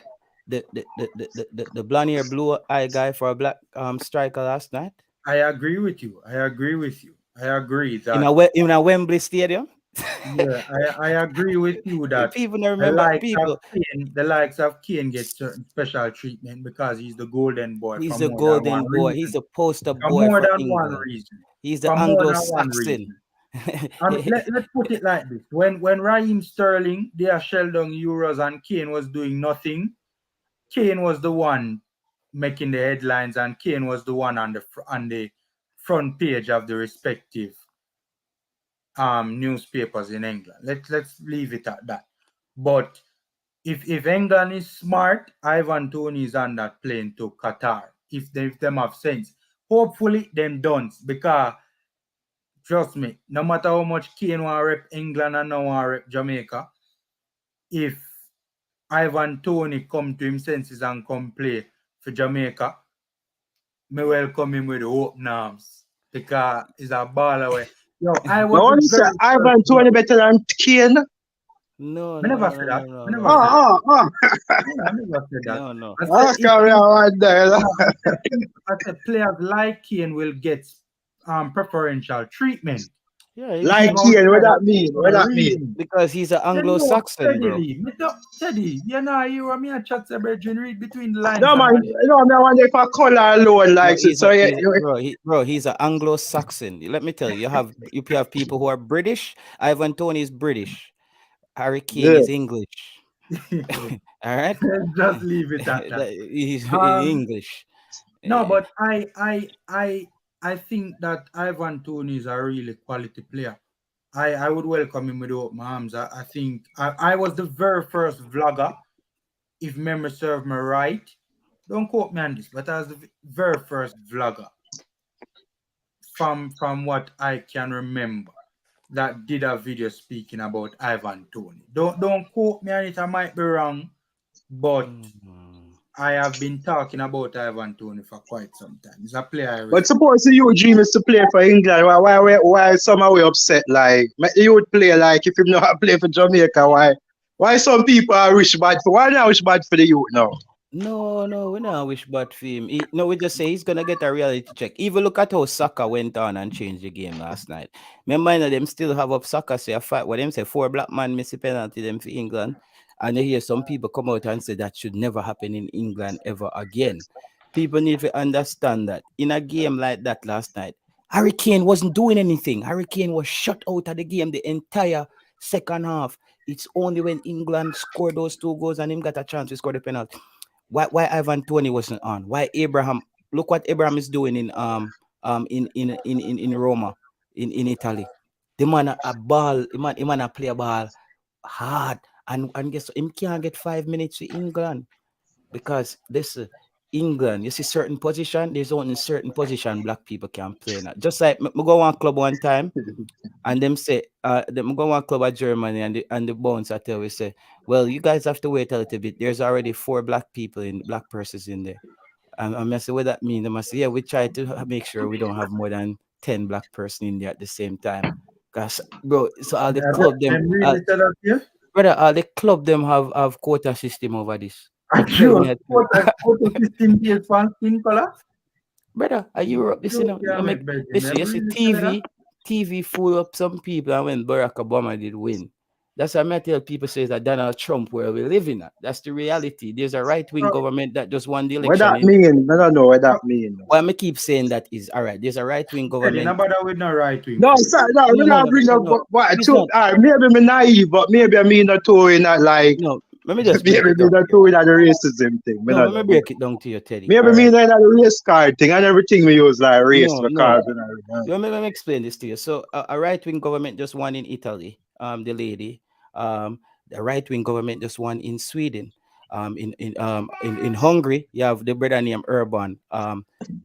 the blonde hair, blue eye guy for a black striker last night I agree with you. I agree with you. I agree in that in a Wembley Stadium. yeah, I agree with you that People don't remember people. The likes of Kane get certain special treatment because he's the golden boy for He's a more than one golden boy. He's reason. a poster For boy more for than one England. reason. He's the For more than one Anglo-Saxon. reason. Let's put it like this. When Raheem Sterling, they are shelled down Euros and Kane was doing nothing, Kane was the one making the headlines and Kane was the one on the front page of the respective newspapers in England. Let's leave it at that. But if England is smart, Ivan Toney is on that plane to Qatar. If them have sense, hopefully them don't, because trust me, no matter how much Kane want to rep England and now want to rep Jamaica, if Ivan Toney come to him senses and come play for Jamaica, me welcome him with open arms because he's a baller. Yo, I was No, the you say very Ivan first Toney better than Kane. No, I no, never no, said no, that. no, I no, never said Oh, that. oh, oh. I never said that. no, no. I Oh, said carry on there. I said players like Kane will get preferential treatment. Yeah, Like Leave Kane, what outside of that mean? What that mean? reason. because he's an Then no, Anglo-Saxon, bro. Teddy, you know, you want me a chat to Virgin read between the lines. No, man, no, I wonder if I color alone No, likes it. So, bro, he's an Anglo-Saxon. Let me tell you, you have people who are British. Ivan Toney is British. Harry Kane yeah. is English. All right, Let's just leave it at that. he's Um, English. no, Eh, but I think that Ivan Toney is a really quality player. I would welcome him with open arms. I think I was the very first vlogger, if memory serves me right. Don't quote me on this, but I was the very first vlogger from what I can remember that did a video speaking about Ivan Toney. Don't quote me on it, I might be wrong, but I have been talking about Ivan Toney for quite some time. He's a player I But respect. suppose you dream is to play for England. Why somehow we upset? Like, you would play like if you not play for Jamaica. Why some people are wish bad for? Why not wish bad for the youth now? No, we don't wish bad for him. No, we just say he's gonna get a reality check. Even look at how Saka went on and changed the game last night. Remember, them still have up Saka say a fight. What them say 4 black man miss a penalty them for England, and you hear some people come out and say that should never happen in England ever again. People need to understand that in a game like that last night, Harry Kane wasn't doing anything. Harry Kane was shut out of the game the entire second half. It's only when England scored those 2 goals and him got a chance to score the penalty. Why Ivan Toney wasn't on? Why Abraham? Look what Abraham is doing in Roma, in Italy. The man a ball, the man a play a ball hard, and guess what? Him can't get 5 minutes for England because this England, you see certain position, there's only certain position black people can play now. Just like me go one club one time and them say them go one club at Germany and the bouncer tell we say, well, you guys have to wait a little bit. There's already 4 black persons in there. And I say, what that mean? They must say, yeah, we try to make sure we don't have more than 10 black person in there at the same time. Cause bro, so all the club them really tell us here? brother, all the club them have quota system over this. I'm telling Sure. you. Photo system based on skin color. Brother, Europe, this you make listen, you see TV fool up some people and when Barack Obama did win. That's why I tell people say that Donald Trump where we living at. That's the reality. There's a right-wing government that just won the election. What that mean? I don't know what that mean. Why I keep saying that is all right. There's a right-wing government. With no right wing. No, sorry, no, we not bring up maybe me naive, but maybe I mean not too in that like no. Let me just maybe me not too in that the racism thing. No, let me break it down to you, Teddy. Maybe me not the race card thing and everything we use like race because let me explain this to you. So a right-wing government just won in Italy. The lady, the right-wing government just won in Sweden. In Hungary, you have the brother named Urban.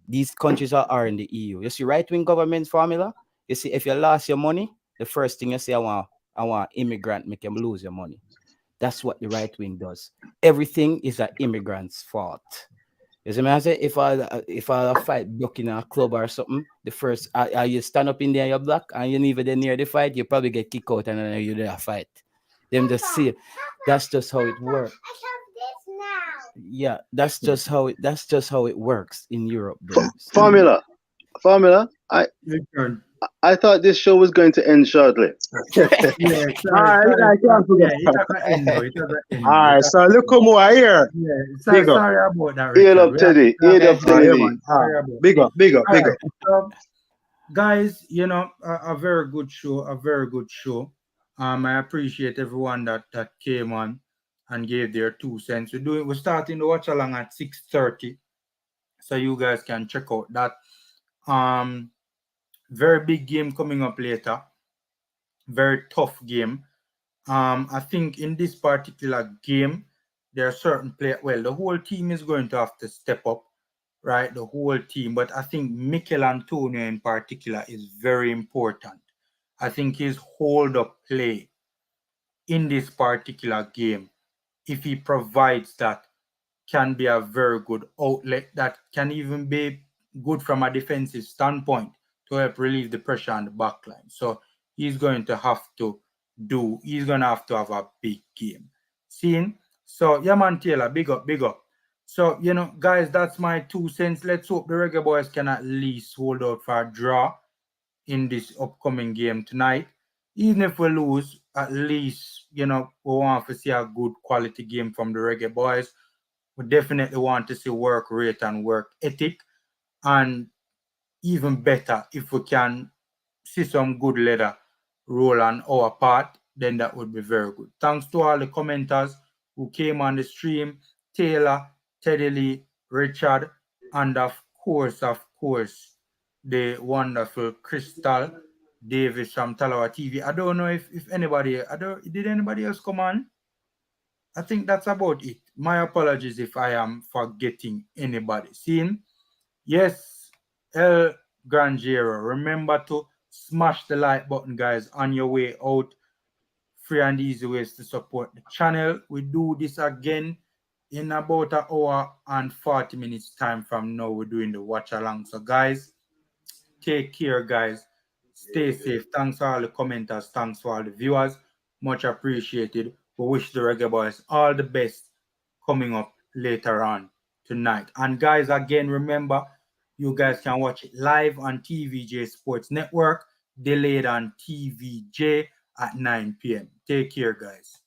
These countries are in the EU. You see, right-wing government formula. You see, if you lost your money, the first thing you say, I want immigrant make them lose your money. That's what the right wing does. Everything is an immigrant's fault. You see me? I say if I fight block in a club or something, the first you stand up in there, you're black, and you never there near the fight, you probably get kicked out and then you there fight. Them just see it. That's just how it works. Yeah, that's just how it works in Europe, bro. Formula. Return. I thought this show was going to end shortly. Yeah, All right, I can't forget. Yeah, it has an end now. It has an end. All right, so look who more here. Yeah, Big up. sorry about that, Ear Richard. up, Teddy. Ear up, Yeah, Teddy. man. Sorry about Big up. All right. So, guys, a very good show, I appreciate everyone that came on and gave their 2 cents. We're starting the watch along at 6:30, so you guys can check out that. Very big game coming up later. Very tough game. I think in this particular game, there are certain players. Well, the whole team is going to have to step up, right? The whole team. But I think Mikel Antonio in particular is very important. I think his hold up play in this particular game, if he provides that, can be a very good outlet that can even be good from a defensive standpoint to help relieve the pressure on the back line. So he's going to have to have a big game. Seeing? So yeah, man, Taylor, big up. So, guys, that's my 2 cents. Let's hope the Reggae Boys can at least hold out for a draw in this upcoming game tonight. Even if we lose, at least, we want to see a good quality game from the Reggae Boys. We definitely want to see work rate and work ethic, and even better if we can see some good leather roll on our part, then that would be very good. Thanks to all the commenters who came on the stream: Taylor, Teddy Lee, Richard, and of course, the wonderful Crystal Davis from Talawa TV. I don't know if anybody, did anybody else come on? I think that's about it. My apologies if I am forgetting anybody. Seeing? Yes, El Granjero. Remember to smash the like button, guys, on your way out. Free and easy ways to support the channel. We do this again in about an hour and 40 minutes time from now. We're doing the watch along. So, guys, take care, guys. Stay safe. Thanks for all the commenters. Thanks for all the viewers. Much appreciated. We wish the Reggae Boys all the best coming up later on tonight. And guys, again, remember, you guys can watch it live on TVJ Sports Network, delayed on TVJ at 9 p.m. Take care, guys.